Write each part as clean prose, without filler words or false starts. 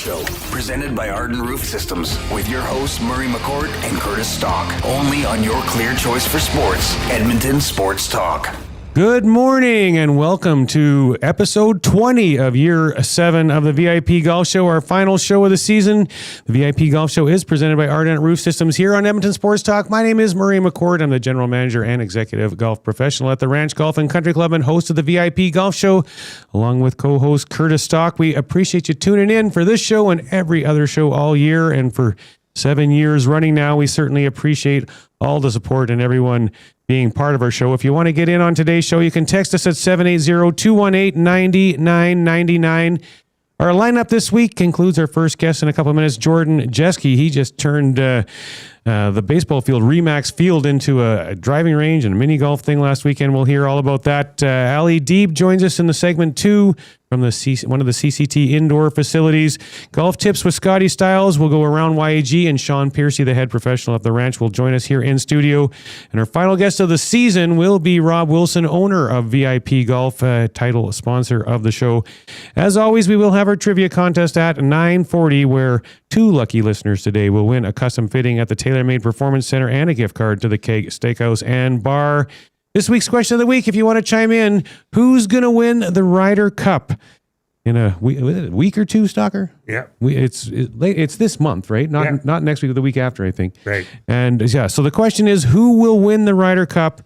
Show, presented by Arden Roof Systems, with your hosts Murray McCourt and Curtis Stock. Only on your clear choice for sports, Edmonton Sports Talk. Good morning and welcome to episode 20 of year 7 of the VIP Golf Show, our final show of the season. The VIP Golf Show is presented by Ardent Roof Systems here on Edmonton Sports Talk. My name is Murray McCourt. I'm the general manager and executive golf professional at the Ranch Golf and Country Club and host of the VIP Golf Show, along with co-host Curtis Stock. We appreciate you tuning in for this show and every other show all year, and for 7 years running now. We certainly appreciate all the support and everyone being part of our show. If you want to get in on today's show, you can text us at 780-218-9999. Our lineup this week includes our first guest in a couple of minutes, Jordan Jeske. He just turned the baseball field, Remax Field, into a driving range and a mini golf thing last weekend. We'll hear all about that. Alli Deeb joins us in the segment 2 from one of the CCT indoor facilities. Golf tips with Scotty Stiles. We'll go around YAG, and Sean Piery, the head professional at the Ranch, will join us here in studio. And our final guest of the season will be Rob Wilson, owner of VIP Golf, title sponsor of the show. As always, we will have our trivia contest at 9:40, where 2 lucky listeners today will win a custom fitting at the TaylorMade Performance Center and a gift card to the Keg Steakhouse and Bar. This week's question of the week, if you want to chime in, who's going to win the Ryder Cup in a week or two, Stalker? Yeah. It's this month, right? Not next week, or the week after, I think. Right. And yeah, so the question is, who will win the Ryder Cup,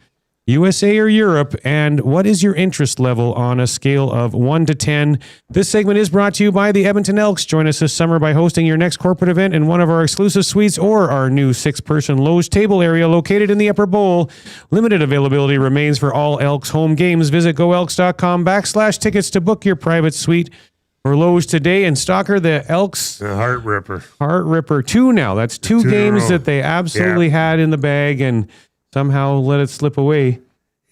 USA or Europe, and what is your interest level on a scale of 1 to 10? This segment is brought to you by the Edmonton Elks. Join us this summer by hosting your next corporate event in one of our exclusive suites or our new 6-person Loge table area located in the Upper Bowl. Limited availability remains for all Elks home games. Visit goelks.com/tickets to book your private suite or Loge today. And Stalker, the Elks, The Heart Ripper 2 now. That's two games that they absolutely had in the bag and somehow let it slip away.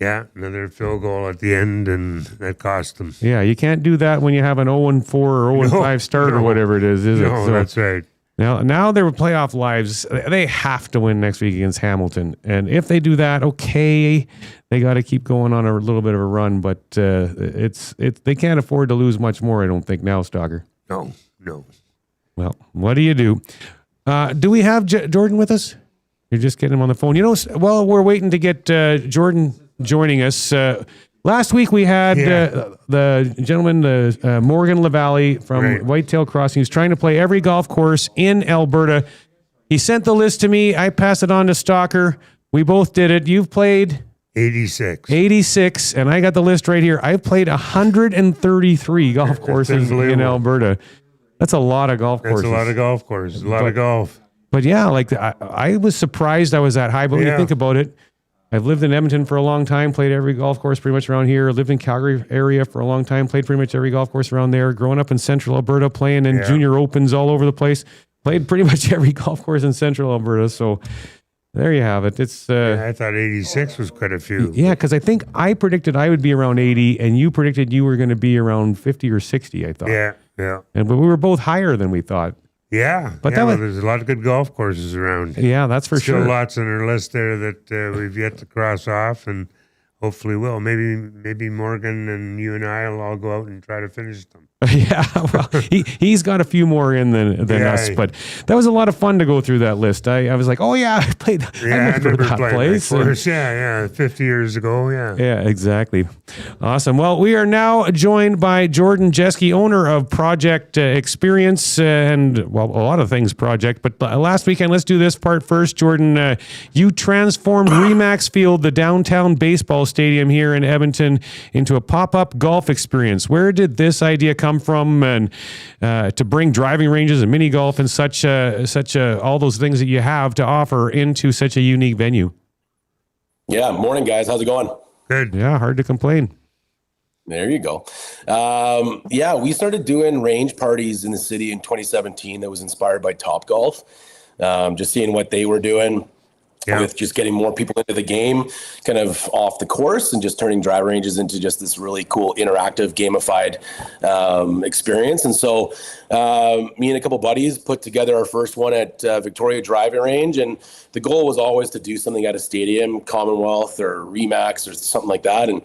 Yeah, another field goal at the end, and that cost them. Yeah, you can't do that when you have an 0-4 or 0-5 start or whatever it is it? No, So that's right. now their playoff lives, they have to win next week against Hamilton. And if they do that, okay, they got to keep going on a little bit of a run. But they can't afford to lose much more, I don't think, now, Stalker. No. Well, what do you do? Do we have Jordan with us? You're just getting him on the phone. You know, well, we're waiting to get Jordan joining us. Last week we had the gentleman, Morgan LaValle from Whitetail Crossing. He's trying to play every golf course in Alberta. He sent the list to me. I passed it on to Stalker. We both did it. You've played 86, and I got the list right here. I've played 133 golf courses in Alberta. That's a lot of golf courses. That's a lot of golf courses. A lot of golf. But yeah, like I was surprised I was that high. But when you think about it, I've lived in Edmonton for a long time, played every golf course pretty much around here, lived in Calgary area for a long time, played pretty much every golf course around there, growing up in central Alberta, playing in junior opens all over the place, played pretty much every golf course in central Alberta. So there you have it. It's I thought 86 was quite a few. Yeah, because I think I predicted I would be around 80, and you predicted you were going to be around 50 or 60, I thought. Yeah. But we were both higher than we thought. Yeah, but there's a lot of good golf courses around. Yeah, that's for sure. Still lots on our list there that we've yet to cross off, and hopefully will. Maybe Morgan and you and I will all go out and try to finish them. Yeah, well, he's got a few more in than us, but that was a lot of fun to go through that list. I was like, oh yeah, I played. Yeah, I remember that place. That course. Yeah, 50 years ago. Yeah, exactly. Awesome. Well, we are now joined by Jordan Jeske, owner of Project Experience, and a lot of things Project. But last weekend, let's do this part first. Jordan, you transformed Remax Field, the downtown baseball stadium here in Edmonton, into a pop-up golf experience. Where did this idea come from, and to bring driving ranges and mini golf and such all those things that you have to offer into such a unique venue? Yeah, morning guys, how's it going? Good. Yeah, hard to complain. There you go. We started doing range parties in the city in 2017 that was inspired by Topgolf. Just seeing what they were doing. With just getting more people into the game, kind of off the course, and just turning driving ranges into just this really cool, interactive, gamified experience. And so me and a couple buddies put together our first one at Victoria Driving Range. And the goal was always to do something at a stadium, Commonwealth or Remax or something like that. And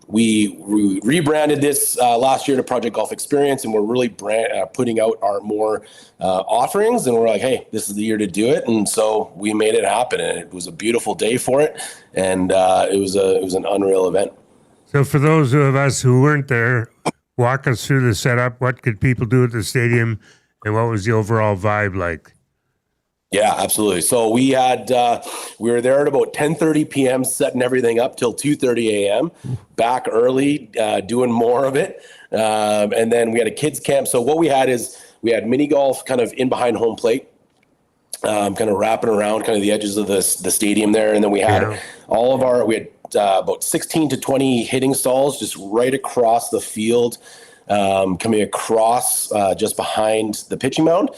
we rebranded this last year to Project Golf Experience, and we're really putting out our more offerings. And we're like, hey, this is the year to do it. And so we made it happen, and it was a beautiful day for it, and it was an unreal event. So for those of us who weren't there, walk us through the setup. What could people do at the stadium, and what was the overall vibe like? Yeah, absolutely. So we were there at about 10:30 p.m. setting everything up till 2:30 a.m. Back early, doing more of it, and then we had a kids camp. So what we had is we had mini golf kind of in behind home plate, kind of wrapping around kind of the edges of the stadium there, and then we had about 16 to 20 hitting stalls just right across the field, coming across just behind the pitching mound.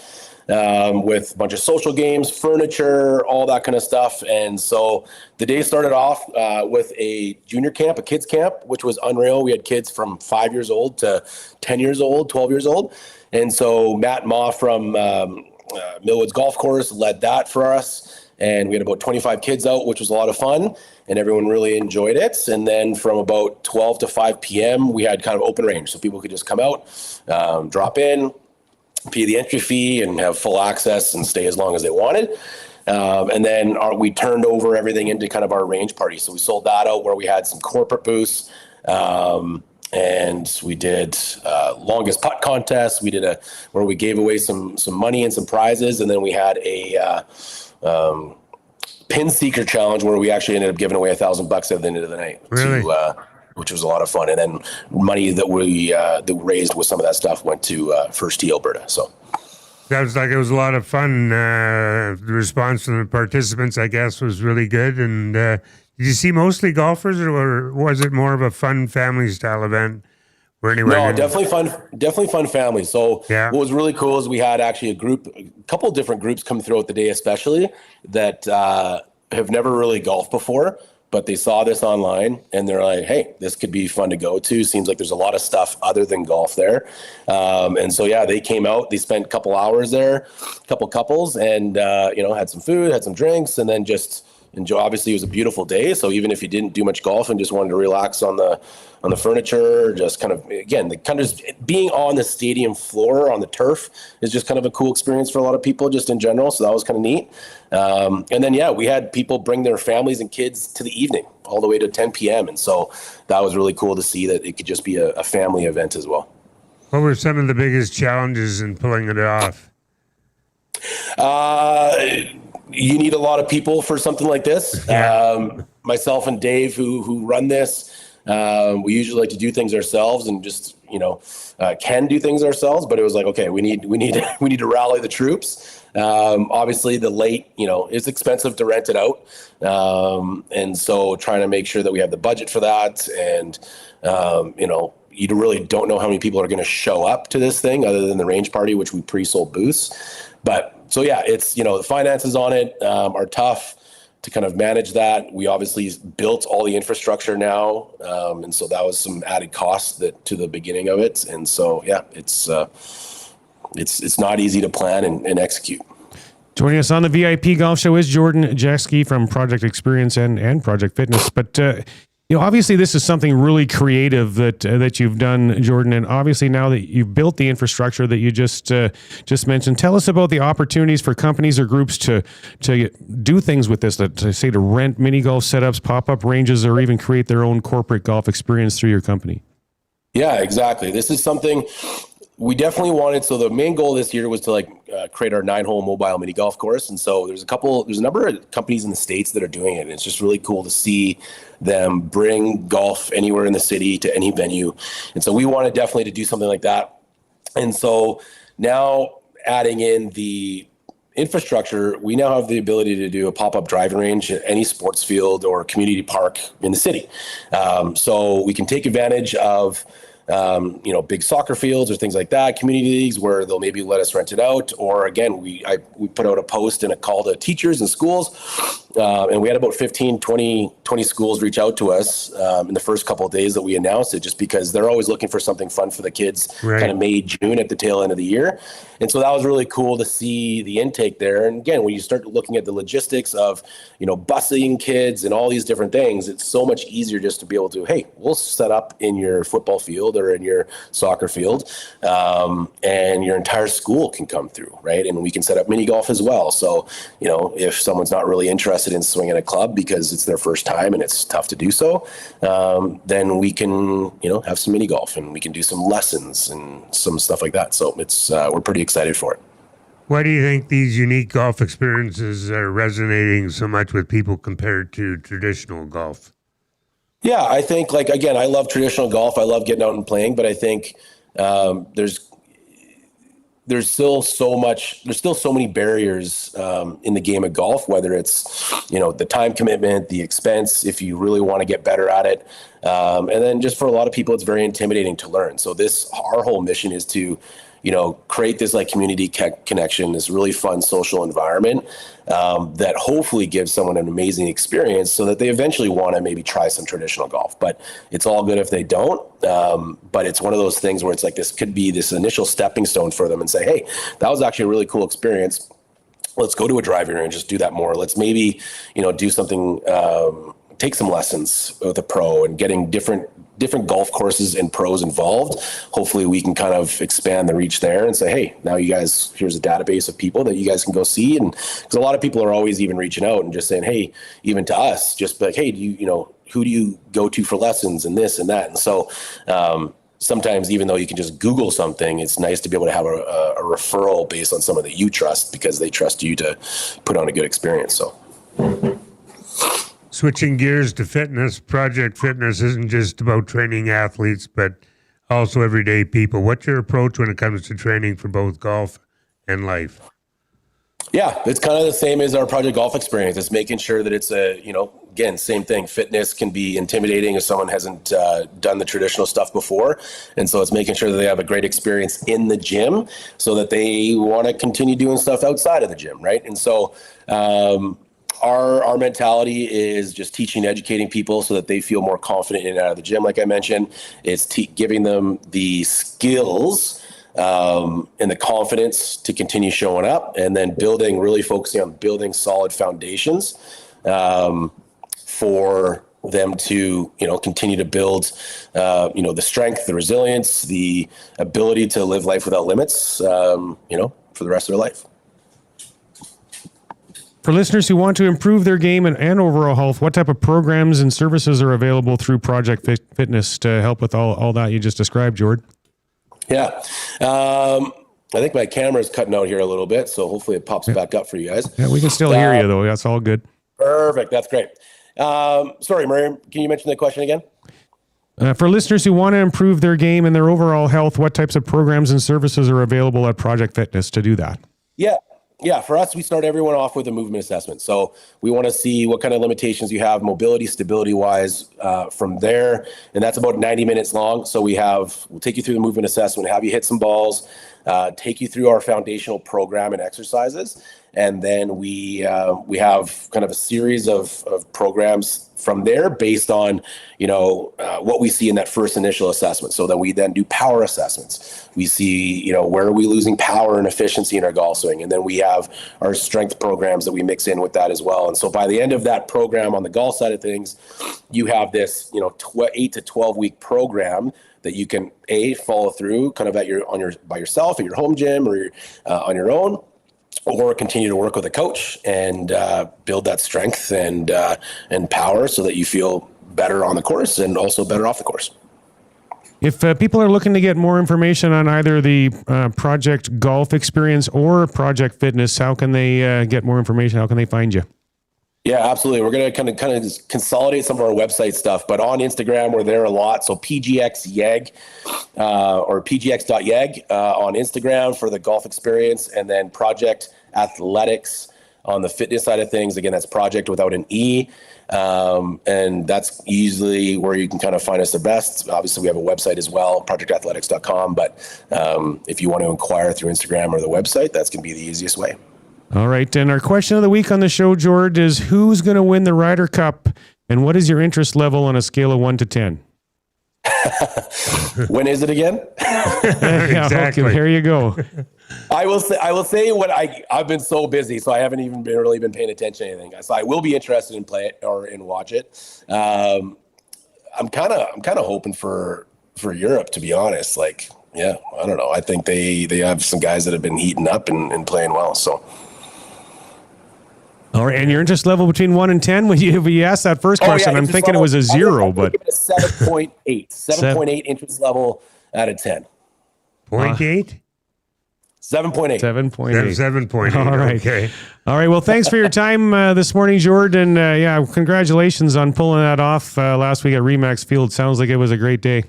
With a bunch of social games, furniture, all that kind of stuff. And so the day started off with a junior camp, a kids camp, which was unreal. We had kids from 5 years old to 10 years old, 12 years old. And so Matt Ma from Millwoods Golf Course led that for us. And we had about 25 kids out, which was a lot of fun. And everyone really enjoyed it. And then from about 12 to 5 p.m., we had kind of open range. So people could just come out, drop in, pay the entry fee, and have full access and stay as long as they wanted. And then we turned over everything into kind of our range party. So we sold that out where we had some corporate booths, and we did longest putt contest. We did where we gave away some money and some prizes. And then we had a pin seeker challenge where we actually ended up giving away $1,000 at the end of the night. Really? Which was a lot of fun. And then money that we raised with some of that stuff went to First Tee Alberta. So Sounds like it was a lot of fun. The response from the participants, I guess, was really good. And did you see mostly golfers, or was it more of a fun family style event? No, definitely fun family. So yeah. What was really cool is we had actually a couple of different groups come throughout the day, especially that have never really golfed before. But they saw this online and they're like, hey, this could be fun to go to. Seems like there's a lot of stuff other than golf there. And so, yeah, they came out, they spent a couple hours there, a couple couples, and, had some food, had some drinks, and then just enjoy. Obviously, it was a beautiful day. So even if you didn't do much golf and just wanted to relax on the furniture, just kind of, again, just being on the stadium floor on the turf is just kind of a cool experience for a lot of people just in general. So that was kind of neat. And then, yeah, we had people bring their families and kids to the evening all the way to 10 p.m. And so that was really cool to see that it could just be a family event as well. What were some of the biggest challenges in pulling it off? You need a lot of people for something like this. Yeah. Myself and Dave, who run this, we usually like to do things ourselves and just, can do things ourselves. But it was like, okay, we need to rally the troops. Obviously the late, it's expensive to rent it out. And so trying to make sure that we have the budget for that. And, you really don't know how many people are going to show up to this thing other than the range party, which we pre-sold booths. But so, yeah, it's, the finances on it are tough to kind of manage that. We obviously built all the infrastructure now. And so that was some added costs to the beginning of it. And so, yeah, it's not easy to plan and execute. Joining us on the VIP Golf Show is Jordan Jeske from Project Experience and Project Fitness. But, obviously this is something really creative that you've done, Jordan. And obviously now that you've built the infrastructure that you just mentioned, tell us about the opportunities for companies or groups to do things with this, to rent mini golf setups, pop-up ranges, or even create their own corporate golf experience through your company. Yeah, exactly. This is something we definitely wanted. So the main goal this year was to create our 9-hole mobile mini golf course. And so there's a number of companies in the States that are doing it. And it's just really cool to see them bring golf anywhere in the city to any venue. And so we wanted definitely to do something like that. And so now adding in the infrastructure, we now have the ability to do a pop-up driving range at any sports field or community park in the city. So we can take advantage of big soccer fields or things like that, community leagues where they'll maybe let us rent it out. Or again, we put out a post and a call to teachers and schools And we had about 15, 20 schools reach out to us in the first couple of days that we announced it, just because they're always looking for something fun for the kids, kind of May, June at the tail end of the year. And so that was really cool to see the intake there. And again, when you start looking at the logistics of, busing kids and all these different things, it's so much easier just to be able to, hey, we'll set up in your football field or in your soccer field, and your entire school can come through, right? And we can set up mini golf as well. So, if someone's not really interested in swinging a club because it's their first time and it's tough to do so, then we can, have some mini golf and we can do some lessons and some stuff like that. So it's we're pretty excited for it. Why do you think these unique golf experiences are resonating so much with people compared to traditional golf? Yeah, I think, again, I love traditional golf. I love getting out and playing, but I think there's still so many barriers in the game of golf, whether it's, the time commitment, the expense, if you really want to get better at it. And then just for a lot of people, it's very intimidating to learn. So our whole mission is to, create this community connection, this really fun social environment that hopefully gives someone an amazing experience so that they eventually want to maybe try some traditional golf. But it's all good if they don't. But it's one of those things where it's this could be this initial stepping stone for them and say, hey, that was actually a really cool experience. Let's go to a driving range and just do that more. Let's maybe, do something, take some lessons with a pro and getting different golf courses and pros involved. Hopefully we can kind of expand the reach there and say, hey, now you guys, here's a database of people that you guys can go see. And because a lot of people are always even reaching out and just saying, hey, even to us, just like, hey, who do you go to for lessons and this and that? And so sometimes even though you can just Google something, it's nice to be able to have a referral based on someone that you trust because they trust you to put on a good experience. So. Switching gears to fitness, Project Fitness isn't just about training athletes, but also everyday people. What's your approach when it comes to training for both golf and life? Yeah, it's kind of the same as our Project Golf Experience. It's making sure that it's again, same thing. Fitness can be intimidating if someone hasn't done the traditional stuff before. And so it's making sure that they have a great experience in the gym so that they want to continue doing stuff outside of the gym, right? And so, our mentality is just teaching, educating people so that they feel more confident in and out of the gym. Like I mentioned, it's giving them the skills and the confidence to continue showing up, and then really focusing on building solid foundations for them to, continue to build, the strength, the resilience, the ability to live life without limits, for the rest of their life. For listeners who want to improve their game and overall health, what type of programs and services are available through Project Fitness to help with all that you just described, Jordan? Yeah. I think my camera is cutting out here a little bit, so hopefully it pops back up for you guys. Yeah, we can still hear you, though. That's all good. Perfect. That's great. Sorry, Murray, can you mention the question again? For listeners who want to improve their game and their overall health, what types of programs and services are available at Project Fitness to do that? Yeah, for us, we start everyone off with a movement assessment. So we want to see what kind of limitations you have, mobility, stability-wise, from there. And that's about 90 minutes long. So we'll take you through the movement assessment, have you hit some balls, take you through our foundational program and exercises. And then we have kind of a series of programs from there based on, what we see in that first initial assessment. So then we then do power assessments. We see, where are we losing power and efficiency in our golf swing? And then we have our strength programs that we mix in with that as well. And so by the end of that program on the golf side of things, you have this, 8 to 12 week program that you can follow through kind of by yourself at your home gym or on your own, or continue to work with a coach and build that strength and power so that you feel better on the course and also better off the course. If people are looking to get more information on either the Project Golf Experience or Project Fitness, how can they get more information? How can they find you? Yeah, absolutely. We're going to kind of consolidate some of our website stuff, but on Instagram, we're there a lot. So PGXYEG or PGX.YEG on Instagram for the golf experience, and then Project Athletics on the fitness side of things. Again, that's project without an E. And that's usually where you can kind of find us the best. Obviously, we have a website as well, projectathletics.com. But if you want to inquire through Instagram or the website, that's going to be the easiest way. All right. And our question of the week on the show, George, is who's going to win the Ryder Cup, and what is your interest level on a scale of 1 to 10? When is it again? Exactly. Okay, here you go. I will say what I've been so busy, so I haven't even really been paying attention to anything. So I will be interested in play it or in watch it. I'm kind of hoping for Europe, to be honest. Like, yeah, I don't know. I think they have some guys that have been heating up and playing well. So. All right, and your interest level between 1 and 10? When you asked that first question, I'm thinking it was a 0, but... Give it a 7.8. 7.8 interest level out of 10. 0.8? 7.8. 7.8. 7.8. All right. Okay. All right. Well, thanks for your time this morning, Jordan. Yeah, congratulations on pulling that off last week at Remax Field. Sounds like it was a great day.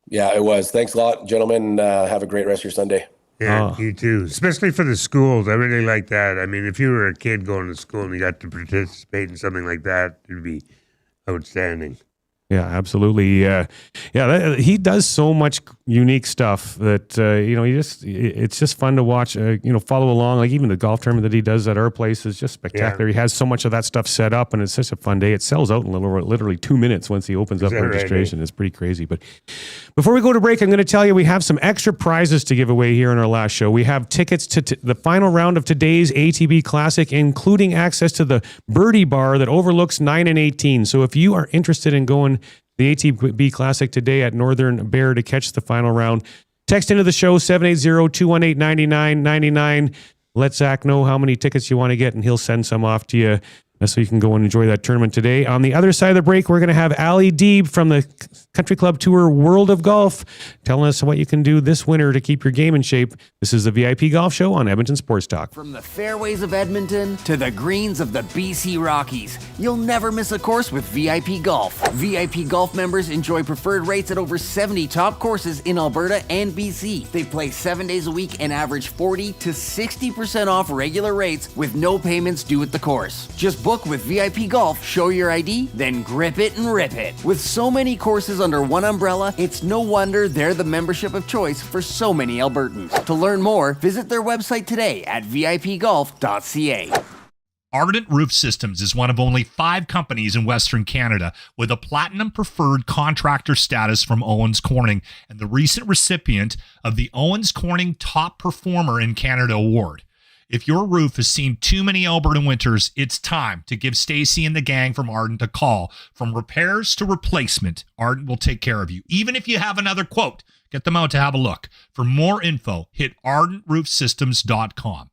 Yeah, it was. Thanks a lot, gentlemen. Have a great rest of your Sunday. Yeah, you too. Especially for the schools. I really like that. I mean, if you were a kid going to school and you got to participate in something like that, it'd be outstanding. Yeah, absolutely. He does so much unique stuff that it's just fun to watch. Follow along. Like even the golf tournament that he does at our place is just spectacular. Yeah. He has so much of that stuff set up, and it's such a fun day. It sells out in literally 2 minutes once he opens up registration. Right? It's pretty crazy. But before we go to break, I'm going to tell you we have some extra prizes to give away here in our last show. We have tickets to the final round of today's ATB Classic, including access to the Birdie Bar that overlooks 9 and 18. So if you are interested in going the ATB Classic today at Northern Bear to catch the final round, text into the show 780-218-9999. Let Zach know how many tickets you want to get, and he'll send some off to you so you can go and enjoy that tournament today. On the other side of the break, we're going to have Alli Deeb from the Country Club Tour World of Golf telling us what you can do this winter to keep your game in shape. This is the VIP Golf Show on Edmonton Sports Talk. From the fairways of Edmonton to the greens of the BC Rockies, you'll never miss a course with VIP Golf. VIP Golf members enjoy preferred rates at over 70 top courses in Alberta and BC. They play 7 days a week and average 40 to 60% off regular rates with no payments due at the course. Just book with VIP Golf, show your ID, then grip it and rip it. With so many courses under one umbrella, it's no wonder they're the membership of choice for so many Albertans. To learn more, visit their website today at vipgolf.ca. Ardent Roof Systems is one of only 5 companies in Western Canada with a Platinum Preferred Contractor status from Owens Corning and the recent recipient of the Owens Corning Top Performer in Canada Award. If your roof has seen too many Alberta winters, it's time to give Stacy and the gang from Ardent a call. From repairs to replacement, Ardent will take care of you. Even if you have another quote, get them out to have a look. For more info, hit ardentroofsystems.com.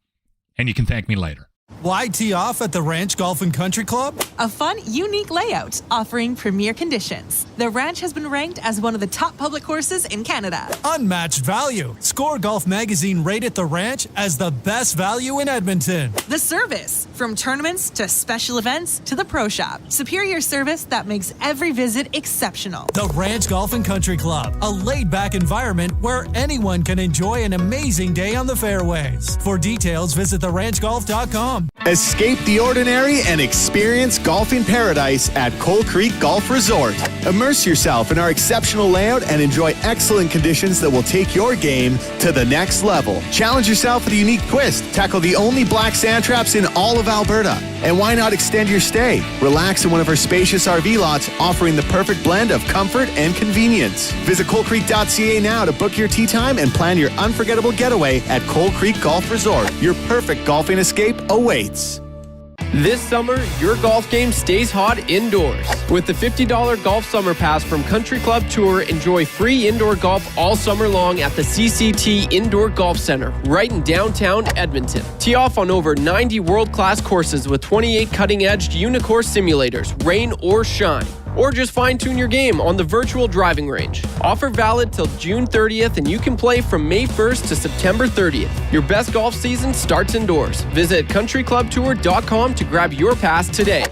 And you can thank me later. Why tee off at the Ranch Golf and Country Club? A fun, unique layout offering premier conditions. The Ranch has been ranked as one of the top public courses in Canada. Unmatched value. Score Golf Magazine rated the Ranch as the best value in Edmonton. The service, from tournaments to special events to the pro shop. Superior service that makes every visit exceptional. The Ranch Golf and Country Club, a laid-back environment where anyone can enjoy an amazing day on the fairways. For details, visit theranchgolf.com. Escape the ordinary and experience golfing paradise at Coal Creek Golf Resort. Immerse yourself in our exceptional layout and enjoy excellent conditions that will take your game to the next level. Challenge yourself with a unique twist. Tackle the only black sand traps in all of Alberta. And why not extend your stay? Relax in one of our spacious RV lots, offering the perfect blend of comfort and convenience. Visit coalcreek.ca now to book your tee time and plan your unforgettable getaway at Coal Creek Golf Resort. Your perfect golfing escape awaits. This summer, your golf game stays hot indoors. With the $50 Golf Summer Pass from Country Club Tour, enjoy free indoor golf all summer long at the CCT Indoor Golf Center, right in downtown Edmonton. Tee off on over 90 world-class courses with 28 cutting-edge Unicore simulators, rain or shine. Or just fine-tune your game on the virtual driving range. Offer valid till June 30th, and you can play from May 1st to September 30th. Your best golf season starts indoors. Visit countryclubtour.com to grab your pass today.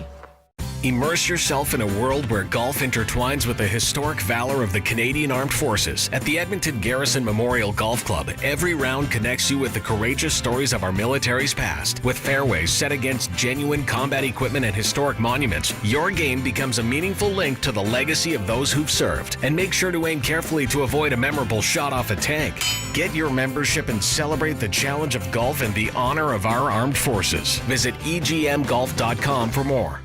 Immerse yourself in a world where golf intertwines with the historic valor of the Canadian Armed Forces. At the Edmonton Garrison Memorial Golf Club, every round connects you with the courageous stories of our military's past. With fairways set against genuine combat equipment and historic monuments, your game becomes a meaningful link to the legacy of those who've served. And make sure to aim carefully to avoid a memorable shot off a tank. Get your membership and celebrate the challenge of golf and the honor of our armed forces. Visit egmgolf.com for more.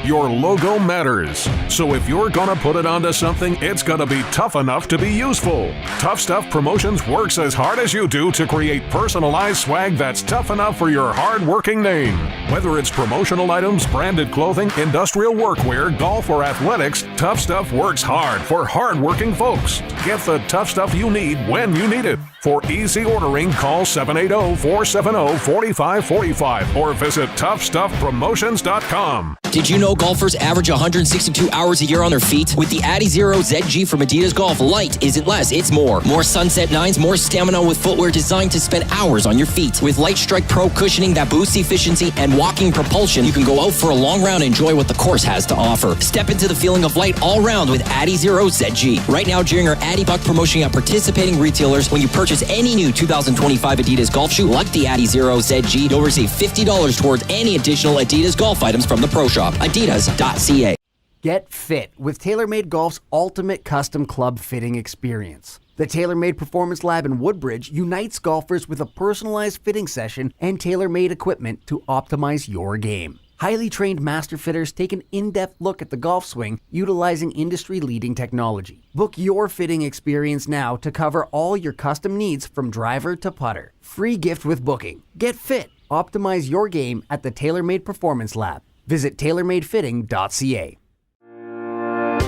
Your logo matters. So if you're gonna put it onto something, it's gonna be tough enough to be useful. Tough Stuff Promotions works as hard as you do to create personalized swag that's tough enough for your hard-working name. Whether it's promotional items, branded clothing, industrial workwear, golf, or athletics, Tough Stuff works hard for hard-working folks. Get the tough stuff you need when you need it. For easy ordering, call 780-470-4545 or visit toughstuffpromotions.com. Did you know golfers average 162 hours a year on their feet? With the Adizero ZG from Adidas Golf, light isn't less, it's more. More Sunset 9s, more stamina with footwear designed to spend hours on your feet. With Light Strike Pro cushioning that boosts efficiency and walking propulsion, you can go out for a long round and enjoy what the course has to offer. Step into the feeling of light all round with Adizero ZG. Right now, during our Addy Buck promotion at participating retailers, when you purchase any new 2025 Adidas golf shoe like the Adizero ZG, you'll receive $50 towards any additional Adidas golf items from the Pro Shop. Adidas.ca. Get fit with TaylorMade Golf's ultimate custom club fitting experience. The TaylorMade Performance Lab in Woodbridge unites golfers with a personalized fitting session and tailor-made equipment to optimize your game. Highly trained master fitters take an in-depth look at the golf swing utilizing industry-leading technology. Book your fitting experience now to cover all your custom needs from driver to putter. Free gift with booking. Get fit. Optimize your game at the TaylorMade Performance Lab. Visit tailormadefitting.ca.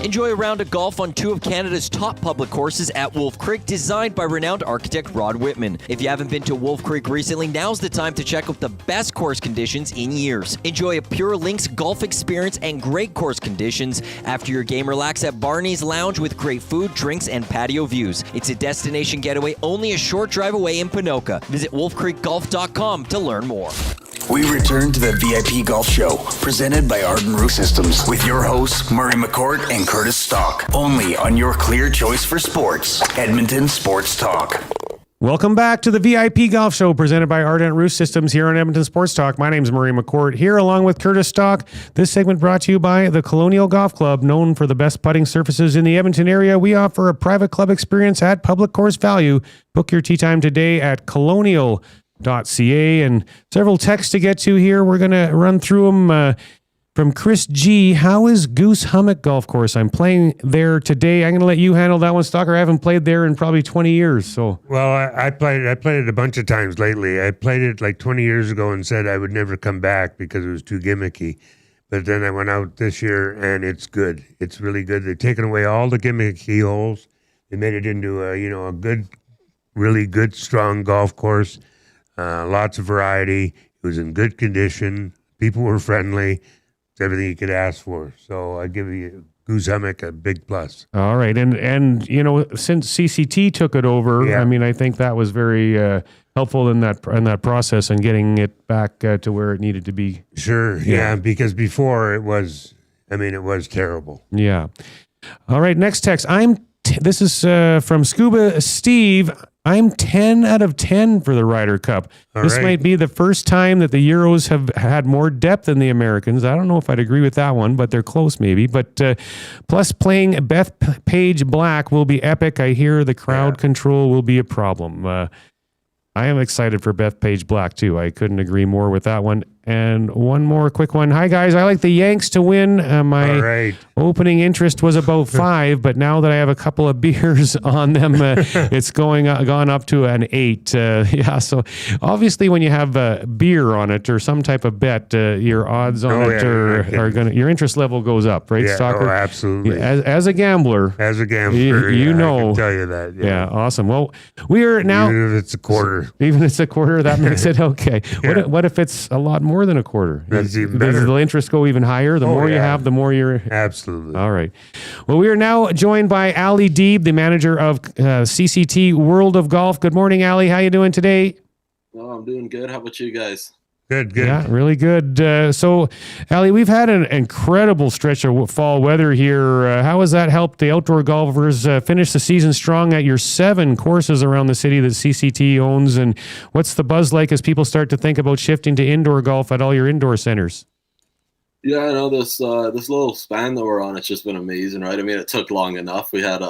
Enjoy a round of golf on two of Canada's top public courses at Wolf Creek, designed by renowned architect Rod Whitman. If you haven't been to Wolf Creek recently, now's the time to check out the best course conditions in years. Enjoy a pure links golf experience and great course conditions. After your game, relax at Barney's Lounge with great food, drinks, and patio views. It's a destination getaway only a short drive away in Ponoka. Visit wolfcreekgolf.com to learn more. We return to the VIP Golf Show, presented by Arden Roof Systems, with your hosts, Murray McCourt and Curtis Stock, only on your clear choice for sports, Edmonton Sports Talk. Welcome back to the VIP Golf Show, presented by Ardent Roof Systems here on Edmonton Sports Talk. My name is Murray McCourt, here along with Curtis Stock. This segment brought to you by the Colonial Golf Club, known for the best putting surfaces in the Edmonton area. We offer a private club experience at public course value. Book your tee time today at colonial.ca, and several texts to get to here. We're going to run through them. From Chris G, how is Goose Hummock Golf Course? I'm playing there today. I'm going to let you handle that one, Stalker. I haven't played there in probably 20 years. So, well, I played it a bunch of times lately. I played it like 20 years ago and said I would never come back because it was too gimmicky. But then I went out this year and it's good. It's really good. They've taken away all the gimmicky holes. They made it into a good, really good, strong golf course. Lots of variety. It was in good condition. People were friendly. It's everything you could ask for. So I give you Goose Hummock a big plus. All right. And since CCT took it over, yeah. I mean, I think that was very helpful in that process and getting it back to where it needed to be. Sure. Yeah. Because before it was terrible. Yeah. All right. Next text. This is from Scuba Steve. I'm 10 out of 10 for the Ryder Cup. This might be the first time that the Euros have had more depth than the Americans. I don't know if I'd agree with that one, but they're close maybe. But plus playing Bethpage Black will be epic. I hear the crowd control will be a problem. I am excited for Bethpage Black too. I couldn't agree more with that one. And one more quick one. Hi, guys. I like the Yanks to win. My opening interest was about 5, but now that I have a couple of beers on them, it's gone up to an 8. So obviously when you have beer on it or some type of bet, your odds on your interest level goes up, right, Stalker? Oh, absolutely. As a gambler. You know. I can tell you that. Yeah, awesome. Well, we are now... Even if it's a quarter. That makes it okay. Yeah. What if it's a lot more than a quarter? That's even better. Does the interest go even higher? The more you have, the more you're... Absolutely. All right. Well, we are now joined by Alli Deeb, the manager of CCT World of Golf. Good morning, Alli. How you doing today? Well, I'm doing good. How about you guys? Good. Yeah, really good. So, Alli, we've had an incredible stretch of fall weather here. How has that helped the outdoor golfers finish the season strong at your 7 courses around the city that CCT owns? And what's the buzz like as people start to think about shifting to indoor golf at all your indoor centers? Yeah, I know this little span that we're on, it's just been amazing, right? I mean, it took long enough. We had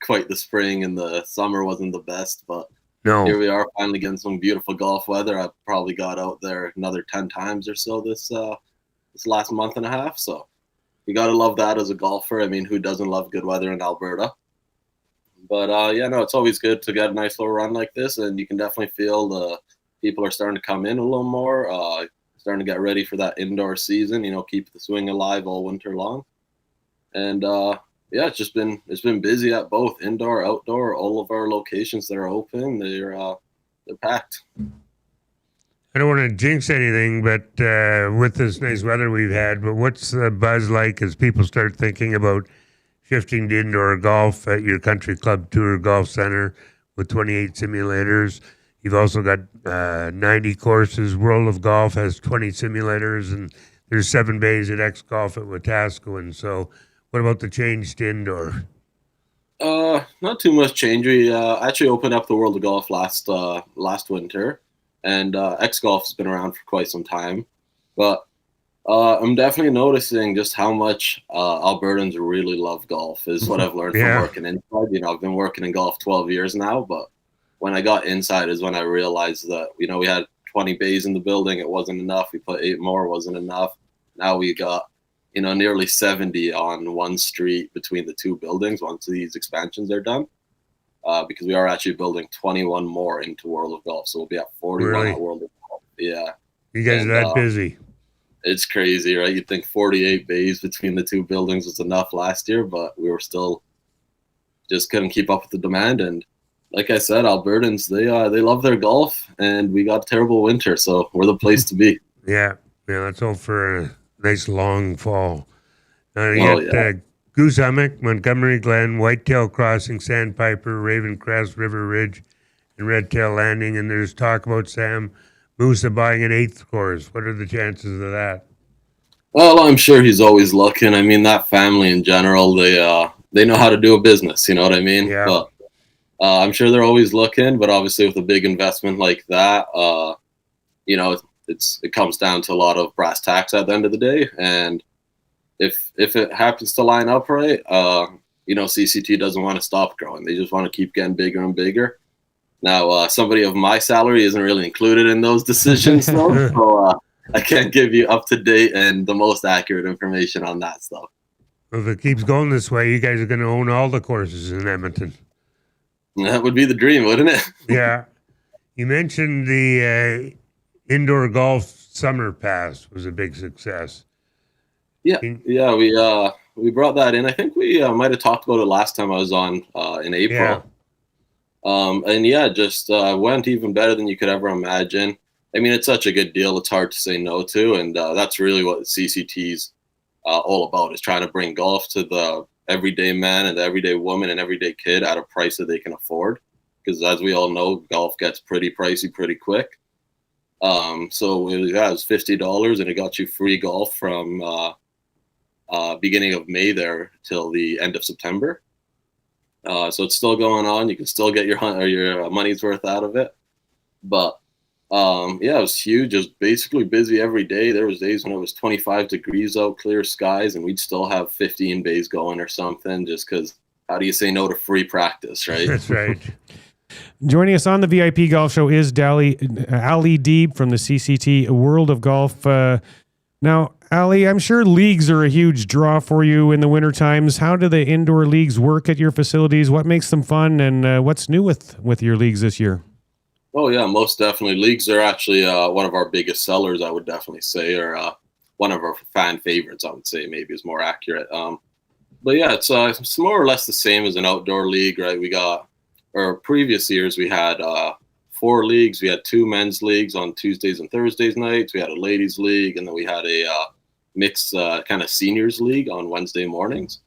quite the spring, and the summer wasn't the best, but No. here we are finally getting some beautiful golf weather. I probably got out there another 10 times or so this last month and a half. So you got to love that as a golfer. I mean, who doesn't love good weather in Alberta? But it's always good to get a nice little run like this, and you can definitely feel the people are starting to come in a little more, starting to get ready for that indoor season, keep the swing alive all winter long. And it's been busy at both indoor, outdoor. All of our locations that are open, they're packed. I don't want to jinx anything, but with this nice weather we've had, but what's the buzz like as people start thinking about shifting to indoor golf at your Country Club Tour Golf Center with 28 simulators? You've also got 90 courses. World of Golf has 20 simulators, and there's 7 bays at X Golf at Wetaskiwin. So what about the change to indoor? Not too much change. We actually opened up the World of Golf last winter, and X Golf has been around for quite some time. But I'm definitely noticing just how much Albertans really love golf is what I've learned from working inside. I've been working in golf 12 years now, but when I got inside is when I realized that, we had 20 bays in the building. It wasn't enough. We put 8 more, wasn't enough. Now we got nearly 70 on one street between the 2 buildings once these expansions are done, because we are actually building 21 more into World of Golf. So we'll be at 41 at World of Golf. Yeah. You guys are that busy. It's crazy, right? You'd think 48 bays between the 2 buildings was enough last year, but we were still just couldn't keep up with the demand. And like I said, Albertans, they love their golf, and we got a terrible winter, so we're the place to be. Yeah, let's hope for a nice long fall. Goose Hummock, Montgomery Glen, Whitetail Crossing, Sandpiper, Ravencrest, River Ridge, and Redtail Landing. And there's talk about Sam Musa buying an 8th course. What are the chances of that? Well, I'm sure he's always looking. I mean, that family in general, they know how to do a business. You know what I mean? Yeah. But I'm sure they're always looking. But obviously, with a big investment like that, it comes down to a lot of brass tacks at the end of the day. And if it happens to line up right, CCT doesn't want to stop growing. They just want to keep getting bigger and bigger. Now, somebody of my salary isn't really included in those decisions, though, so I can't give you up-to-date and the most accurate information on that stuff. Well, if it keeps going this way, you guys are going to own all the courses in Edmonton. That would be the dream, wouldn't it? Yeah. You mentioned the indoor golf summer pass was a big success. Yeah, we brought that in. I think we might have talked about it last time I was on in April. Yeah. Went even better than you could ever imagine. I mean, it's such a good deal. It's hard to say no to, and that's really what CCT's all about, is trying to bring golf to the everyday man and the everyday woman and everyday kid at a price that they can afford. Because as we all know, golf gets pretty pricey pretty quick. So it was $50, and it got you free golf from beginning of May there till the end of September. So it's still going on. You can still get your money's worth out of it. But it was huge. It was basically busy every day. There was days when it was 25 degrees out, clear skies, and we'd still have 15 bays going or something, just because how do you say no to free practice, right? That's right. Joining us on the VIP Golf Show is Alli Deeb from the CCT World of Golf. Now, Alli, I'm sure leagues are a huge draw for you in the winter times. How do the indoor leagues work at your facilities? What makes them fun, and what's new with your leagues this year? Oh, yeah, most definitely. Leagues are actually one of our biggest sellers, I would definitely say, or one of our fan favorites, I would say, maybe is more accurate. But yeah, it's more or less the same as an outdoor league, right? Previous years, we had 4 leagues. We had 2 men's leagues on Tuesdays and Thursdays nights. We had a ladies league, and then we had a mixed kind of seniors league on Wednesday mornings.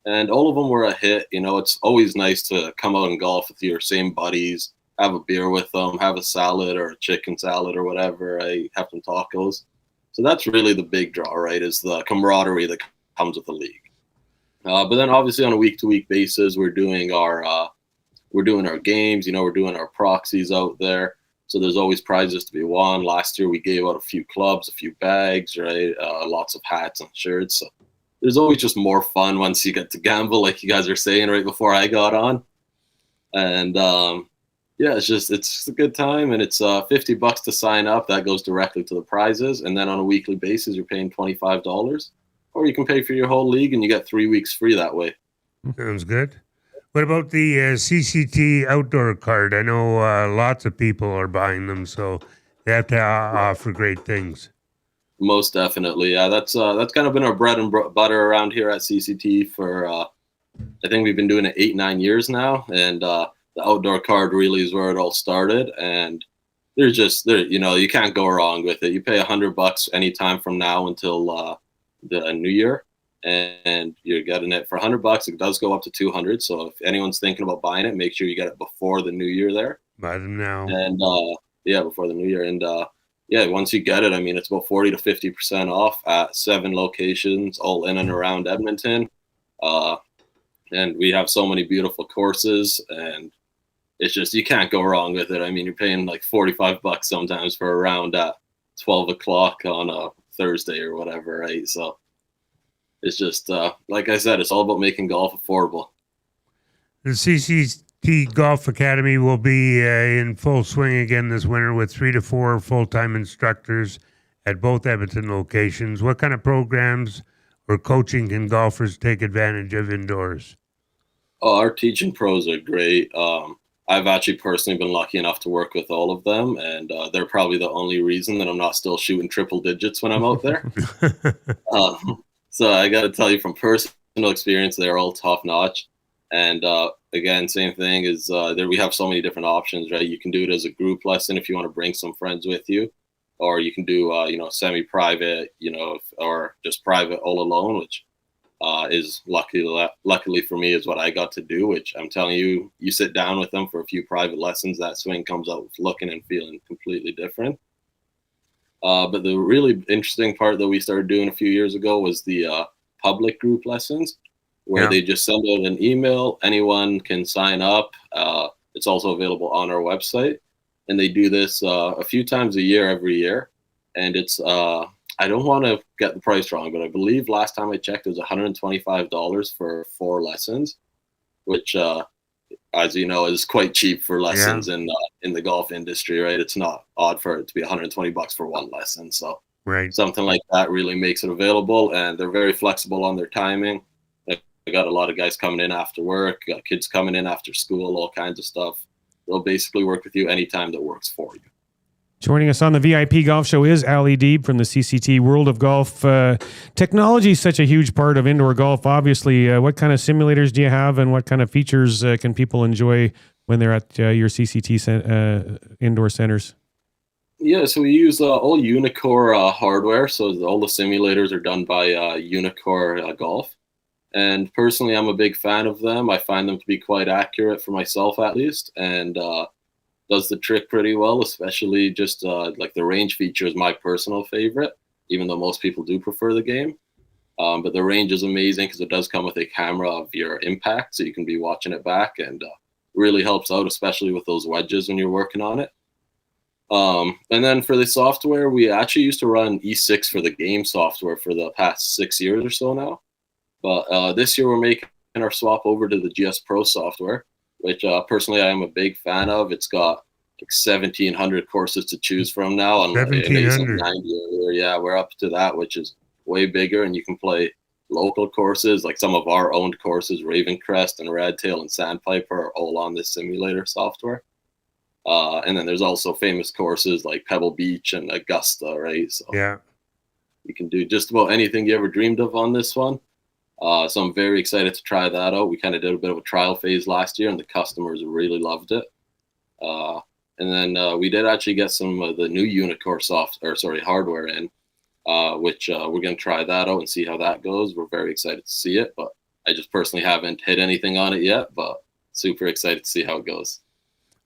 And all of them were a hit. It's always nice to come out and golf with your same buddies, have a beer with them, have a salad or a chicken salad or whatever, right? Have some tacos. So that's really the big draw, right? Is the camaraderie that comes with the league. But then obviously on a week-to-week basis, we're doing our games. We're doing our proxies out there. So there's always prizes to be won. Last year we gave out a few clubs, a few bags, right? Lots of hats and shirts. So there's always just more fun once you get to gamble, like you guys are saying right before I got on. And it's just a good time, and it's $50 to sign up. That goes directly to the prizes, and then on a weekly basis, you're paying $25, or you can pay for your whole league, and you get 3 weeks free that way. Sounds good. What about the CCT outdoor card? I know lots of people are buying them, so they have to offer great things. Most definitely, yeah. That's kind of been our bread and butter around here at CCT for I think we've been doing it 8-9 years now, and the outdoor card really is where it all started. And you can't go wrong with it. You pay $100 anytime from now until the new year, and you're getting it for $100. It does go up to $200. So if anyone's thinking about buying it, make sure you get it before the new year there. Buy them now. And before the new year. And once you get it, I mean, it's about 40 to 50% off at 7 locations, all in and around Edmonton. And we have so many beautiful courses, and it's just, you can't go wrong with it. I mean, you're paying like $45 sometimes for a round at 12 o'clock on a Thursday or whatever, right? So it's just, like I said, it's all about making golf affordable. The CCT Golf Academy will be in full swing again this winter with 3 to 4 full-time instructors at both Edmonton locations. What kind of programs or coaching can golfers take advantage of indoors? Oh, our teaching pros are great. I've actually personally been lucky enough to work with all of them, and they're probably the only reason that I'm not still shooting triple digits when I'm out there. So I got to tell you from personal experience, they're all top notch. And again, same thing is there. We have so many different options, right? You can do it as a group lesson if you want to bring some friends with you, or you can do semi-private, or just private all alone, which is luckily for me is what I got to do. Which I'm telling you, you sit down with them for a few private lessons, that swing comes out looking and feeling completely different. But the really interesting part that we started doing a few years ago was the public group lessons, where they just send out an email. Anyone can sign up. It's also available on our website. And they do this a few times a year, every year. And it's, I don't want to get the price wrong, but I believe last time I checked, it was $125 for 4 lessons, which, as you know, is quite cheap for lessons in the golf industry, right? It's not odd for it to be $120 for 1 lesson. So something like that really makes it available, and they're very flexible on their timing. I got a lot of guys coming in after work, got kids coming in after school, all kinds of stuff. They'll basically work with you anytime that works for you. Joining us on the VIP Golf Show is Alli Deeb from the CCT World of Golf. Technology is such a huge part of indoor golf. Obviously, what kind of simulators do you have, and what kind of features can people enjoy when they're at your CCT indoor centers? Yeah, so we use all Unicore hardware. So all the simulators are done by Unicore Golf. And personally, I'm a big fan of them. I find them to be quite accurate for myself, at least, and does the trick pretty well, especially just like the range feature is my personal favorite, even though most people do prefer the game. But the range is amazing because it does come with a camera of your impact, so you can be watching it back, and really helps out, especially with those wedges when you're working on it. And then for the software, we actually used to run E6 for the game software for the past 6 years or so now. But this year we're making our swap over to the GS Pro software, which personally I am a big fan of. It's got like 1,700 courses to choose from now. 1,700. Yeah, we're up to that, which is way bigger, and you can play local courses like some of our owned courses, Ravencrest and Redtail and Sandpiper, are all on this simulator software. And then there's also famous courses like Pebble Beach and Augusta, right? So you can do just about anything you ever dreamed of on this one. So I'm very excited to try that out. We kind of did a bit of a trial phase last year, and the customers really loved it. And then we did actually get some of the new Unicore hardware in, which we're going to try that out and see how that goes. We're very excited to see it, but I just personally haven't hit anything on it yet, but super excited to see how it goes.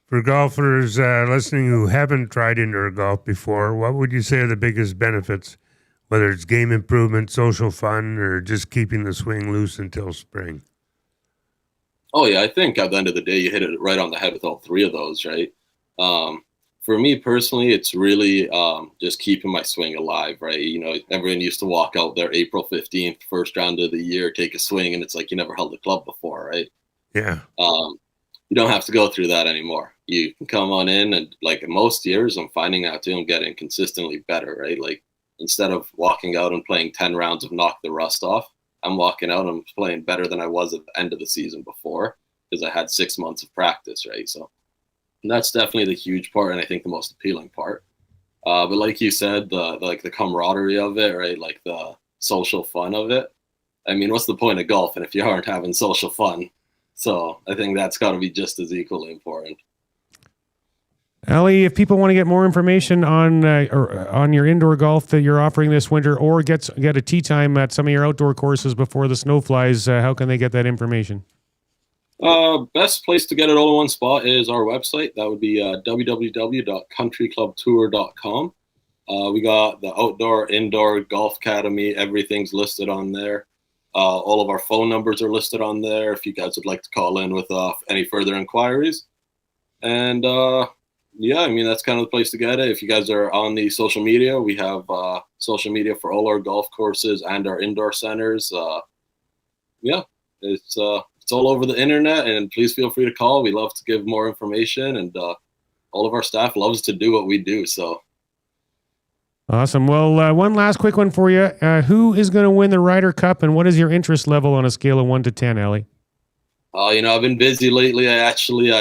For golfers listening who haven't tried indoor golf before, what would you say are the biggest benefits, whether it's game improvement, social fun, or just keeping the swing loose until spring? Oh, yeah, I think at the end of the day, you hit it right on the head with all three of those, right? For me personally, it's really just keeping my swing alive, right? You know, everyone used to walk out there April 15th, first round of the year, take a swing, and it's like you never held a club before, right? Yeah. You don't have to go through that anymore. You can come on in, and like in most years, I'm finding out too, I'm getting consistently better, right? Like instead of walking out and playing 10 rounds of knock the rust off, I'm walking out and I'm playing better than I was at the end of the season before because I had 6 months of practice, right? So that's definitely the huge part, and I think the most appealing part. But like you said, the camaraderie of it, right? Like the social fun of it. I mean, what's the point of golf? And if you aren't having social fun, so I think that's got to be just as equally important. Alli, if people want to get more information on your indoor golf that you're offering this winter, or get a tee time at some of your outdoor courses before the snow flies, how can they get that information? Best place to get it all in one spot is our website. That would be www.countryclubtour.com. We got the outdoor, indoor golf academy. Everything's listed on there. All of our phone numbers are listed on there if you guys would like to call in with any further inquiries. And yeah, I mean, that's kind of the place to get it. If you guys are on the social media, we have social media for all our golf courses and our indoor centers. Yeah, it's all over the internet, and please feel free to call. We love to give more information, and all of our staff loves to do what we do. So awesome. Well, one last quick one for you. Who is going to win the Ryder Cup, and what is your interest level on a scale of 1 to 10, Alli? You know, I've been busy lately. I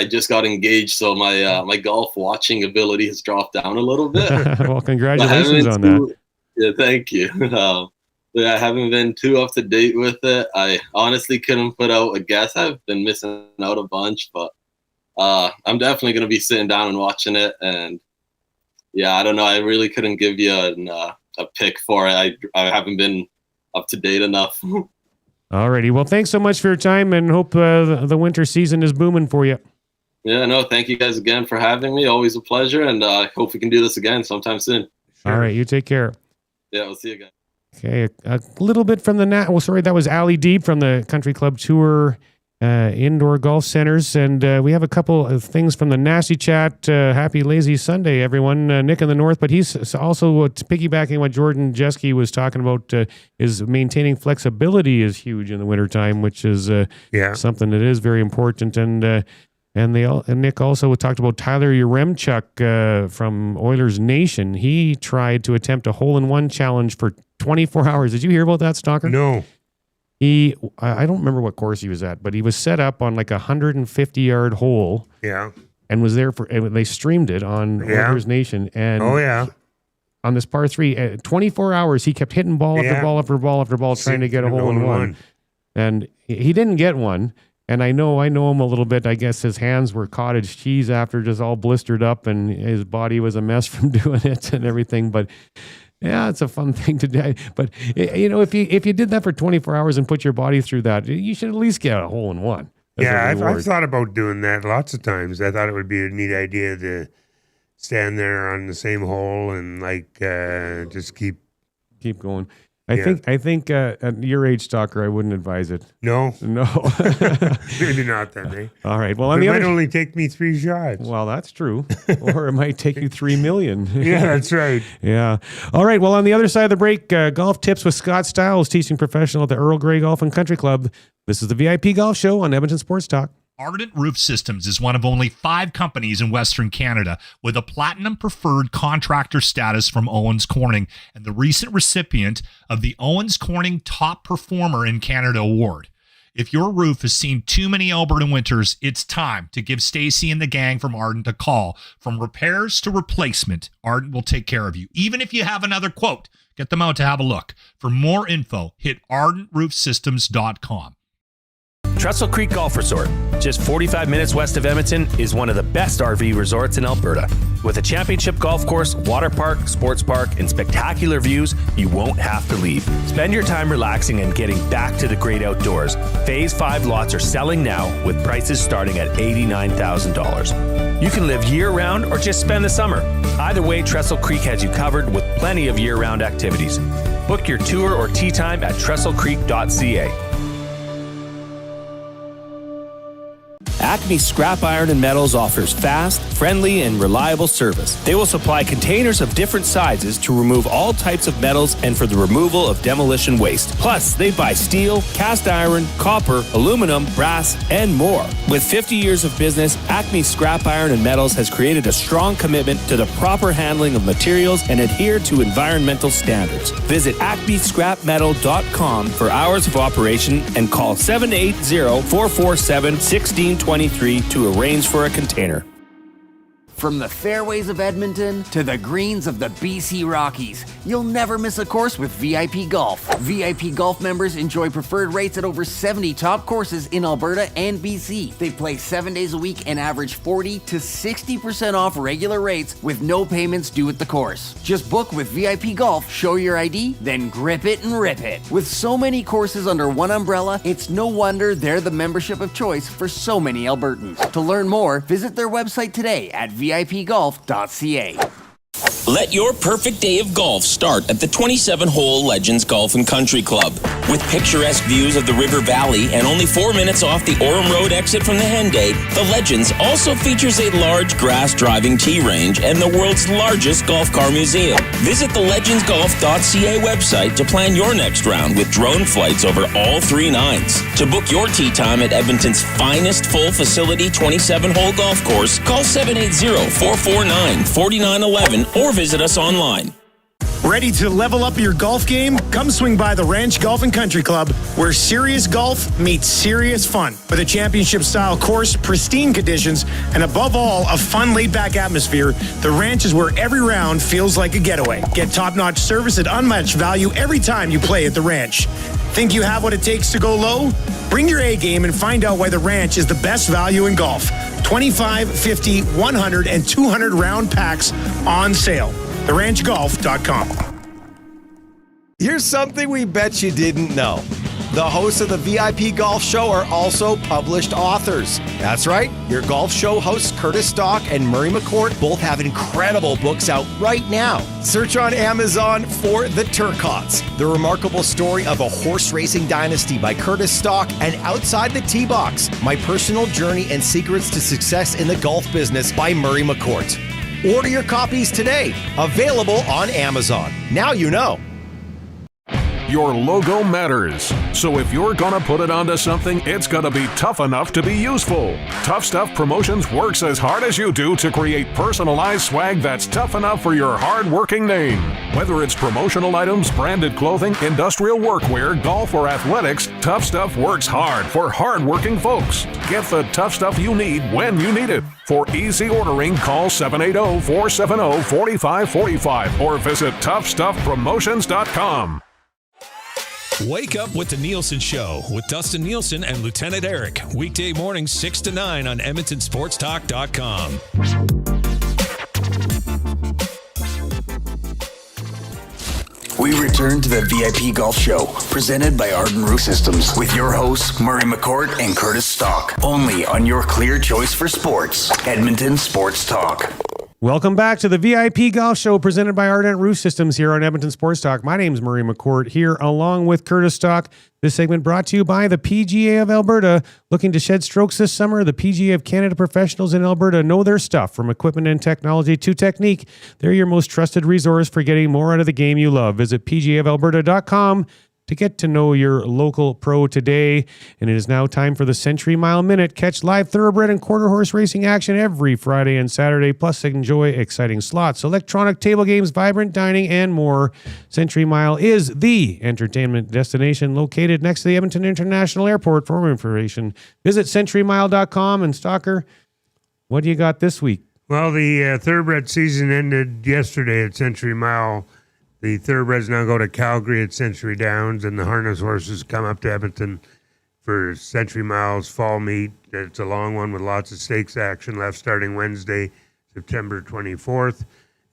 just got engaged, so my golf watching ability has dropped down a little bit. Well, congratulations on that. Yeah, thank you. I haven't been too up to date with it. I honestly couldn't put out a guess. I've been missing out a bunch, but I'm definitely going to be sitting down and watching it. And yeah, I don't know. I really couldn't give you a pick for it. I haven't been up to date enough. Alrighty. Well, thanks so much for your time, and hope the winter season is booming for you. Yeah, no, thank you guys again for having me. Always a pleasure, and I hope we can do this again sometime soon. Sure. All right, you take care. Yeah, we'll see you again. Okay, a little bit from the that was Alli Deeb from the Country Club Tour Indoor Golf Centers, and we have a couple of things from the Nasty Chat. Happy Lazy Sunday, everyone. Nick in the North, but he's also piggybacking what Jordan Jeske was talking about, is maintaining flexibility is huge in the wintertime, which is something that is very important. And Nick also talked about Tyler Yaremchuk from Oilers Nation. He tried to attempt a hole-in-one challenge for 24 hours. Did you hear about that, Stalker? No. I don't remember what course he was at, but he was set up on like a 150-yard hole. Yeah. And was there they streamed it on Oilers Nation. And on this par 3, 24 hours, he kept hitting ball after ball after ball after ball, trying to get a hole-in-one. And he didn't get one. And I know him a little bit. I guess his hands were cottage cheese after, just all blistered up, and his body was a mess from doing it and everything. But yeah, it's a fun thing to do. But you know, if you did that for 24 hours and put your body through that, you should at least get a hole-in-one. Yeah, I've thought about doing that lots of times. I thought it would be a neat idea to stand there on the same hole and just keep going. I think at your age, Stalker, I wouldn't advise it. No. Maybe not then, eh? All right. Well, it might only take me 3 shots. Well, that's true. Or it might take you 3 million. Yeah, that's right. Yeah. All right. Well, on the other side of the break, golf tips with Scott Stiles, teaching professional at the Earl Grey Golf and Country Club. This is the VIP Golf Show on Edmonton Sports Talk. Ardent Roof Systems is one of only 5 companies in Western Canada with a Platinum Preferred Contractor status from Owens Corning and the recent recipient of the Owens Corning Top Performer in Canada Award. If your roof has seen too many Alberta winters, it's time to give Stacy and the gang from Ardent a call. From repairs to replacement, Ardent will take care of you. Even if you have another quote, get them out to have a look. For more info, hit ardentroofsystems.com. Trestle Creek Golf Resort, just 45 minutes west of Edmonton, is one of the best RV resorts in Alberta. With a championship golf course, water park, sports park, and spectacular views, you won't have to leave. Spend your time relaxing and getting back to the great outdoors. Phase 5 lots are selling now with prices starting at $89,000. You can live year-round or just spend the summer. Either way, Trestle Creek has you covered with plenty of year-round activities. Book your tour or tee time at trestlecreek.ca. Acme Scrap Iron and Metals offers fast, friendly, and reliable service. They will supply containers of different sizes to remove all types of metals and for the removal of demolition waste. Plus, they buy steel, cast iron, copper, aluminum, brass, and more. With 50 years of business, Acme Scrap Iron and Metals has created a strong commitment to the proper handling of materials and adhere to environmental standards. Visit acmescrapmetal.com for hours of operation and call 780-447-1623 to arrange for a container. From the fairways of Edmonton to the greens of the BC Rockies, you'll never miss a course with VIP Golf. VIP Golf members enjoy preferred rates at over 70 top courses in Alberta and BC. They play 7 days a week and average 40 to 60% off regular rates with no payments due at the course. Just book with VIP Golf, show your ID, then grip it and rip it. With so many courses under one umbrella, it's no wonder they're the membership of choice for so many Albertans. To learn more, visit their website today at VIPgolf.ca. Let your perfect day of golf start at the 27-hole Legends Golf and Country Club. With picturesque views of the River Valley and only 4 minutes off the Orem Road exit from the Henday, the Legends also features a large grass driving tee range and the world's largest golf car museum. Visit the legendsgolf.ca website to plan your next round with drone flights over all 3 nines. To book your tee time at Edmonton's finest full-facility 27-hole golf course, call 780-449-4911 or visit us online. Ready to level up your golf game? Come swing by the Ranch Golf and Country Club, where serious golf meets serious fun. With a championship-style course, pristine conditions, and above all, a fun, laid-back atmosphere, the Ranch is where every round feels like a getaway. Get top-notch service at unmatched value every time you play at the Ranch. Think you have what it takes to go low? Bring your A game and find out why the Ranch is the best value in golf. 25, 50, 100, and 200 round packs on sale. TheRanchGolf.com. Here's something we bet you didn't know. The hosts of the VIP Golf Show are also published authors. That's right. Your golf show hosts Curtis Stock and Murray McCourt both have incredible books out right now. Search on Amazon for The Turcots, the remarkable story of a horse racing dynasty by Curtis Stock, and Outside the Tee Box, my personal journey and secrets to success in the golf business by Murray McCourt. Order your copies today. Available on Amazon. Now you know. Your logo matters. So if you're gonna put it onto something, it's gonna be tough enough to be useful. Tough Stuff Promotions works as hard as you do to create personalized swag that's tough enough for your hard-working name. Whether it's promotional items, branded clothing, industrial workwear, golf, or athletics, Tough Stuff works hard for hard-working folks. Get the tough stuff you need when you need it. For easy ordering, call 780-470-4545 or visit toughstuffpromotions.com. Wake up with the Nielsen Show with Dustin Nielsen and Lieutenant Eric. Weekday mornings 6 to 9 on EdmontonSportsTalk.com. We return to the VIP Golf Show, presented by Arden Roof Systems, with your hosts, Murray McCourt and Curtis Stock. Only on your clear choice for sports, Edmonton Sports Talk. Welcome back to the VIP Golf Show presented by Ardent Roof Systems here on Edmonton Sports Talk. My name's Murray McCourt here along with Curtis Stock. This segment brought to you by the PGA of Alberta. Looking to shed strokes this summer? The PGA of Canada professionals in Alberta know their stuff. From equipment and technology to technique, they're your most trusted resource for getting more out of the game you love. Visit pgaofalberta.com to get to know your local pro today. And it is now time for the Century Mile Minute. Catch live thoroughbred and quarter horse racing action every Friday and Saturday, plus enjoy exciting slots, electronic table games, vibrant dining, and more. Century Mile is the entertainment destination located next to the Edmonton International Airport. For more information, visit centurymile.com. And Stalker, what do you got this week? Well, the thoroughbred season ended yesterday at Century Mile. The thoroughbreds now go to Calgary at Century Downs, and the harness horses come up to Edmonton for Century Mile's fall meet. It's a long one with lots of stakes action left starting Wednesday, September 24th,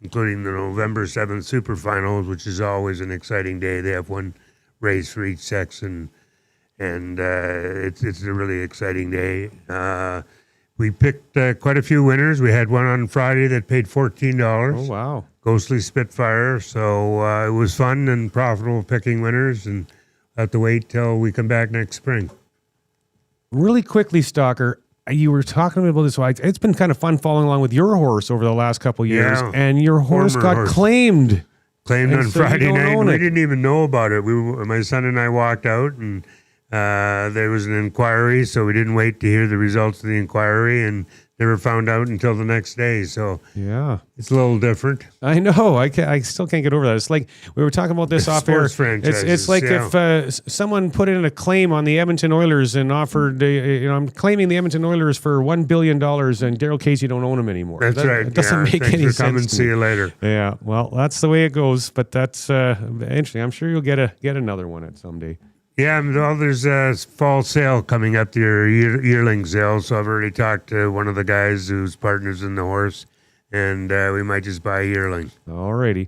including the November 7th Super Finals, which is always an exciting day. They have one race for each section, and it's a really exciting day. We picked quite a few winners. We had one on Friday that paid $14. Oh, wow. Ghostly Spitfire. So it was fun and profitable picking winners, and have to wait till we come back next spring. Really quickly, Stalker, you were talking about this. It's been kind of fun following along with your horse over the last couple of years, and your horse got claimed. Claimed on Friday night. We didn't even know about it. My son and I walked out, and there was an inquiry, so we didn't wait to hear the results of the inquiry, and never found out until the next day. So yeah, it's a little different. I know. I still can't get over that. It's like we were talking about this off air. It's like if someone put in a claim on the Edmonton Oilers and offered, I'm claiming the Edmonton Oilers for $1 billion, and Daryl Casey don't own them anymore. That's right. It doesn't make Thanks any for sense. coming. See you later. Yeah. Well, that's the way it goes. But that's interesting. I'm sure you'll get another one at some day. Yeah, well, there's a fall sale coming up, your yearling sale. So I've already talked to one of the guys who's partners in the horse, and we might just buy a yearling. Alrighty.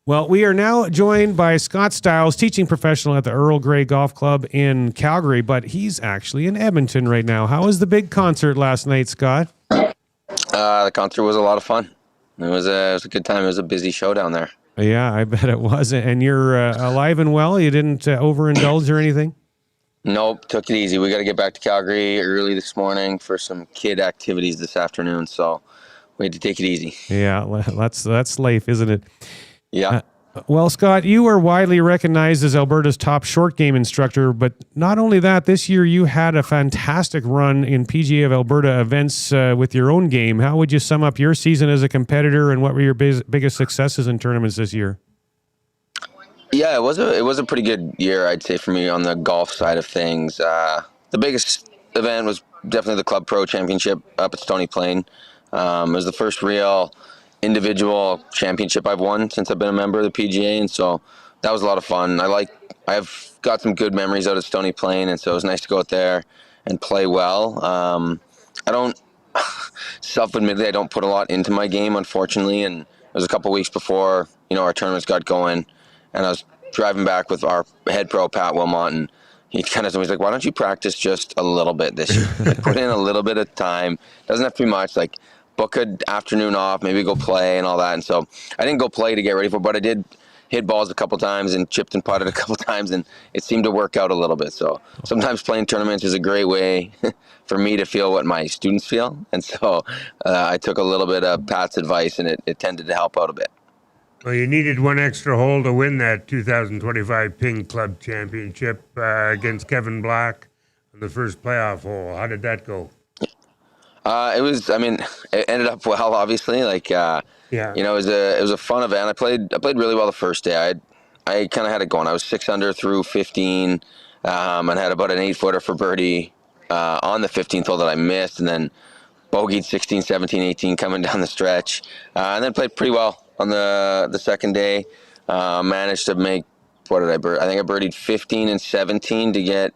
Well, we are now joined by Scott Stiles, teaching professional at the Earl Grey Golf Club in Calgary, but he's actually in Edmonton right now. How was the big concert last night, Scott? The concert was a lot of fun. It was a good time. It was a busy show down there. Yeah, I bet it was. And you're alive and well? You didn't overindulge or anything? Nope, took it easy. We got to get back to Calgary early this morning for some kid activities this afternoon, so we had to take it easy. Yeah, that's life, isn't it? Yeah. Well, Scott, you are widely recognized as Alberta's top short game instructor, but not only that, this year you had a fantastic run in PGA of Alberta events with your own game. How would you sum up your season as a competitor, and what were your biggest successes in tournaments this year? Yeah, it was a pretty good year, I'd say, for me on the golf side of things. The biggest event was definitely the Club Pro Championship up at Stony Plain. It was the first real individual championship I've won since I've been a member of the PGA, and so that was a lot of fun. I've got some good memories out at Stony Plain, and so it was nice to go out there and play well. I don't self-admittedly I don't put a lot into my game, unfortunately, and it was a couple weeks before our tournaments got going, and I was driving back with our head pro Pat Wilmot, and he kind of told me, he's like, why don't you practice just a little bit this year? Put in a little bit of time. Doesn't have to be much. Like, book an afternoon off, maybe go play and all that. And so I didn't go play to get ready for it, but I did hit balls a couple times and chipped and putted a couple times, and it seemed to work out a little bit. So sometimes playing tournaments is a great way for me to feel what my students feel. And so I took a little bit of Pat's advice, and it tended to help out a bit. Well, you needed one extra hole to win that 2025 Ping Club Championship against Kevin Black on the first playoff hole. How did that go? It ended up well, obviously. It was a fun event. I played really well the first day. I kind of had it going. I was 6 under through 15, and had about an 8-footer for birdie on the 15th hole that I missed, and then bogeyed 16, 17, 18 coming down the stretch, and then played pretty well on the second day. Managed to make, what did I bird? I think I birdied 15 and 17 to get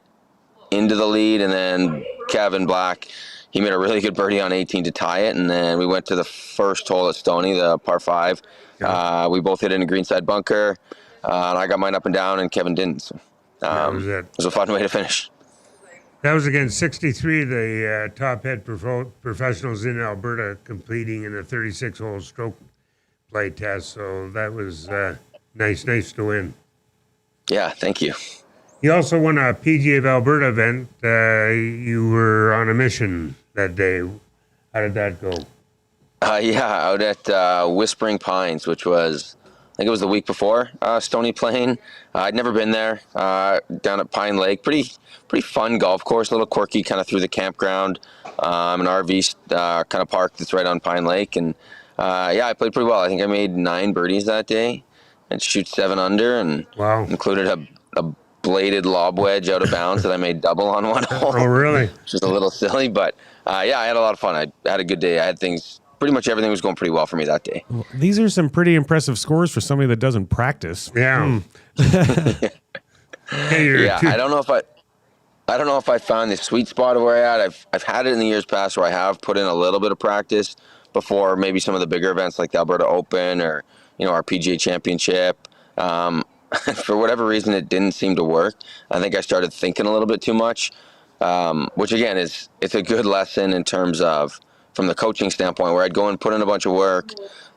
into the lead, and then Kevin Black, he made a really good birdie on 18 to tie it, and then we went to the first hole at Stony, the par 5. Yeah. We both hit in a greenside bunker, and I got mine up and down, and Kevin didn't. So, that was it. It was a fun way to finish. That was against 63, the top head professionals in Alberta competing in a 36-hole stroke play test. So that was nice to win. Yeah, thank you. You also won a PGA of Alberta event. You were on a mission that day. How did that go? Out at Whispering Pines, which was, I think it was the week before Stony Plain. I'd never been there. Down at Pine Lake, pretty fun golf course, a little quirky, kind of through the campground. An RV kind of park that's right on Pine Lake, and I played pretty well. I think I made 9 birdies that day, and shoot 7 under, and included a bladed lob wedge out of bounds that I made double on one hole. Oh, really? Which was a little silly, but I had a lot of fun. I had a good day. I had pretty much everything was going pretty well for me that day. Well, these are some pretty impressive scores for somebody that doesn't practice. Yeah. I don't know if I found the sweet spot of where I at. I've had it in the years past where I have put in a little bit of practice before maybe some of the bigger events like the Alberta Open or our PGA Championship. For whatever reason, it didn't seem to work. I think I started thinking a little bit too much. which again it's a good lesson in terms of from the coaching standpoint, where I'd go and put in a bunch of work,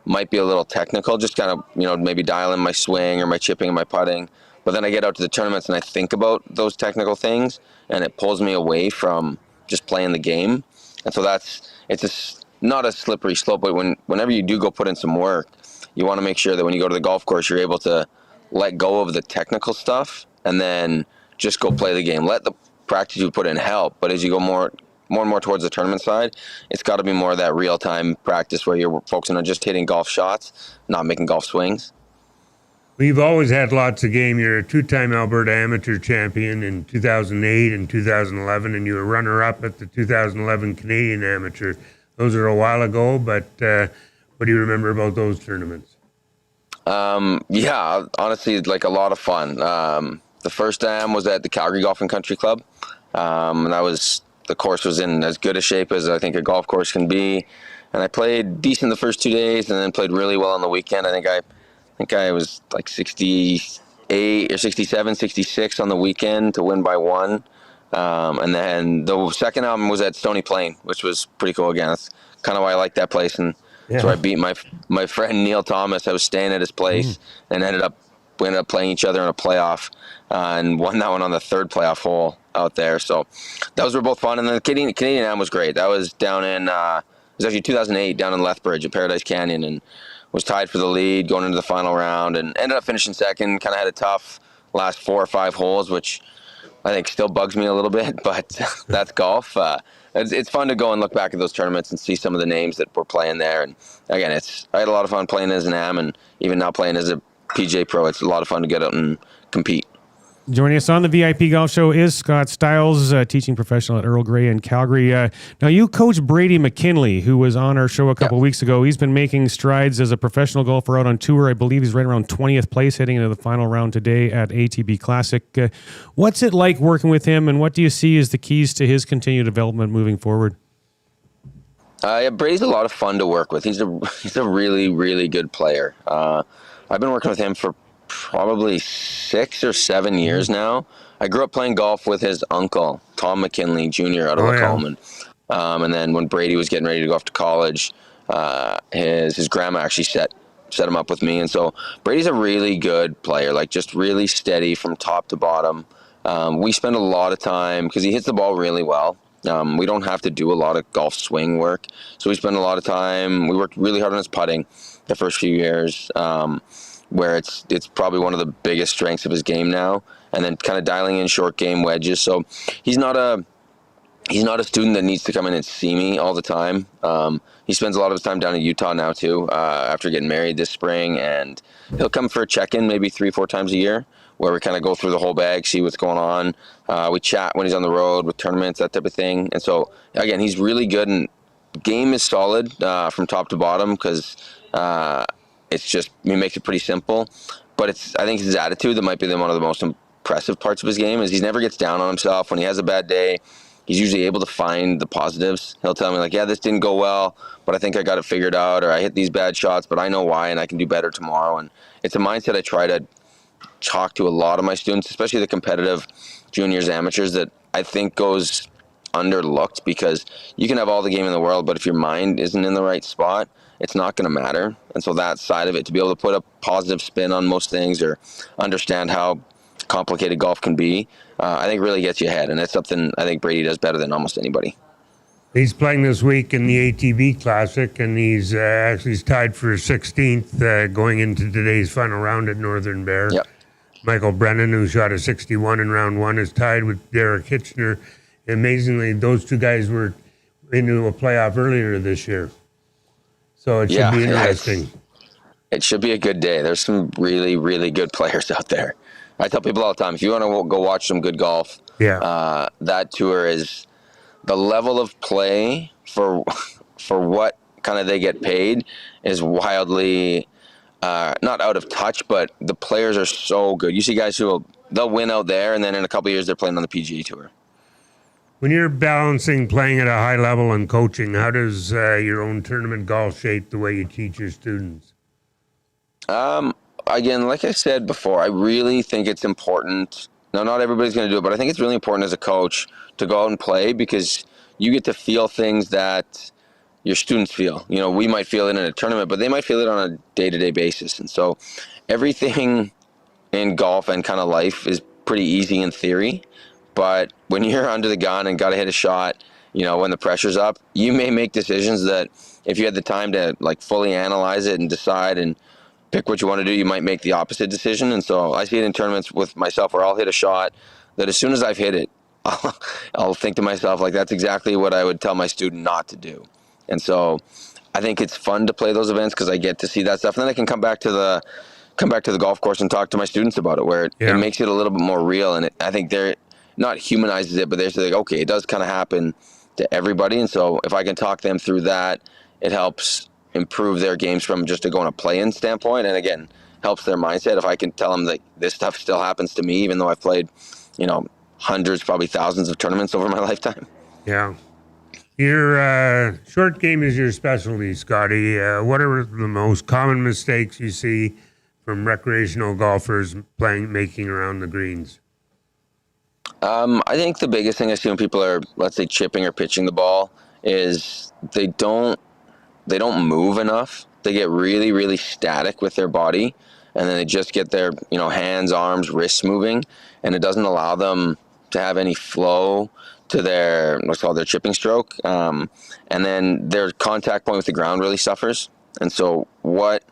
might be a little technical, just kind of, maybe dial in my swing or my chipping and my putting. But then I get out to the tournaments and I think about those technical things, and it pulls me away from just playing the game. And so not a slippery slope, but whenever you do go put in some work, you want to make sure that when you go to the golf course, you're able to let go of the technical stuff and then just go play the game. Let the practice you put in help, but as you go more and more towards the tournament side, it's got to be more of that real-time practice where you're focusing on just hitting golf shots, not making golf swings. We've always had lots of game. You're a two-time Alberta amateur champion in 2008 and 2011, and you were runner-up at the 2011 Canadian Amateur. Those are a while ago, but what do you remember about those tournaments? Yeah, honestly, like a lot of fun. The first am was at the Calgary Golf and Country Club, and the course was in as good a shape as I think a golf course can be. And I played decent the first 2 days and then played really well on the weekend. I think I was like 68 or 67, 66 on the weekend to win by one. And then the second album was at Stony Plain, which was pretty cool again. That's kind of why I like that place. And so I beat my friend Neil Thomas. I was staying at his place and we ended up playing each other in a playoff and won that one on the third playoff hole out there. So those were both fun. And then the Canadian Am was great. That was down in, it was actually 2008 down in Lethbridge at Paradise Canyon, and was tied for the lead going into the final round and ended up finishing second. Kind of had a tough last 4 or 5 holes, which I think still bugs me a little bit, but that's golf. It's fun to go and look back at those tournaments and see some of the names that were playing there. And again, I had a lot of fun playing as an Am, and even now playing as a PJ Pro. It's a lot of fun to get out and compete. Joining us on the VIP Golf Show is Scott Stiles, teaching professional at Earl Grey in Calgary. Now, you coach Brady McKinley, who was on our show a couple weeks ago. He's been making strides as a professional golfer out on tour. I believe he's right around 20th place heading into the final round today at ATB Classic. What's it like working with him, and what do you see as the keys to his continued development moving forward? Brady's a lot of fun to work with. He's a really, really good player. I've been working with him for probably 6 or 7 years now. I grew up playing golf with his uncle, Tom McKinley Jr. out of Lacombe. And then when Brady was getting ready to go off to college, his grandma actually set him up with me. And so Brady's a really good player, like just really steady from top to bottom. We spend a lot of time, because he hits the ball really well. We don't have to do a lot of golf swing work. So we spend a lot of time, we worked really hard on his putting the first few years, where it's probably one of the biggest strengths of his game now, and then kind of dialing in short game wedges. So he's not a student that needs to come in and see me all the time. He spends a lot of his time down in Utah now too, after getting married this spring, and he'll come for a check-in maybe 3 or 4 times a year, where we kind of go through the whole bag, see what's going on. We chat when he's on the road with tournaments, that type of thing. And so again, he's really good, and game is solid from top to bottom, because it's just, he makes it pretty simple. But I think his attitude that might be one of the most impressive parts of his game is he never gets down on himself. When he has a bad day, he's usually able to find the positives. He'll tell me like, yeah, this didn't go well, but I think I got it figured out, or I hit these bad shots, but I know why, and I can do better tomorrow. And it's a mindset I try to talk to a lot of my students, especially the competitive juniors, amateurs, that I think goes underlooked, because you can have all the game in the world, but if your mind isn't in the right spot, it's not going to matter. And so that side of it, to be able to put a positive spin on most things, or understand how complicated golf can be, I think really gets you ahead. And that's something I think Brady does better than almost anybody. He's playing this week in the ATB Classic, and he's actually tied for 16th going into today's final round at Northern Bear. Yep. Michael Brennan, who shot a 61 in round 1, is tied with Derek Hitchner. Amazingly, those two guys were into a playoff earlier this year. So it should be interesting. It should be a good day. There's some really, really good players out there. I tell people all the time, if you want to go watch some good golf, that tour is the level of play for what kind of they get paid is wildly not out of touch, but the players are so good. You see guys they'll win out there, and then in a couple of years they're playing on the PGA Tour. When you're balancing playing at a high level and coaching, how does your own tournament golf shape the way you teach your students? Again, like I said before, I really think it's important Now, not everybody's going to do it, but I think it's really important as a coach to go out and play, because you get to feel things that your students feel. You know, we might feel it in a tournament, but they might feel it on a day-to-day basis. And so everything in golf and kind of life is pretty easy in theory, but when you're under the gun and got to hit a shot, you know, when the pressure's up, you may make decisions that if you had the time to like fully analyze it and decide and pick what you want to do, you might make the opposite decision. And so I see it in tournaments with myself where I'll hit a shot that as soon as I've hit it, I'll think to myself, like, that's exactly what I would tell my student not to do. And so I think it's fun to play those events because I get to see that stuff. And then I can come back to the golf course and talk to my students about it, where it makes it a little bit more real. And I think they're not humanizes it, but they're like, okay, it does kind of happen to everybody. And so if I can talk them through that, it helps improve their games from just to go on a play-in standpoint. And again, helps their mindset. If I can tell them that this stuff still happens to me, even though I've played, you know, hundreds, probably thousands of tournaments over my lifetime. Yeah. Your short game is your specialty, Scotty. What are the most common mistakes you see from recreational golfers making around the greens? I think the biggest thing I see when people are, let's say, chipping or pitching the ball is they don't move enough. They get really, really static with their body, and then they just get their, you know, hands, arms, wrists moving, and it doesn't allow them to have any flow to their, what's called their chipping stroke. And then their contact point with the ground really suffers. And so what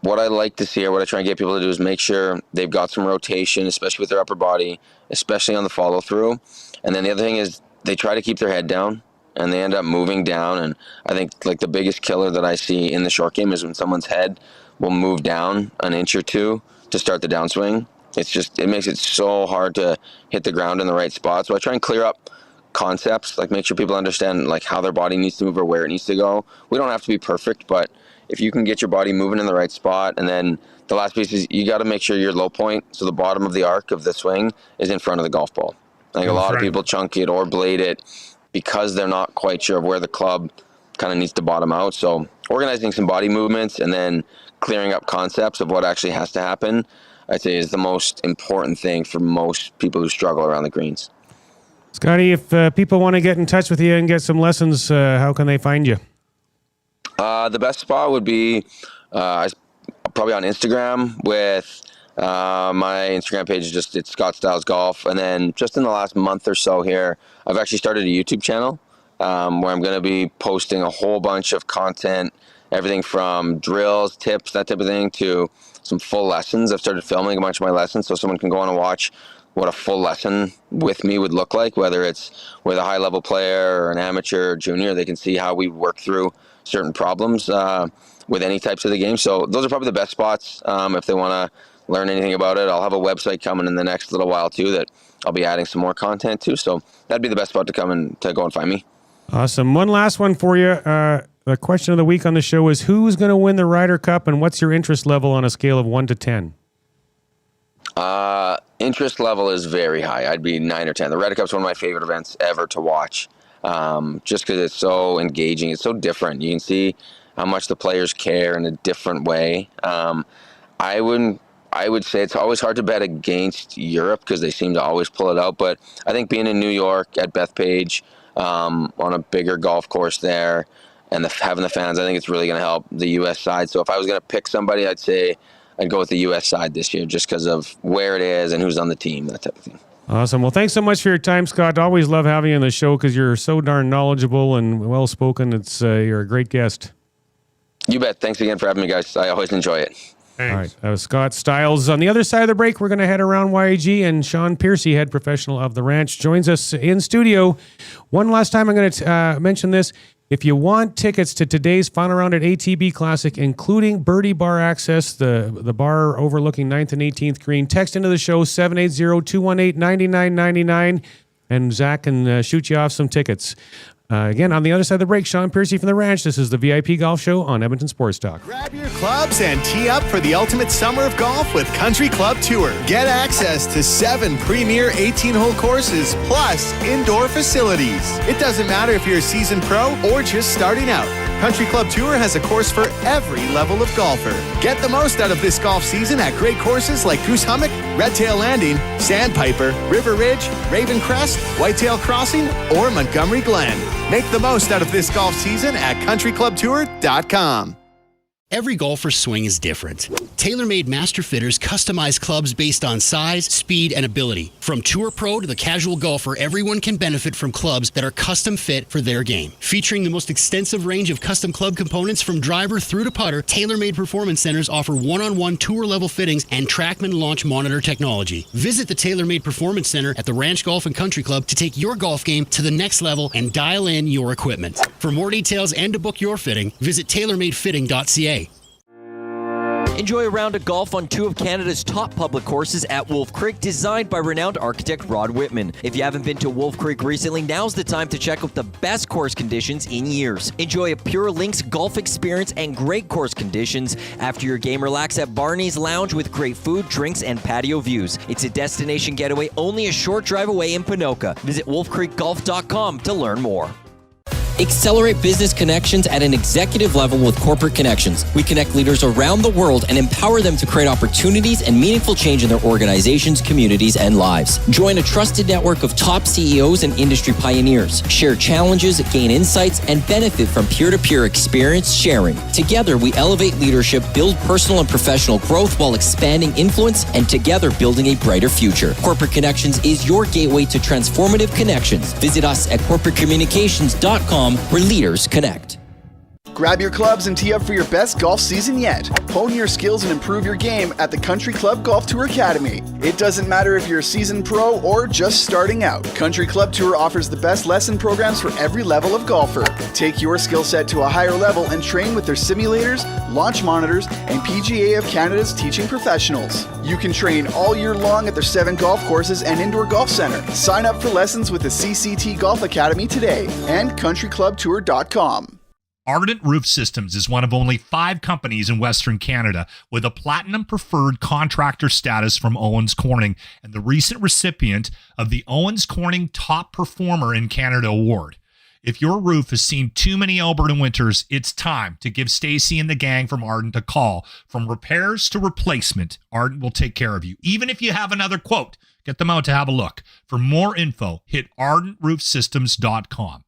I like to see, or what I try and get people to do, is make sure they've got some rotation, especially with their upper body, especially on the follow through. And then the other thing is they try to keep their head down, and they end up moving down. And I think like the biggest killer that I see in the short game is when someone's head will move down an inch or two to start the downswing. It makes it so hard to hit the ground in the right spot. So I try and clear up concepts, like make sure people understand like how their body needs to move or where it needs to go. We don't have to be perfect, but if you can get your body moving in the right spot, and then the last piece is you got to make sure your low point, so the bottom of the arc of the swing, is in front of the golf ball. I think a lot of people chunk it or blade it because they're not quite sure of where the club kind of needs to bottom out. So organizing some body movements and then clearing up concepts of what actually has to happen, I'd say, is the most important thing for most people who struggle around the greens. Scotty, if people want to get in touch with you and get some lessons, how can they find you? The best spot would be probably on Instagram with my Instagram page. It's Scott Stiles Golf. And then just in the last month or so here, I've actually started a YouTube channel where I'm going to be posting a whole bunch of content, everything from drills, tips, that type of thing, to some full lessons. I've started filming a bunch of my lessons so someone can go on and watch what a full lesson with me would look like, whether it's with a high-level player or an amateur or junior. They can see how we work through certain problems with any types of the game. So those are probably the best spots if they want to learn anything about it. I'll have a website coming in the next little while too that I'll be adding some more content to. So that'd be the best spot to come and to go and find me. Awesome. One last one for you. The question of the week on the show is, who's going to win the Ryder Cup, and what's your interest level on a scale of 1 to 10? Interest level is very high. I'd be 9 or 10. The Ryder Cup's one of my favorite events ever to watch, just because it's so engaging. It's so different. You can see how much the players care in a different way. I would say it's always hard to bet against Europe because they seem to always pull it out. But I think being in New York at Bethpage on a bigger golf course there and having the fans, I think it's really going to help the U.S. side. So if I was going to pick somebody, I'd say I'd go with the U.S. side this year just because of where it is and who's on the team, that type of thing. Awesome. Well, thanks so much for your time, Scott. Always love having you on the show because you're so darn knowledgeable and well-spoken. You're a great guest. You bet. Thanks again for having me, guys. I always enjoy it. Thanks. All right. That was Scott Stiles. On the other side of the break, we're going to head around YAG, and Sean Piercy, head professional of the ranch, joins us in studio. One last time, I'm going to mention this. If you want tickets to today's final round at ATB Classic, including birdie bar access, the bar overlooking 9th and 18th green, text into the show 780-218-9999, and Zach can shoot you off some tickets. Again, on the other side of the break, Sean Piercy from the ranch. This is the VIP Golf Show on Edmonton Sports Talk. Grab your clubs and tee up for the ultimate summer of golf with Country Club Tour. Get access to 7 premier 18-hole courses plus indoor facilities. It doesn't matter if you're a seasoned pro or just starting out. Country Club Tour has a course for every level of golfer. Get the most out of this golf season at great courses like Goose Hummock, Red Tail Landing, Sandpiper, River Ridge, Raven Crest, Whitetail Crossing, or Montgomery Glen. Make the most out of this golf season at countryclubtour.com. Every golfer's swing is different. TaylorMade Master Fitters customize clubs based on size, speed, and ability. From Tour Pro to the casual golfer, everyone can benefit from clubs that are custom fit for their game. Featuring the most extensive range of custom club components from driver through to putter, TaylorMade Performance Centers offer one-on-one tour-level fittings and TrackMan launch monitor technology. Visit the TaylorMade Performance Center at the Ranch Golf and Country Club to take your golf game to the next level and dial in your equipment. For more details and to book your fitting, visit tailormadefitting.ca. Enjoy a round of golf on two of Canada's top public courses at Wolf Creek, designed by renowned architect Rod Whitman. If you haven't been to Wolf Creek recently, now's the time to check out the best course conditions in years. Enjoy a pure links golf experience and great course conditions. After your game, relax at Barney's Lounge with great food, drinks, and patio views. It's a destination getaway only a short drive away in Ponoka. Visit wolfcreekgolf.com to learn more. Accelerate business connections at an executive level with Corporate Connections. We connect leaders around the world and empower them to create opportunities and meaningful change in their organizations, communities, and lives. Join a trusted network of top CEOs and industry pioneers. Share challenges, gain insights, and benefit from peer-to-peer experience sharing. Together, we elevate leadership, build personal and professional growth while expanding influence, and together building a brighter future. Corporate Connections is your gateway to transformative connections. Visit us at corporatecommunications.com, where leaders connect. Grab your clubs and tee up for your best golf season yet. Hone your skills and improve your game at the Country Club Golf Tour Academy. It doesn't matter if you're a seasoned pro or just starting out. Country Club Tour offers the best lesson programs for every level of golfer. Take your skill set to a higher level and train with their simulators, launch monitors, and PGA of Canada's teaching professionals. You can train all year long at their 7 golf courses and indoor golf center. Sign up for lessons with the CCT Golf Academy today and countryclubtour.com. Ardent Roof Systems is one of only 5 companies in Western Canada with a Platinum Preferred Contractor status from Owens Corning and the recent recipient of the Owens Corning Top Performer in Canada Award. If your roof has seen too many Alberta winters, it's time to give Stacy and the gang from Ardent a call. From repairs to replacement, Ardent will take care of you. Even if you have another quote, get them out to have a look. For more info, hit ardentroofsystems.com.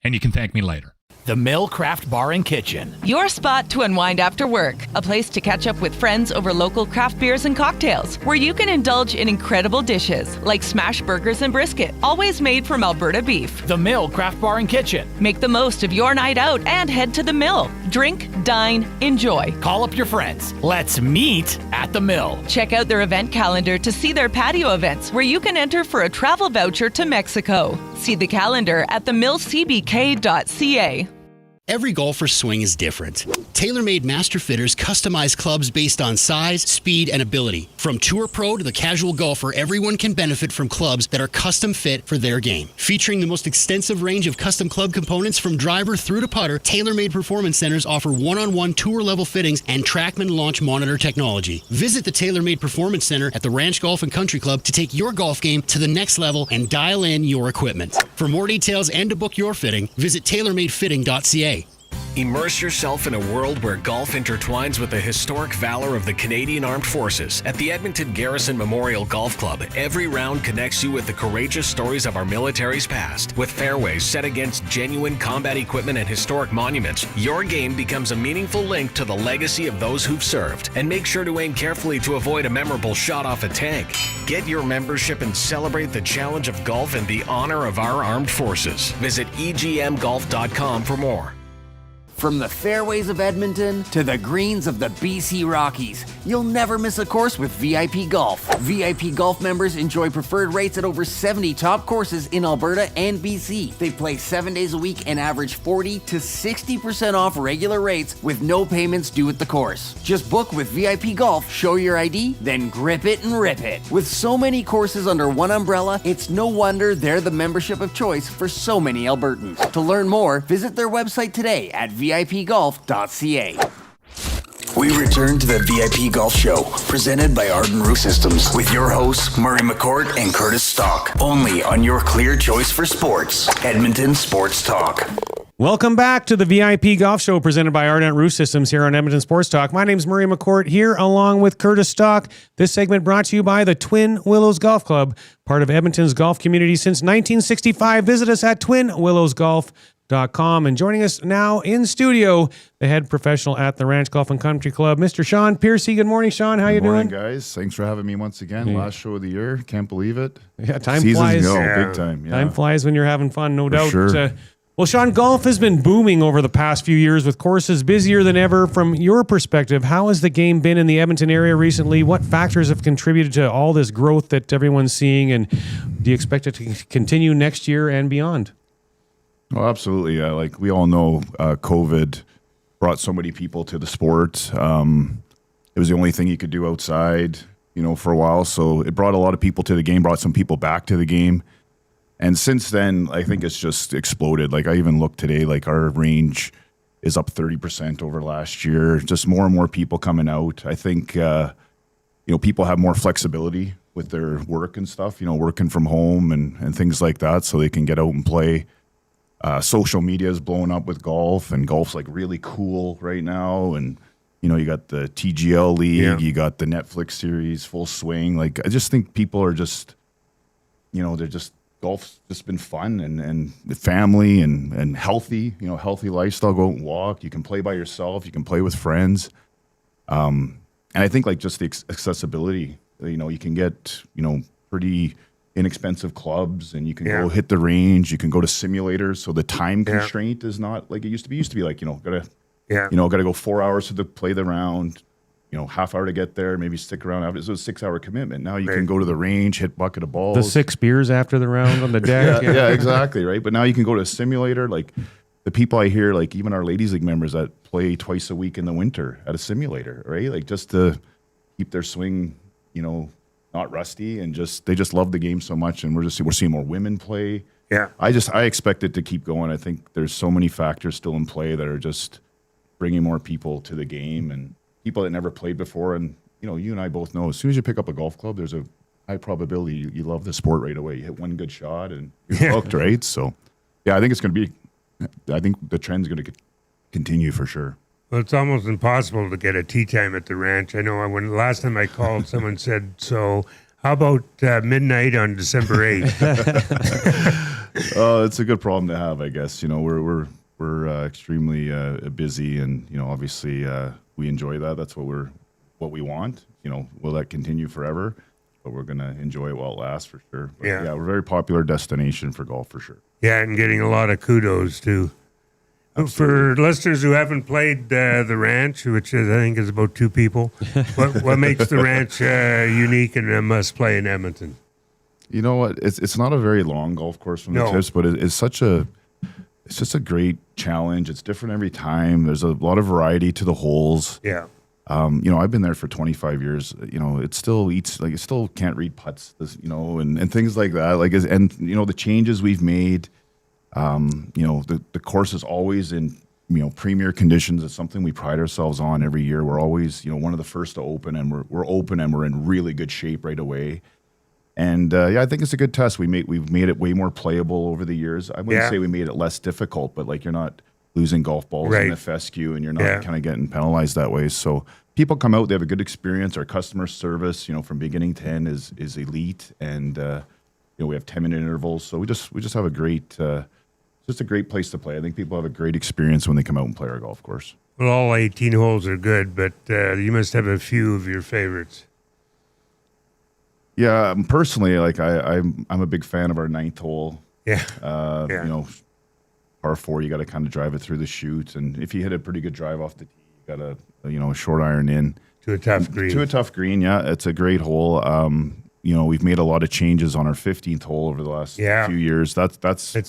And you can thank me later. The Mill Craft Bar and Kitchen. Your spot to unwind after work. A place to catch up with friends over local craft beers and cocktails, where you can indulge in incredible dishes like smash burgers and brisket, always made from Alberta beef. The Mill Craft Bar and Kitchen. Make the most of your night out and head to the Mill. Drink, dine, enjoy. Call up your friends. Let's meet at the Mill. Check out their event calendar to see their patio events, where you can enter for a travel voucher to Mexico. See the calendar at themillcbk.ca. Every golfer's swing is different. TaylorMade Master Fitters customize clubs based on size, speed, and ability. From Tour Pro to the casual golfer, everyone can benefit from clubs that are custom fit for their game. Featuring the most extensive range of custom club components from driver through to putter, TaylorMade Performance Centers offer one-on-one tour-level fittings and TrackMan launch monitor technology. Visit the TaylorMade Performance Center at the Ranch Golf and Country Club to take your golf game to the next level and dial in your equipment. For more details and to book your fitting, visit tailormadefitting.ca. Immerse yourself in a world where golf intertwines with the historic valor of the Canadian Armed Forces. At the Edmonton Garrison Memorial Golf Club, every round connects you with the courageous stories of our military's past. With fairways set against genuine combat equipment and historic monuments, your game becomes a meaningful link to the legacy of those who've served. And make sure to aim carefully to avoid a memorable shot off a tank. Get your membership and celebrate the challenge of golf and the honor of our armed forces. Visit egmgolf.com for more. From the fairways of Edmonton to the greens of the BC Rockies, you'll never miss a course with VIP Golf. VIP Golf members enjoy preferred rates at over 70 top courses in Alberta and BC. They play 7 days a week and average 40 to 60% off regular rates with no payments due at the course. Just book with VIP Golf, show your ID, then grip it and rip it. With so many courses under one umbrella, it's no wonder they're the membership of choice for so many Albertans. To learn more, visit their website today at VIPgolf.ca. We return to the VIP Golf Show, presented by Arden Roof Systems, with your hosts, Murray McCourt and Curtis Stock, only on your clear choice for sports, Edmonton Sports Talk. Welcome back to the VIP Golf Show presented by Ardent Roof Systems here on Edmonton Sports Talk. My name's Murray McCourt here along with Curtis Stock. This segment brought to you by the Twin Willows Golf Club, part of Edmonton's golf community since 1965. Visit us at twinwillowsgolf.com. And joining us now in studio, the head professional at the Ranch Golf and Country Club, Mr. Sean Piercy. Good morning, Sean. How you doing? Good morning, guys. Thanks for having me once again. Yeah. Last show of the year. Can't believe it. Yeah, time Seasons flies. go, Yeah. big time. Yeah. Time flies when you're having fun, no For doubt. sure. Well, Sean, golf has been booming over the past few years with courses busier than ever. From your perspective, how has the game been in the Edmonton area recently? What factors have contributed to all this growth that everyone's seeing? And do you expect it to continue next year and beyond? Well, absolutely. Like we all know, COVID brought so many people to the sport. It was the only thing you could do outside, for a while. So it brought a lot of people to the game, brought some people back to the game. And since then, I think it's just exploded. Like I even looked today, like our range is up 30% over last year. Just more and more people coming out. I think, people have more flexibility with their work and stuff, working from home and things like that, so they can get out and play. Social media is blowing up with golf, and golf's like really cool right now. And, you got the TGL League, you got the Netflix series, Full Swing. Like, I just think people are just, golf's just been fun and the family and healthy, healthy lifestyle. Go out and walk. You can play by yourself. You can play with friends. And I think like just the accessibility, you can get, pretty inexpensive clubs, and you can go hit the range. You can go to simulators. So the time constraint is not like it used to be. It used to be like, gotta go 4 hours to play the round, half hour to get there, maybe stick around after. It was a 6 hour commitment. Now you can go to the range, hit bucket of balls. The 6 beers after the round on the deck. yeah, exactly, right? But now you can go to a simulator. Like the people I hear, like even our Ladies League members that play twice a week in the winter at a simulator, right? Like just to keep their swing, not rusty, and they just love the game so much. And we're seeing more women play. Yeah. I expect it to keep going. I think there's so many factors still in play that are just bringing more people to the game, and people that never played before. And, you and I both know as soon as you pick up a golf club, there's a high probability you love the sport right away. You hit one good shot and you're hooked, right? So, yeah, I think the trend's going to continue for sure. Well, it's almost impossible to get a tee time at the ranch. I know when last time I called, someone said, so how about midnight on December 8th? It's a good problem to have, I guess. We're extremely busy, and, obviously we enjoy that. That's what we want. Will that continue forever? But we're going to enjoy it while it lasts for sure. But yeah, we're a very popular destination for golf for sure. Yeah, and getting a lot of kudos too. Absolutely. For listeners who haven't played the ranch, which I think is about 2 people, what makes the ranch unique and a must play in Edmonton? You know what? It's not a very long golf course from the tips, but it's just a great challenge. It's different every time. There's a lot of variety to the holes. Yeah. I've been there for 25 years. It still eats, like it still can't read putts, and things like that. The changes we've made, the course is always in, premier conditions. It's something we pride ourselves on every year. We're always, one of the first to open, and we're open and we're in really good shape right away. And I think it's a good test. We've made it way more playable over the years. I wouldn't say we made it less difficult, but like you're not losing golf balls in the fescue, and you're not kind of getting penalized that way. So people come out, they have a good experience. Our customer service, from beginning to end is elite, and we have 10-minute intervals. So we just have a great, just a great place to play. I think people have a great experience when they come out and play our golf course. Well, all 18 holes are good, but you must have a few of your favorites. Yeah, personally, like I'm a big fan of our 9th hole. Yeah. Par 4, you got to kind of drive it through the chute, and if you hit a pretty good drive off the tee, you got to a short iron in to a tough green. To a tough green, yeah, it's a great hole. We've made a lot of changes on our 15th hole over the last few years. That's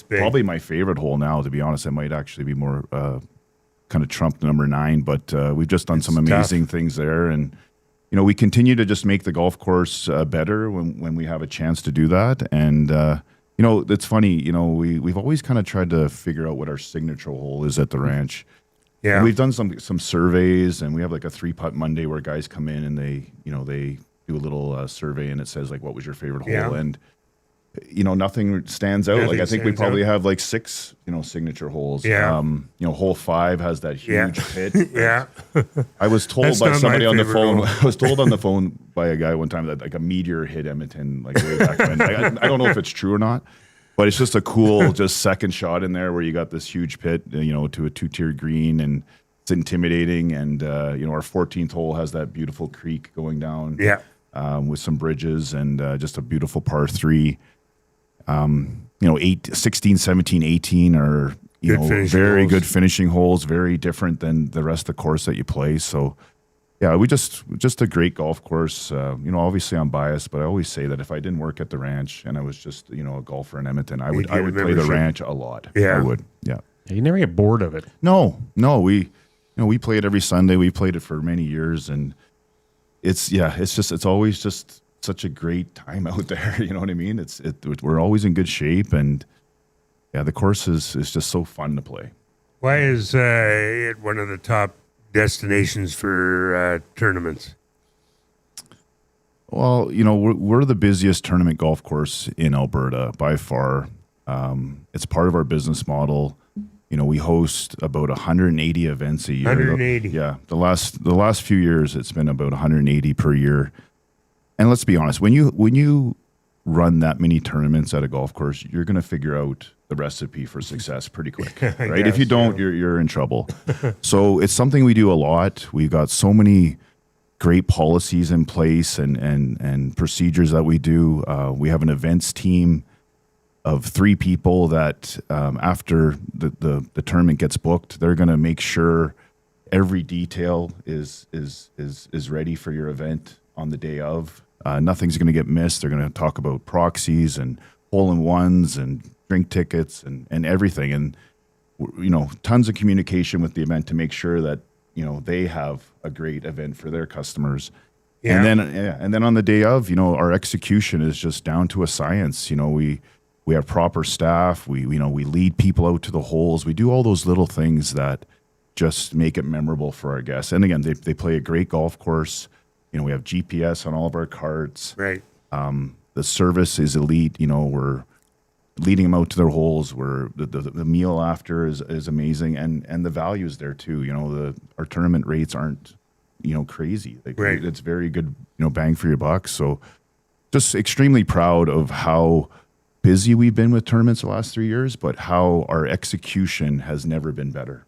probably my favorite hole now, to be honest. It might actually be more kind of trump number 9, but we've just done some amazing things there, and we continue to just make the golf course better when we have a chance to do that. And it's funny, we've always kind of tried to figure out what our signature hole is at the ranch. Yeah, and we've done some surveys, and we have like a 3-putt Monday where guys come in and they do a little survey, and it says like, what was your favorite hole? And nothing stands out. Nothing I think we stands probably out. have like 6, signature holes. Yeah. Hole 5 has that huge pit. Yeah. I was told That's by not somebody my on the favorite phone. hole. I was told on the phone by a guy one time that like a meteor hit Edmonton like way back when. I don't know if it's true or not, but it's just a cool just second shot in there where you got this huge pit, to a 2-tiered green, and it's intimidating. And our 14th hole has that beautiful creek going down. Yeah. With some bridges and just a beautiful par 3. 16, 17, 18 are very good finishing holes, very different than the rest of the course that you play. So, yeah, we just a great golf course. Obviously I'm biased, but I always say that if I didn't work at the ranch and I was just a golfer in Edmonton, I would play the ranch a lot. Yeah. I would. Yeah. You never get bored of it. No, we play it every Sunday. We played it for many years, and it's always just such a great time out there. You know what I mean? We're always in good shape, and the course is just so fun to play. Why is it one of the top destinations for tournaments? Well, we're the busiest tournament golf course in Alberta by far. It's part of our business model. We host about 180 events a year. 180. Yeah. The last few years, it's been about 180 per year. And let's be honest, when you run that many tournaments at a golf course, you're going to figure out the recipe for success pretty quick, right? If you don't, you're in trouble. So it's something we do a lot. We've got so many great policies in place and procedures that we do. We have an events team of 3 people that after the tournament gets booked, they're going to make sure every detail is ready for your event on the day of. Nothing's going to get missed. They're going to talk about proxies and hole-in-ones and drink tickets and everything. And, tons of communication with the event to make sure that, they have a great event for their customers. Yeah. And then on the day of, our execution is just down to a science. We have proper staff. We lead people out to the holes. We do all those little things that just make it memorable for our guests. And again, they play a great golf course. We have GPS on all of our carts. Right. The service is elite. We're leading them out to their holes. The meal after is amazing, and the value is there too. Our tournament rates aren't crazy. Right. It's very good bang for your buck. So just extremely proud of how busy we've been with tournaments the last 3 years, but how our execution has never been better.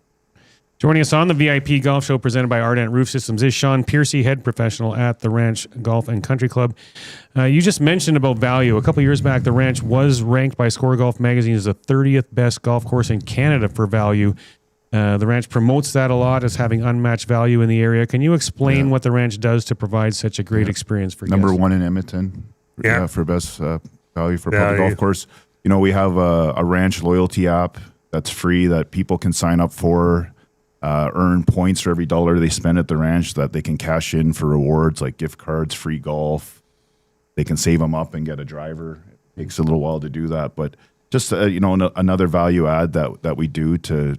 Joining us on the VIP Golf Show presented by Ardent Roof Systems is Sean Piercy, head professional at the Ranch Golf and Country Club. You just mentioned about value. A couple years back, the Ranch was ranked by Score Golf Magazine as the 30th best golf course in Canada for value. The Ranch promotes that a lot as having unmatched value in the area. Can you explain what the Ranch does to provide such a great experience for Number guests? 1 in Edmonton for best value for public Value. golf course. We have a Ranch loyalty app that's free that people can sign up for. Earn points for every dollar they spend at the ranch that they can cash in for rewards like gift cards, free golf. They can save them up and get a driver. It takes a little while to do that, but just another value add that we do to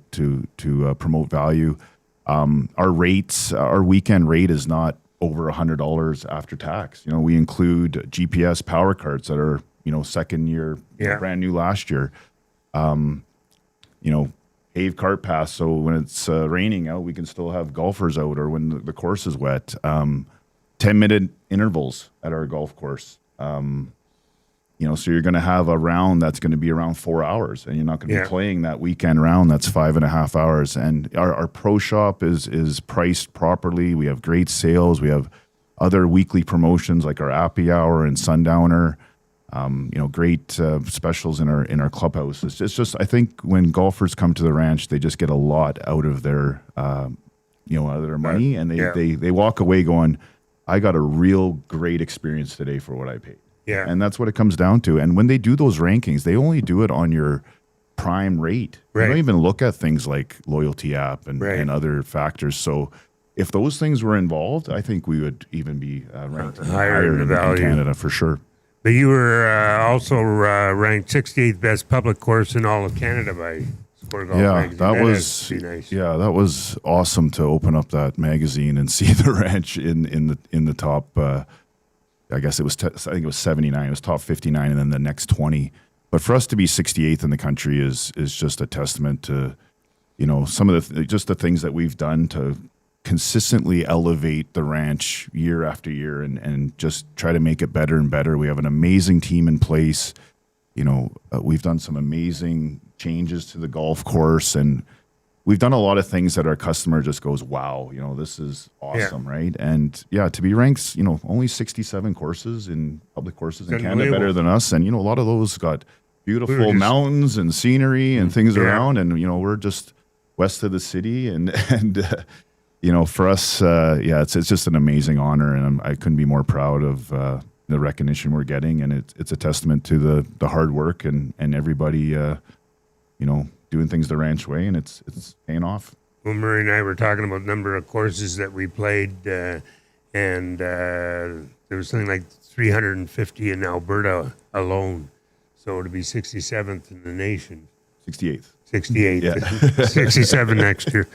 promote value. Our rates, our weekend rate is not over $100 after tax. We include GPS power carts that are second year, brand new last year. Pave cart pass, so when it's raining out, we can still have golfers out, or when the course is wet. 10-minute intervals at our golf course. So you're going to have a round that's going to be around 4 hours, and you're not going to be playing that weekend round that's 5.5 hours. And our pro shop is priced properly. We have great sales. We have other weekly promotions like our Appy Hour and Sundowner. Great specials in our clubhouse. It's just I think when golfers come to the ranch, they just get a lot out of their out of their money, and they walk away going, I got a real great experience today for what I paid. Yeah. And that's what it comes down to. And when they do those rankings, they only do it on your prime rate. Right. They don't even look at things like loyalty app and other factors. So if those things were involved, I think we would even be ranked higher in Canada for sure. But you were also ranked 68th best public course in all of Canada by Sport Golf Magazine. That was awesome to open up that magazine and see the ranch in the top I guess it was, I think it was 79. It was top 59 and then the next 20. But for us to be 68th in the country is just a testament to, some of the things that we've done to consistently elevate the ranch year after year and just try to make it better and better. We have an amazing team in place. We've done some amazing changes to the golf course, and we've done a lot of things that our customer just goes, wow, this is awesome, right? And to be ranked, only 67 courses in public courses in Canada better than us. And, a lot of those got beautiful mountains and scenery and things around. And, we're just west of the city. And for us, it's just an amazing honor. And I couldn't be more proud of the recognition we're getting. And it's a testament to the hard work and everybody, doing things the ranch way, and it's paying off. Well, Murray and I were talking about the number of courses that we played, and there was something like 350 in Alberta alone. So to be 67th in the nation. 68th. 68th. Yeah. 67 next year.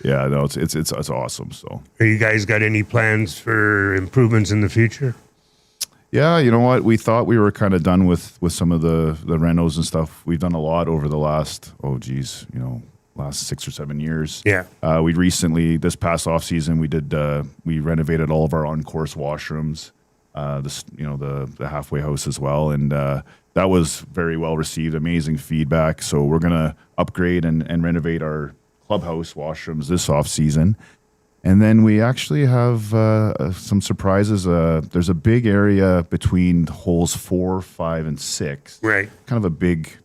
Yeah, no, it's awesome. So, have you guys got any plans for improvements in the future? Yeah, you know what? We thought we were kind of done with some of the renos and stuff. We've done a lot over the last, last 6 or 7 years. Yeah. We recently, this past off season, we renovated all of our on-course washrooms, the halfway house as well. And that was very well received, amazing feedback. So we're going to upgrade and renovate our clubhouse washrooms this off season. And then we actually have some surprises. There's a big area between holes 4, 5, and 6. Right. Kind of a big,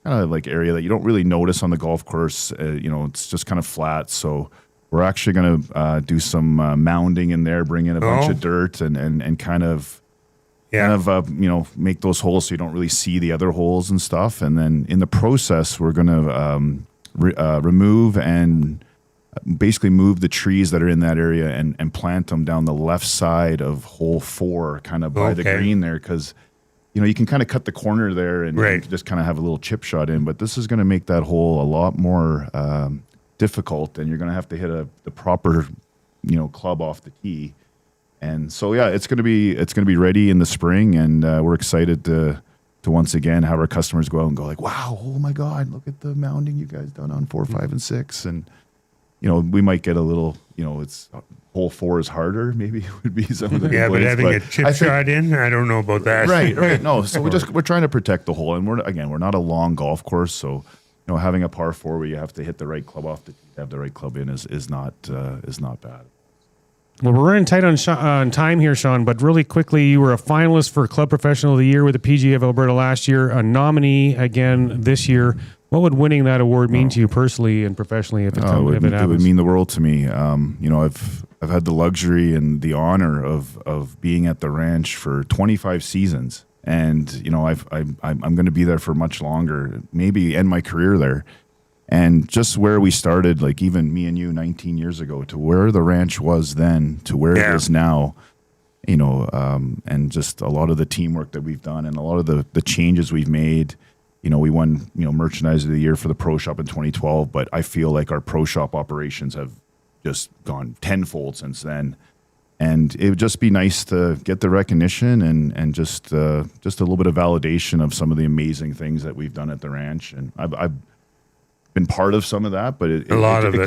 like area that you don't really notice on the golf course. It's just kind of flat. So we're actually going to do some mounding in there, bring in a bunch of dirt and kind of, make those holes so you don't really see the other holes and stuff. And then in the process, we're going to remove and basically move the trees that are in that area and plant them down the left side of hole 4, kind of by the green there, because you can kind of cut the corner there and just kind of have a little chip shot in. But this is going to make that hole a lot more difficult, and you're going to have to hit the proper club off the tee. And so it's going to be ready in the spring, and we're excited to once again have our customers go out and go like, wow, oh my God, look at the mounding you guys done on 4, 5, and 6. And we might get a little, it's hole 4 is harder. Maybe it would be some of the but having a chip shot in, I don't know about that. Right. No, so we're trying to protect the hole, and we're not a long golf course, so having a par 4 where you have to hit the right club off the tee, have the right club in is not bad. Well, we're running tight on time here, Sean, but really quickly, you were a finalist for Club Professional of the Year with the PGA of Alberta last year, a nominee again this year. What would winning that award mean to you personally and professionally if it happens? It would mean the world to me. I've had the luxury and the honor of being at the ranch for 25 seasons, and I'm going to be there for much longer, maybe end my career there. And just where we started, like even me and you 19 years ago, to where the ranch was then to where it is now, and just a lot of the teamwork that we've done and a lot of the changes we've made. We won, Merchandise of the Year for the Pro Shop in 2012, but I feel like our Pro Shop operations have just gone tenfold since then. And it would just be nice to get the recognition and just a little bit of validation of some of the amazing things that we've done at the ranch. And I've been part of some of that, but it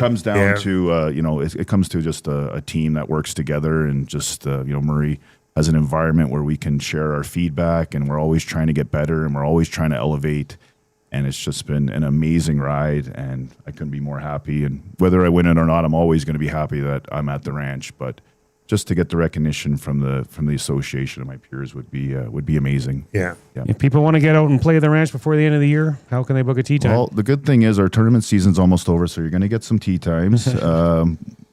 comes down to, it comes to just a team that works together, and just, Murray has an environment where we can share our feedback, and we're always trying to get better, and we're always trying to elevate. And it's just been an amazing ride, and I couldn't be more happy. And whether I win it or not, I'm always going to be happy that I'm at the ranch. But just to get the recognition from the association of my peers would be amazing. Yeah. If people want to get out and play the ranch before the end of the year, how can they book a tee time? Well, the good thing is our tournament season's almost over, so you're going to get some tee times.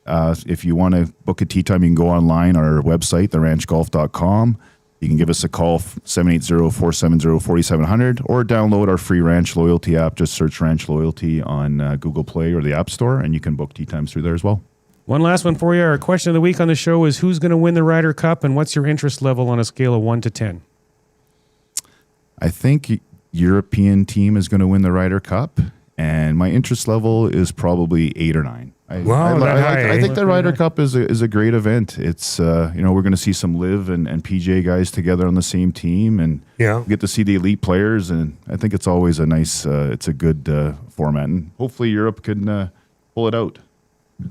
If you want to book a tee time, you can go online, our website, theranchgolf.com. You can give us a call, 780-470-4700, or download our free Ranch Loyalty app. Just search Ranch Loyalty on Google Play or the App Store, and you can book tee times through there as well. One last one for you. Our question of the week on the show is, who's going to win the Ryder Cup, and what's your interest level on a scale of 1 to 10? I think European team is going to win the Ryder Cup, and my interest level is probably 8 or 9. I think the Ryder Cup is a great event. It's we're going to see some Liv and PJ guys together on the same team, and get to see the elite players. And I think it's always a nice, it's a good format. And hopefully Europe can pull it out.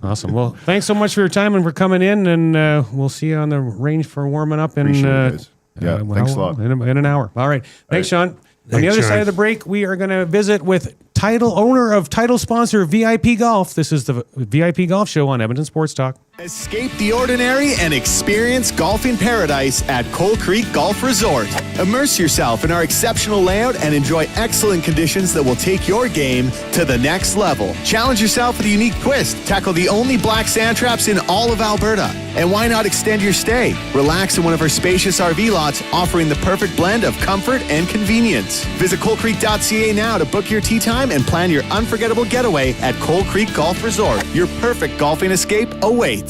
Awesome. Well, thanks so much for your time and for coming in, and we'll see you on the range for warming up in thanks a lot. In an hour. All right. Thanks, Sean. On the other side of the break, we are going to visit with owner of title sponsor VIP Golf. This is the VIP Golf Show on Edmonton Sports Talk. Escape the ordinary and experience golfing paradise at Coal Creek Golf Resort. Immerse yourself in our exceptional layout and enjoy excellent conditions that will take your game to the next level. Challenge yourself with a unique twist. Tackle the only black sand traps in all of Alberta. And why not extend your stay? Relax in one of our spacious RV lots, offering the perfect blend of comfort and convenience. Visit coalcreek.ca now to book your tee time and plan your unforgettable getaway at Coal Creek Golf Resort. Your perfect golfing escape awaits.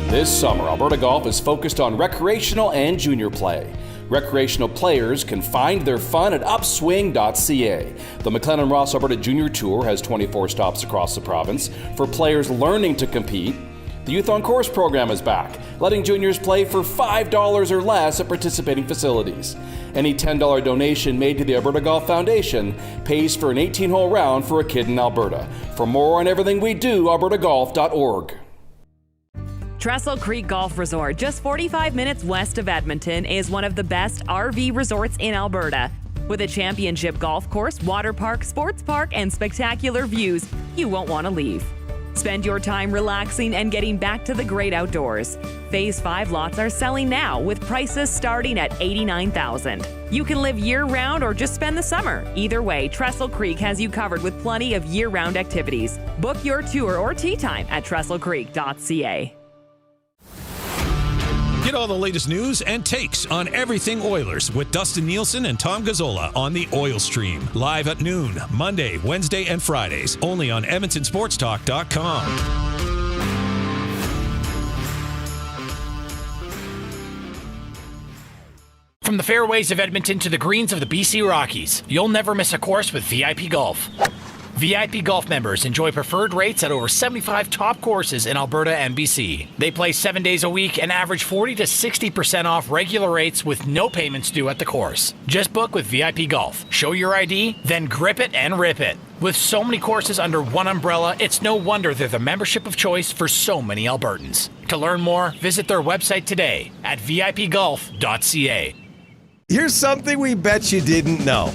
This summer, Alberta Golf is focused on recreational and junior play. Recreational players can find their fun at upswing.ca. The McLennan Ross Alberta Junior Tour has 24 stops across the province. For players learning to compete, the Youth on Course program is back, letting juniors play for $5 or less at participating facilities. Any $10 donation made to the Alberta Golf Foundation pays for an 18-hole round for a kid in Alberta. For more on everything we do, albertagolf.org. Trestle Creek Golf Resort, just 45 minutes west of Edmonton, is one of the best RV resorts in Alberta. With a championship golf course, water park, sports park, and spectacular views, you won't want to leave. Spend your time relaxing and getting back to the great outdoors. Phase 5 lots are selling now with prices starting at $89,000. You can live year-round or just spend the summer. Either way, Trestle Creek has you covered with plenty of year-round activities. Book your tour or tee time at trestlecreek.ca. Get all the latest news and takes on everything Oilers with Dustin Nielsen and Tom Gazzola on the Oil Stream. Live at noon, Monday, Wednesday, and Fridays. Only on EdmontonSportsTalk.com. From the fairways of Edmonton to the greens of the BC Rockies, you'll never miss a course with VIP Golf. VIP Golf members enjoy preferred rates at over 75 top courses in Alberta and BC. They play 7 days a week and average 40 to 60% off regular rates with no payments due at the course. Just book with VIP Golf. Show your ID, then grip it and rip it. With so many courses under one umbrella, it's no wonder they're the membership of choice for so many Albertans. To learn more, visit their website today at vipgolf.ca. Here's something we bet you didn't know.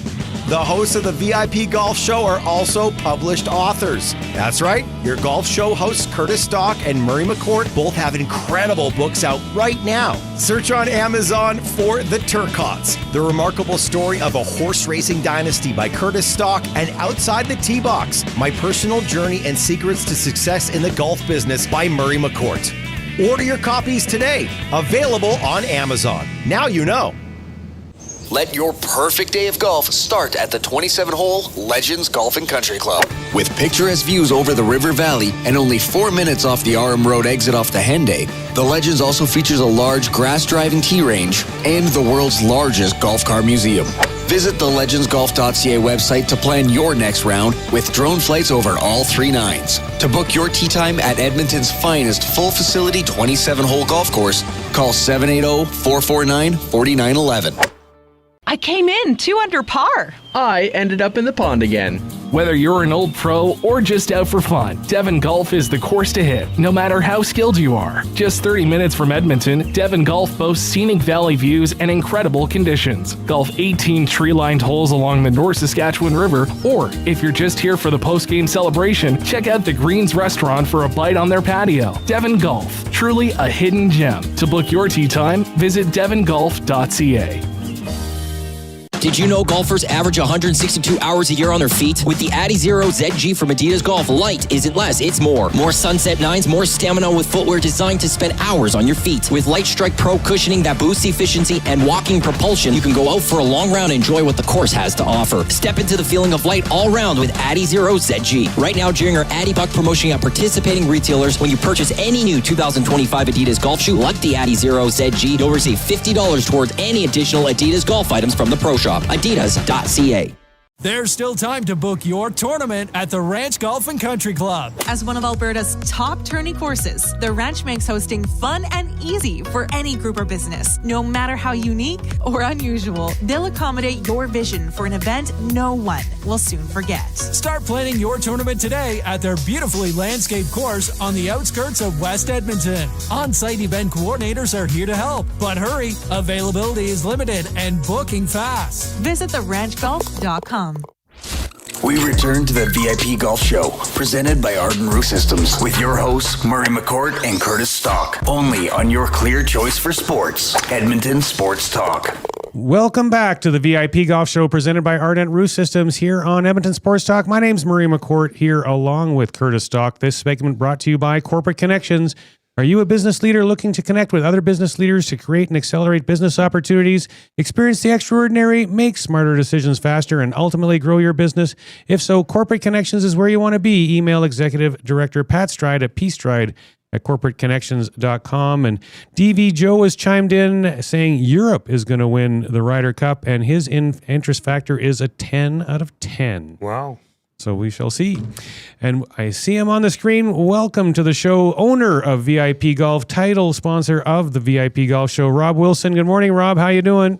The hosts of the VIP Golf Show are also published authors. That's right, your golf show hosts Curtis Stock and Murray McCourt both have incredible books out right now. Search on Amazon for The Turcottes, the remarkable story of a horse racing dynasty by Curtis Stock, and Outside the Tee Box, my personal journey and secrets to success in the golf business by Murray McCourt. Order your copies today, available on Amazon. Now you know. Let your perfect day of golf start at the 27-hole Legends Golf and Country Club. With picturesque views over the River Valley and only 4 minutes off the RM Road exit off the Henday, the Legends also features a large grass-driving tee range and the world's largest golf car museum. Visit the legendsgolf.ca website to plan your next round with drone flights over all 3 nines. To book your tee time at Edmonton's finest full-facility 27-hole golf course, call 780-449-4911. I came in 2 under par. I ended up in the pond again. Whether you're an old pro or just out for fun, Devon Golf is the course to hit, no matter how skilled you are. Just 30 minutes from Edmonton, Devon Golf boasts scenic valley views and incredible conditions. Golf 18 tree-lined holes along the North Saskatchewan River, or if you're just here for the post-game celebration, check out the Greens restaurant for a bite on their patio. Devon Golf, truly a hidden gem. To book your tee time, visit devongolf.ca. Did you know golfers average 162 hours a year on their feet? With the Addi Zero ZG from Adidas Golf, light isn't less, it's more. More sunset nines, more stamina with footwear designed to spend hours on your feet. With Light Strike Pro cushioning that boosts efficiency and walking propulsion, you can go out for a long round and enjoy what the course has to offer. Step into the feeling of light all round with Addi Zero ZG. Right now, during our Addi Buck promotion at participating retailers, when you purchase any new 2025 Adidas golf shoe like the Addi Zero ZG, you'll receive $50 towards any additional Adidas golf items from the Pro Shop. Adidas.ca. There's still time to book your tournament at the Ranch Golf and Country Club. As one of Alberta's top tourney courses, the Ranch makes hosting fun and easy for any group or business. No matter how unique or unusual, they'll accommodate your vision for an event no one will soon forget. Start planning your tournament today at their beautifully landscaped course on the outskirts of West Edmonton. On-site event coordinators are here to help, but hurry, availability is limited and booking fast. Visit theranchgolf.com. We return to the VIP Golf Show, presented by Arden Roof Systems, with your hosts, Murray McCourt and Curtis Stock, only on your clear choice for sports, Edmonton Sports Talk. Welcome back to the VIP Golf Show presented by Ardent Roof Systems here on Edmonton Sports Talk. My name's Murray McCourt here along with Curtis Stock. This segment brought to you by Corporate Connections. Are you a business leader looking to connect with other business leaders to create and accelerate business opportunities, experience the extraordinary, make smarter decisions faster, and ultimately grow your business? If so, Corporate Connections is where you want to be. Email Executive Director Pat Stride at pstride@corporateconnections.com. And DV Joe has chimed in saying Europe is going to win the Ryder Cup, and his interest factor is a 10 out of 10. Wow. So we shall see. And I see him on the screen. Welcome to the show, owner of VIP Golf, title sponsor of the VIP Golf Show, Rob Wilson. Good morning, Rob. How you doing?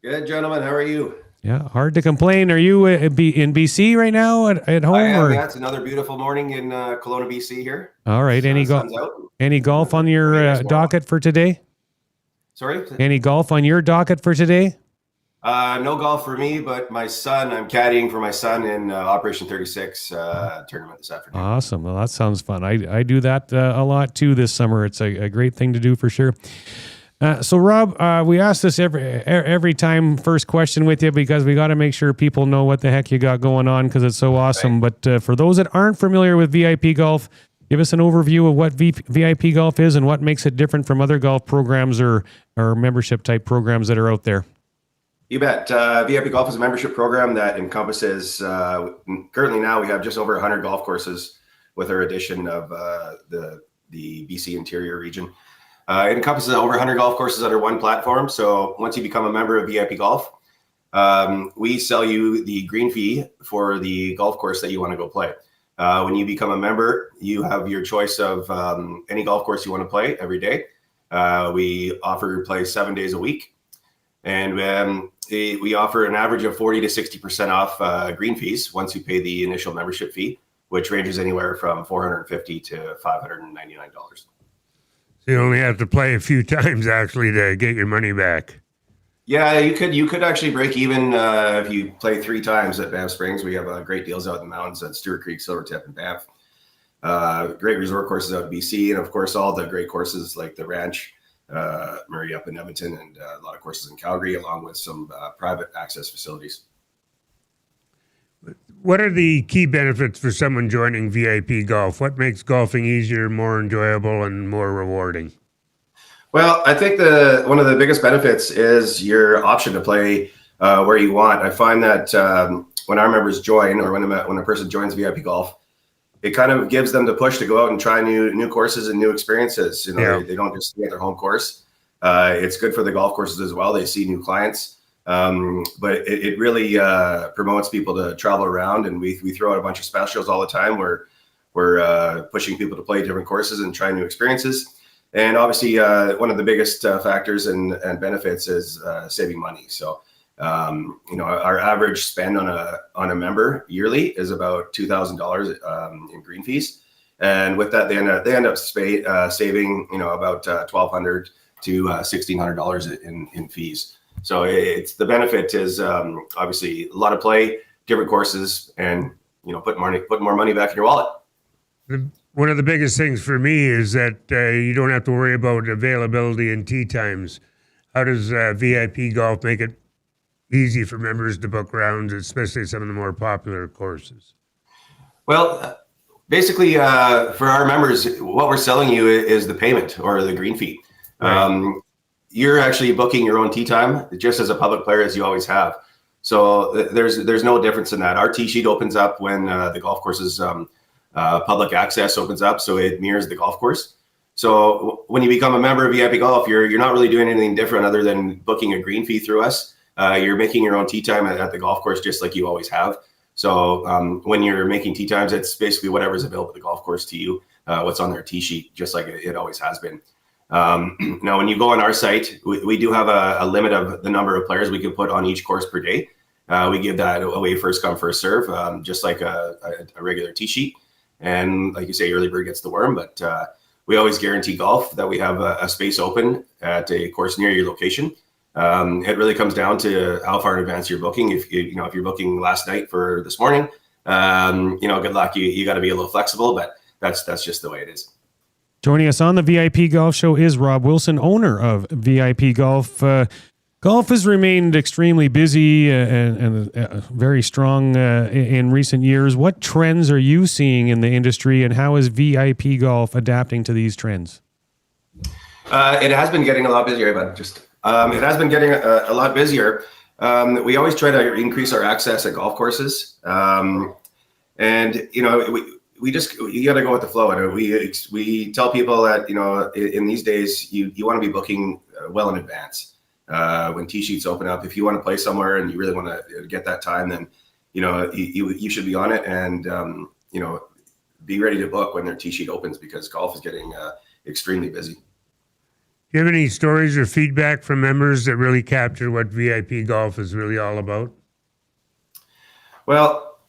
Good, gentlemen. How are you? Yeah, hard to complain. Are you in BC right now at home? I am. Or? Yeah, it's another beautiful morning in Kelowna, BC here. All right. Any golf on your docket for today? Sorry? Any golf on your docket for today? No golf for me, but my son, I'm caddying for my son in Operation 36 tournament this afternoon. Awesome. Well, that sounds fun. I do that a lot too this summer. It's a great thing to do for sure. So Rob, we ask this every time, first question with you, because we got to make sure people know what the heck you got going on because it's so awesome. Right. But for those that aren't familiar with VIP Golf, give us an overview of what VIP Golf is and what makes it different from other golf programs or membership type programs that are out there. You bet. VIP Golf is a membership program that encompasses, currently now we have just over 100 golf courses with our addition of the BC interior region. It encompasses over 100 golf courses under one platform. So once you become a member of VIP Golf, we sell you the green fee for the golf course that you want to go play. When you become a member, you have your choice of any golf course you want to play every day. We offer play 7 days a week. And we offer an average of 40 to 60% off green fees once you pay the initial membership fee, which ranges anywhere from $450 to $599. So you only have to play a few times actually to get your money back. Yeah, you could actually break even if you play 3 times at Banff Springs. We have great deals out in the mountains at Stewart Creek, Silvertip, and Banff. Great resort courses out in BC, and of course all the great courses like the Ranch, Murray up in Edmonton, and a lot of courses in Calgary, along with some private access facilities. What are the key benefits for someone joining VIP Golf? What makes golfing easier, more enjoyable, and more rewarding? Well, I think one of the biggest benefits is your option to play where you want. I find that when our members join, or when a person joins VIP Golf, it kind of gives them the push to go out and try new courses and new experiences. They don't just stay at their home course. It's good for the golf courses as well. They see new clients. But it really promotes people to travel around, and we throw out a bunch of specials all the time where we're pushing people to play different courses and try new experiences. And obviously, one of the biggest factors and benefits is saving money. So, our average spend on a member yearly is about $2,000 in green fees, and with that, they end up saving about $1,200 to $1,600 in fees. So it's the benefit is obviously a lot of play, different courses, and put more money back in your wallet. One of the biggest things for me is that you don't have to worry about availability and tee times. How does VIP Golf make it easy for members to book rounds, especially some of the more popular courses? Well, basically, for our members, what we're selling you is the payment or the green fee. Right. You're actually booking your own tee time just as a public player as you always have. So there's no difference in that. Our tee sheet opens up when the golf course's public access opens up, so it mirrors the golf course. So when you become a member of VIP Golf, you're not really doing anything different other than booking a green fee through us. you're making your own tee time at the golf course, just like you always have. So when you're making tee times, it's basically whatever's available at the golf course to you, what's on their tee sheet, just like it always has been. Now, when you go on our site, we do have a limit of the number of players we can put on each course per day. We give that away first come, first serve, just like a regular tee sheet. And like you say, early bird gets the worm, but we always guarantee golf that we have a space open at a course near your location. It really comes down to how far in advance you're booking. If you're booking last night for this morning, good luck. You got to be a little flexible, but that's just the way it is. Joining us on the VIP Golf Show is Rob Wilson, owner of VIP Golf. Golf has remained extremely busy and very strong in recent years. What trends are you seeing in the industry, and how is VIP Golf adapting to these trends? It has been getting a lot busier, but it has been getting a lot busier. We always try to increase our access at golf courses, and you got to go with the flow. And we tell people that in these days you want to be booking well in advance. When tee sheets open up, if you want to play somewhere and you really want to get that time, then you should be on it and be ready to book when their tee sheet opens, because golf is getting extremely busy. Do you have any stories or feedback from members that really capture what VIP golf is really all about? Well,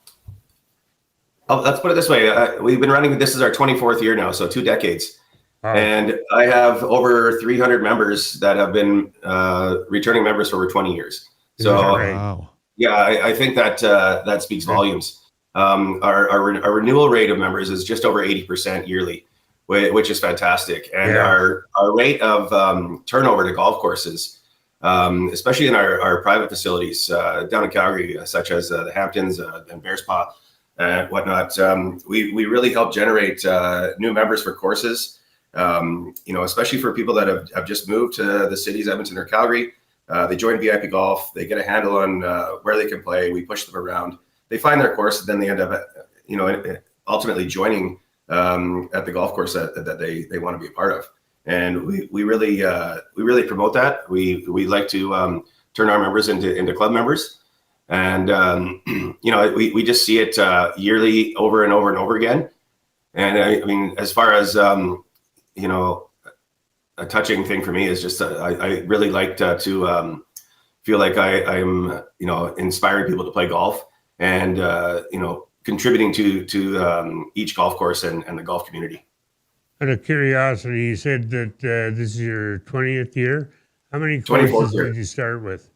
let's put it this way. We've been running, this is our 24th year now, so 2 decades. And I have over 300 members that have been returning members for over 20 years. So, wow. Yeah, I think that speaks volumes. Our renewal rate of members is just over 80% yearly, which is fantastic. And our rate of turnover to golf courses, especially in our private facilities down in Calgary, such as the Hamptons and Bearspaw and whatnot, we really help generate new members for courses. Especially for people that have just moved to the cities, Edmonton or Calgary, they join VIP Golf, they get a handle on where they can play, we push them around, they find their course, and then they end up, ultimately joining at the golf course that they want to be a part of. And we really promote that. We like to turn our members into club members, and we just see it yearly over and over and over again. And I mean, as far as a touching thing for me is just I really like to feel like I'm inspiring people to play golf and contributing to each golf course and the golf community. Out of curiosity, you said that this is your 20th year. How many courses did you start with?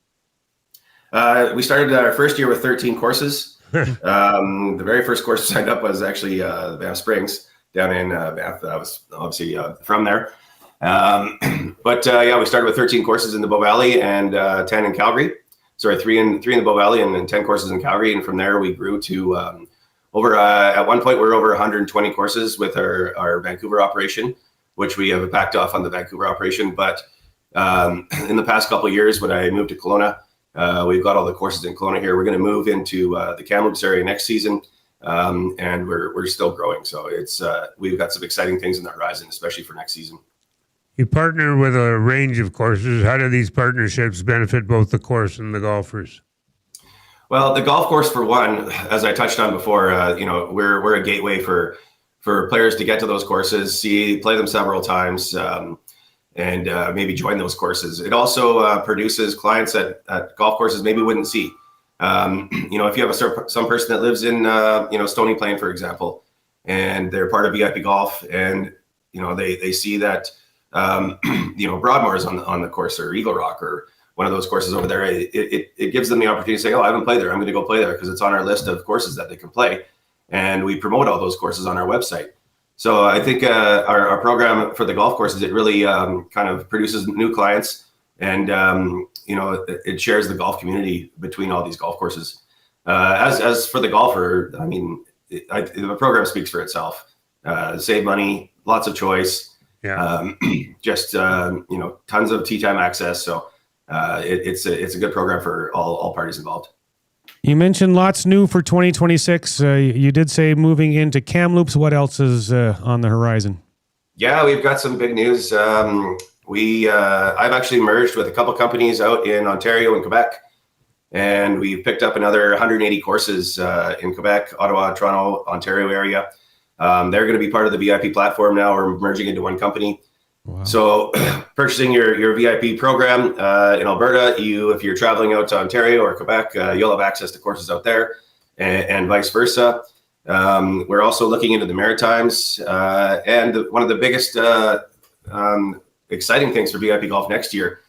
We started our first year with 13 courses. The very first course I signed up was actually Banff Springs down in Banff. I was obviously from there. But we started with 13 courses in the Bow Valley and 10 in Calgary. Sorry, three in the Bow Valley and 10 courses in Calgary. And from there we grew to at one point we were over 120 courses with our Vancouver operation, which we have backed off on the Vancouver operation. But in the past couple of years, when I moved to Kelowna, we've got all the courses in Kelowna here. We're going to move into the Kamloops area next season. And we're still growing. So it's we've got some exciting things in the horizon, especially for next season. You partner with a range of courses. How do these partnerships benefit both the course and the golfers? Well, the golf course, for one, as I touched on before, we're a gateway for players to get to those courses, play them several times, and maybe join those courses. It also produces clients at golf courses maybe wouldn't see. If you have some person that lives in, Stony Plain, for example, and they're part of VIP Golf, and they see that Broadmoor is on the course, or Eagle Rock, or one of those courses over there. It gives them the opportunity to say, "Oh, I haven't played there. I'm going to go play there," because it's on our list of courses that they can play, and we promote all those courses on our website. So I think our program for the golf courses, it really kind of produces new clients, and it shares the golf community between all these golf courses. As for the golfer, I mean, the program speaks for itself. Save money, lots of choice, just tons of tee time access. So it's a good program for all parties involved. You mentioned lots new for 2026. You did say moving into Kamloops. What else is on the horizon? Yeah, we've got some big news. I've actually merged with a couple companies out in Ontario and Quebec. And we've picked up another 180 courses in Quebec, Ottawa, Toronto, Ontario area. They're going to be part of the VIP platform now. We're merging into one company. Wow. So purchasing your VIP program in Alberta, if you're traveling out to Ontario or Quebec, you'll have access to courses out there and vice versa. We're also looking into the Maritimes. And one of the biggest exciting things for VIP Golf next year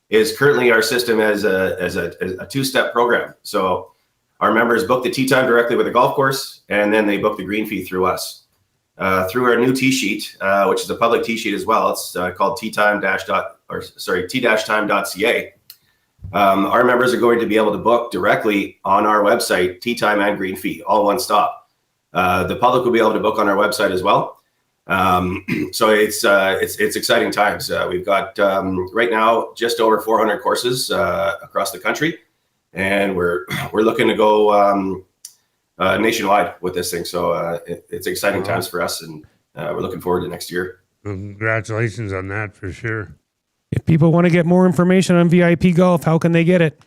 is currently our system as a two-step program. So our members book the tee time directly with the golf course, and then they book the green fee through us. Through our new tee sheet, which is a public tee sheet as well. It's called t-time.ca. Our members are going to be able to book directly on our website, tee time and green fee, all one stop. The public will be able to book on our website as well. So it's exciting times. We've got right now just over 400 courses across the country, and we're looking to go nationwide with this thing. So it's exciting times for us, and we're looking forward to next year. Congratulations on that for sure. If people want to get more information on VIP Golf, how can they get it?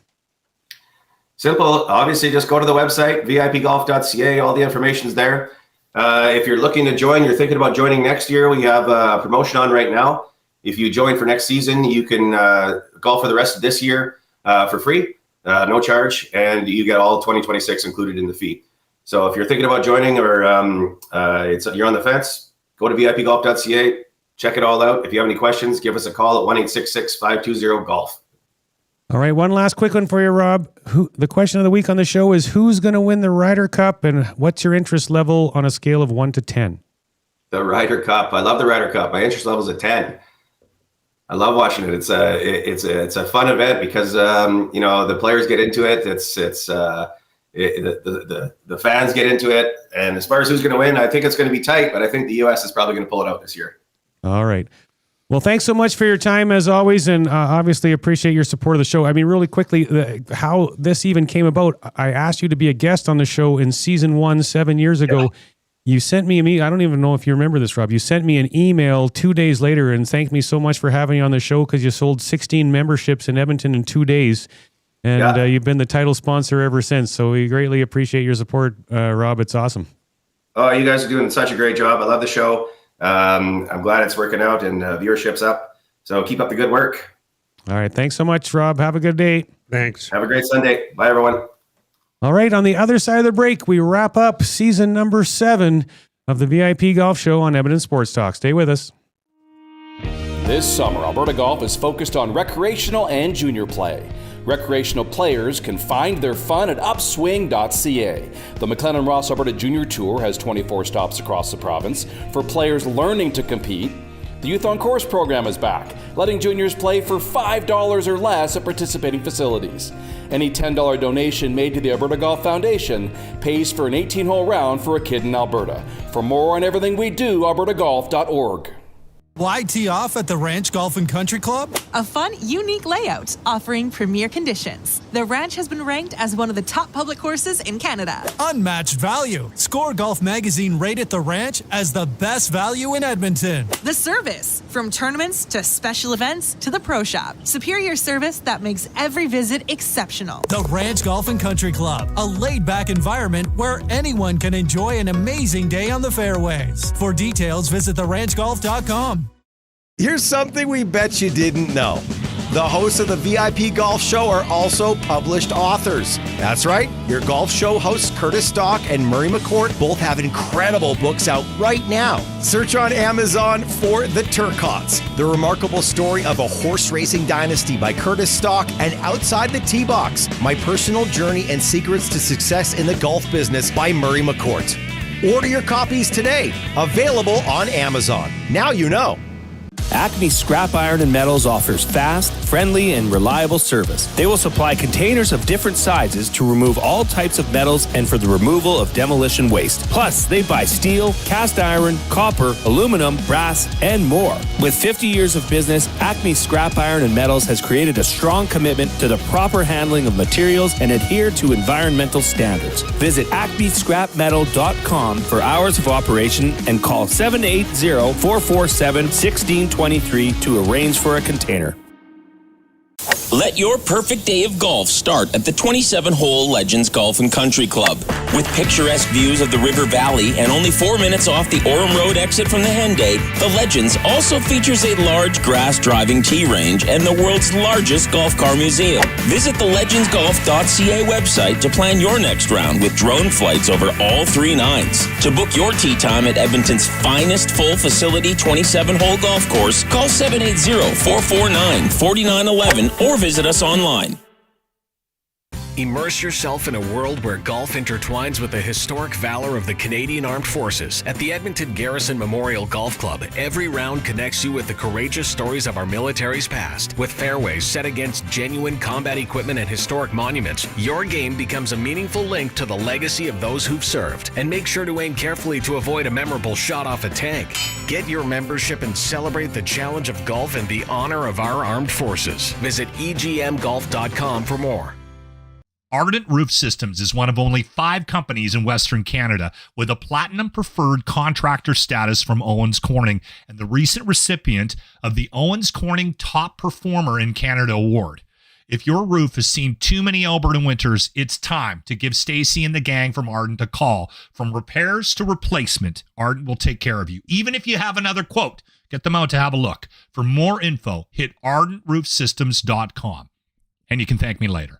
Simple. Obviously, just go to the website, vipgolf.ca. All the information's there. If you're looking to join, you're thinking about joining next year, we have a promotion on right now. If you join for next season, you can golf for the rest of this year for free, no charge, and you get all 2026 included in the fee. So if you're thinking about joining or you're on the fence, go to vipgolf.ca, check it all out. If you have any questions, give us a call at 1-866-520-GOLF. All right, one last quick one for you, Rob. The question of the week on the show is, who's going to win the Ryder Cup, and what's your interest level on a scale of 1 to 10? The Ryder Cup. I love the Ryder Cup. My interest level is a 10. I love watching it. It's a fun event because the players get into it. The fans get into it. And as far as who's going to win, I think it's going to be tight, but I think the U.S. is probably going to pull it out this year. All right. Well, thanks so much for your time as always, and obviously appreciate your support of the show. I mean, really quickly, how this even came about, I asked you to be a guest on the show in season 1, 7 years ago. Yeah. You sent me I don't even know if you remember this, Rob. You sent me an email 2 days later and thanked me so much for having you on the show because you sold 16 memberships in Edmonton in 2 days. And you've been the title sponsor ever since. So we greatly appreciate your support, Rob. It's awesome. Oh, you guys are doing such a great job. I love the show. I'm glad it's working out and viewership's up. So keep up the good work. All right. Thanks so much, Rob. Have a good day. Thanks. Have a great Sunday. Bye, everyone. All right. On the other side of the break, we wrap up season number 7 of the VIP Golf Show on Edmonton Sports Talk. Stay with us. This summer, Alberta Golf is focused on recreational and junior play. Recreational players can find their fun at upswing.ca. The McClennan Ross Alberta Junior Tour has 24 stops across the province. For players learning to compete, the Youth on Course program is back, letting juniors play for $5 or less at participating facilities. Any $10 donation made to the Alberta Golf Foundation pays for an 18-hole round for a kid in Alberta. For more on everything we do, albertagolf.org. Why tee off at the Ranch Golf and Country Club? A fun, unique layout offering premier conditions. The Ranch has been ranked as one of the top public courses in Canada. Unmatched value. Score Golf Magazine rated the Ranch as the best value in Edmonton. The service. From tournaments to special events to the pro shop. Superior service that makes every visit exceptional. The Ranch Golf and Country Club. A laid-back environment where anyone can enjoy an amazing day on the fairways. For details, visit theranchgolf.com. Here's something we bet you didn't know. The hosts of the VIP Golf Show are also published authors. That's right, your golf show hosts Curtis Stock and Murray McCourt both have incredible books out right now. Search on Amazon for The Turcots, the remarkable story of a horse racing dynasty by Curtis Stock, and Outside the Tee Box, my personal journey and secrets to success in the golf business by Murray McCourt. Order your copies today, available on Amazon. Now you know. Acme Scrap Iron and Metals offers fast, friendly, and reliable service. They will supply containers of different sizes to remove all types of metals and for the removal of demolition waste. Plus, they buy steel, cast iron, copper, aluminum, brass, and more. With 50 years of business, Acme Scrap Iron and Metals has created a strong commitment to the proper handling of materials and adhere to environmental standards. Visit acmescrapmetal.com for hours of operation and call 780-447-1623 to arrange for a container. Let your perfect day of golf start at the 27-hole Legends Golf and Country Club. With picturesque views of the River Valley and only 4 minutes off the Orem Road exit from the Henday, the Legends also features a large grass driving tee range and the world's largest golf car museum. Visit the legendsgolf.ca website to plan your next round with drone flights over all 3 nines. To book your tee time at Edmonton's finest full facility 27-hole golf course, call 780-449-4911 or visit us online. Immerse yourself in a world where golf intertwines with the historic valor of the Canadian Armed Forces. At the Edmonton Garrison Memorial Golf Club, every round connects you with the courageous stories of our military's past. With fairways set against genuine combat equipment and historic monuments, your game becomes a meaningful link to the legacy of those who've served. And make sure to aim carefully to avoid a memorable shot off a tank. Get your membership and celebrate the challenge of golf and the honor of our armed forces. Visit egmgolf.com for more. Ardent Roof Systems is one of only 5 companies in Western Canada with a Platinum Preferred Contractor status from Owens Corning and the recent recipient of the Owens Corning Top Performer in Canada Award. If your roof has seen too many Alberta winters, it's time to give Stacy and the gang from Ardent a call. From repairs to replacement, Ardent will take care of you. Even if you have another quote, get them out to have a look. For more info, hit ardentroofsystems.com. And you can thank me later.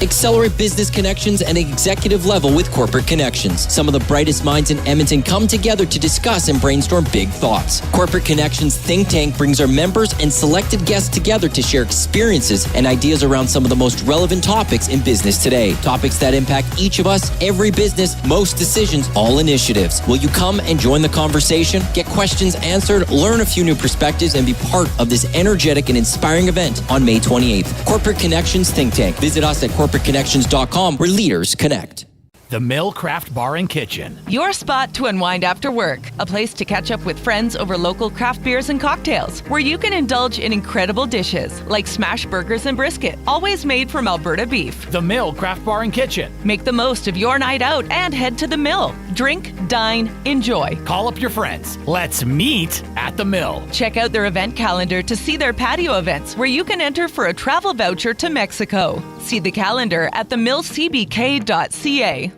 Accelerate business connections at an executive level with Corporate Connections. Some of the brightest minds in Edmonton come together to discuss and brainstorm big thoughts. Corporate Connections Think Tank brings our members and selected guests together to share experiences and ideas around some of the most relevant topics in business today. Topics that impact each of us, every business, most decisions, all initiatives. Will you come and join the conversation? Get questions answered, learn a few new perspectives, and be part of this energetic and inspiring event on May 28th. Corporate Connections Think Tank. Visit us at corporateconnections.com, where leaders connect. The Mill Craft Bar and Kitchen. Your spot to unwind after work. A place to catch up with friends over local craft beers and cocktails, where you can indulge in incredible dishes like smash burgers and brisket, always made from Alberta beef. The Mill Craft Bar and Kitchen. Make the most of your night out and head to the Mill. Drink, dine, enjoy. Call up your friends. Let's meet at the Mill. Check out their event calendar to see their patio events, where you can enter for a travel voucher to Mexico. See the calendar at themillcbk.ca.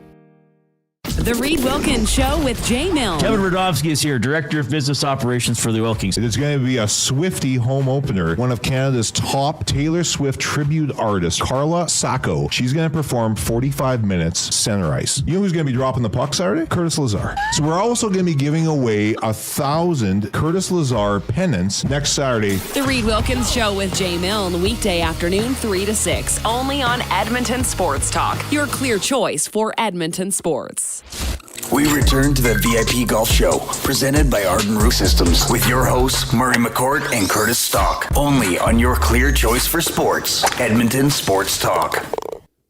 The Reed Wilkins Show with Jay Milne. Kevin Radovsky is here, Director of Business Operations for the Wilkins. There's going to be a Swiftie home opener. One of Canada's top Taylor Swift tribute artists, Carla Sacco. She's going to perform 45 minutes center ice. You know who's going to be dropping the puck Saturday? Curtis Lazar. So we're also going to be giving away 1,000 Curtis Lazar pennants next Saturday. The Reed Wilkins Show with Jay Milne, weekday afternoon 3 to 6, only on Edmonton Sports Talk. Your clear choice for Edmonton sports. We return to the VIP Golf Show, presented by Arden Roof Systems, with your hosts, Murray McCourt and Curtis Stock, only on your clear choice for sports, Edmonton Sports Talk.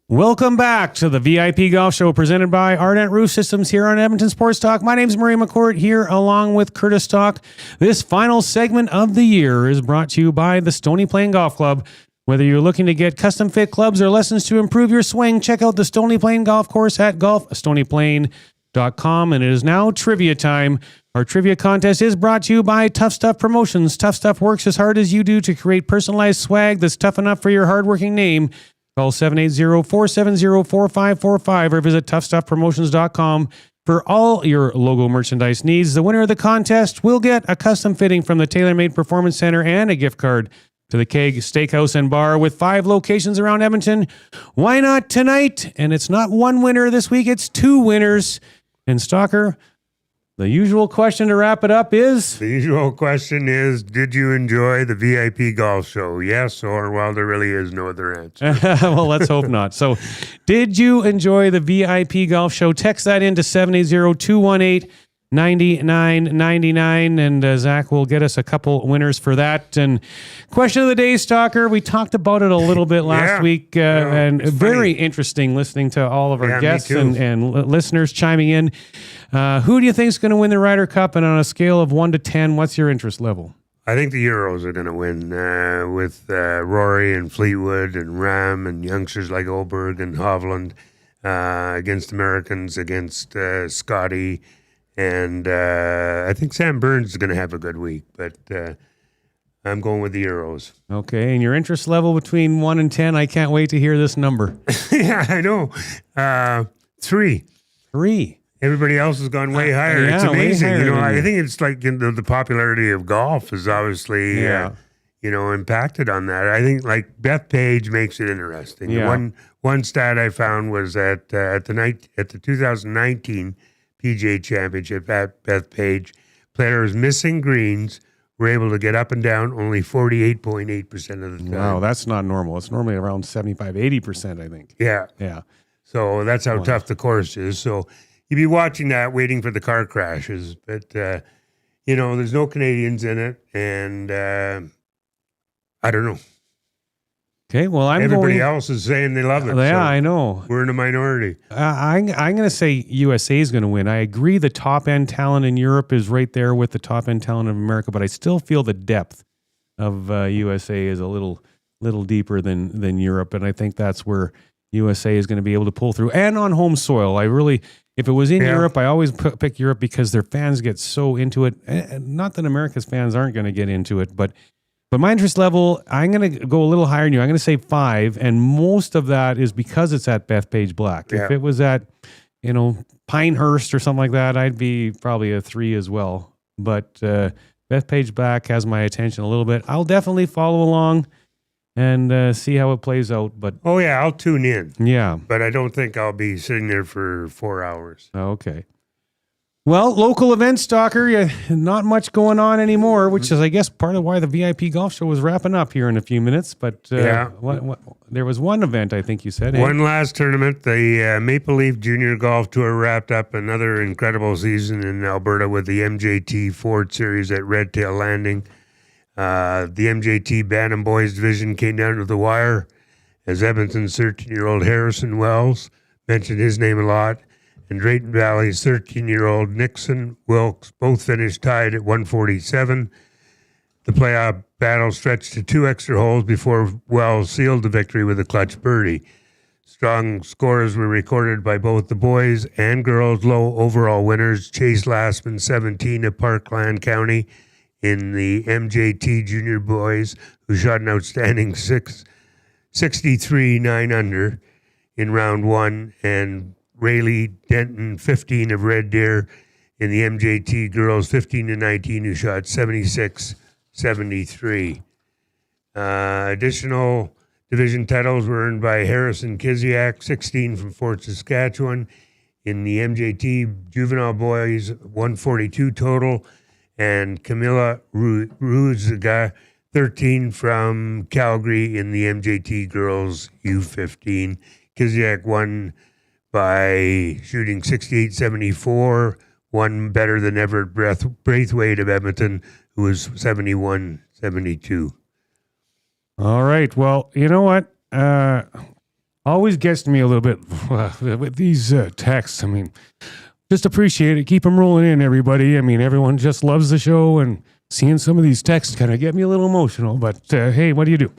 Welcome back to the VIP Golf Show, presented by Ardent Roof Systems here on Edmonton Sports Talk. My name is Murray McCourt, here along with Curtis Stock. This final segment of the year is brought to you by the Stony Plain Golf Club. Whether you're looking to get custom fit clubs or lessons to improve your swing, check out the Stony Plain Golf Course at golfstonyplain.com. And it is now trivia time. Our trivia contest is brought to you by Tough Stuff Promotions. Tough Stuff works as hard as you do to create personalized swag that's tough enough for your hardworking name. Call 780-470-4545 or visit toughstuffpromotions.com for all your logo merchandise needs. The winner of the contest will get a custom fitting from the TaylorMade Performance Center and a gift card to the Keg Steakhouse and Bar with 5 locations around Edmonton. Why not tonight? And it's not one winner this week, it's 2 winners. And Stalker, the usual question to wrap it up is? The usual question is, did you enjoy the VIP Golf Show? Yes, or, well, there really is no other answer. Well, let's hope not. So, did you enjoy the VIP Golf Show? Text that into 780-218-9999, and Zach will get us a couple winners for that. And question of the day, Stalker, we talked about it a little bit last week, and very interesting listening to all of our guests and listeners chiming in. Who do you think is going to win the Ryder Cup? And on a scale of 1 to 10, what's your interest level? I think the Euros are going to win with Rory and Fleetwood and Rahm and youngsters like Oberg and Hovland against Americans, against Scotty. And I think Sam Burns is going to have a good week. But I'm going with the Euros. Okay, and your interest level between 1 and 10, I can't wait to hear this number. Yeah, I know. 3. 3. Everybody else has gone way higher. It's amazing. Way higher I think it's like the popularity of golf is obviously, impacted on that. I think like Bethpage makes it interesting. Yeah. One stat I found was at the 2019 PGA Championship at Bethpage, players missing greens were able to get up and down only 48.8% of the time. Wow, that's not normal. It's normally around 75-80%, I think. Yeah. Yeah. So that's how tough the course is. So you'd be watching that, waiting for the car crashes. But, there's no Canadians in it. And I don't know. Okay, well, Everybody else is saying they love it. Yeah, so I know. We're in a minority. I'm going to say USA is going to win. I agree the top-end talent in Europe is right there with the top-end talent of America, but I still feel the depth of USA is a little deeper than Europe, and I think that's where USA is going to be able to pull through. And on home soil, if it was in Europe, I always pick Europe because their fans get so into it. Not that America's fans aren't going to get into it, but my interest level, I'm going to go a little higher than you. I'm going to say 5, and most of that is because it's at Bethpage Black. Yeah. If it was at, Pinehurst or something like that, I'd be probably a 3 as well. But Bethpage Black has my attention a little bit. I'll definitely follow along and see how it plays out. But I'll tune in. Yeah. But I don't think I'll be sitting there for 4 hours. Okay. Well, local event stalker, not much going on anymore, which is, I guess, part of why the VIP Golf Show was wrapping up here in a few minutes. But there was one event, I think you said. One last tournament, the Maple Leaf Junior Golf Tour wrapped up another incredible season in Alberta with the MJT Ford Series at Red Tail Landing. The MJT Bantam Boys division came down to the wire as Edmonton's 13-year-old Harrison Wells, mentioned his name a lot, and Drayton Valley's 13-year-old Nixon Wilkes both finished tied at 147. The playoff battle stretched to 2 extra holes before Wells sealed the victory with a clutch birdie. Strong scores were recorded by both the boys and girls' low overall winners, Chase Lastman, 17 of Parkland County, in the MJT Junior Boys, who shot an outstanding 63 9 under in round 1, and Rayleigh Denton, 15 of Red Deer, in the MJT Girls, 15 to 19, who shot 76-73. Additional division titles were earned by Harrison Kiziak, 16 from Fort Saskatchewan, in the MJT Juvenile Boys, 142 total, and Camilla Ruziga, 13 from Calgary, in the MJT Girls U15. Kiziak won by shooting 68-74, one better than Everett Braithwaite of Edmonton, who was 71-72. All right. Well, you know what? Always gets to me a little bit with these texts. I mean, just appreciate it. Keep them rolling in, everybody. I mean, everyone just loves the show, and seeing some of these texts kind of get me a little emotional. But hey, what do you do?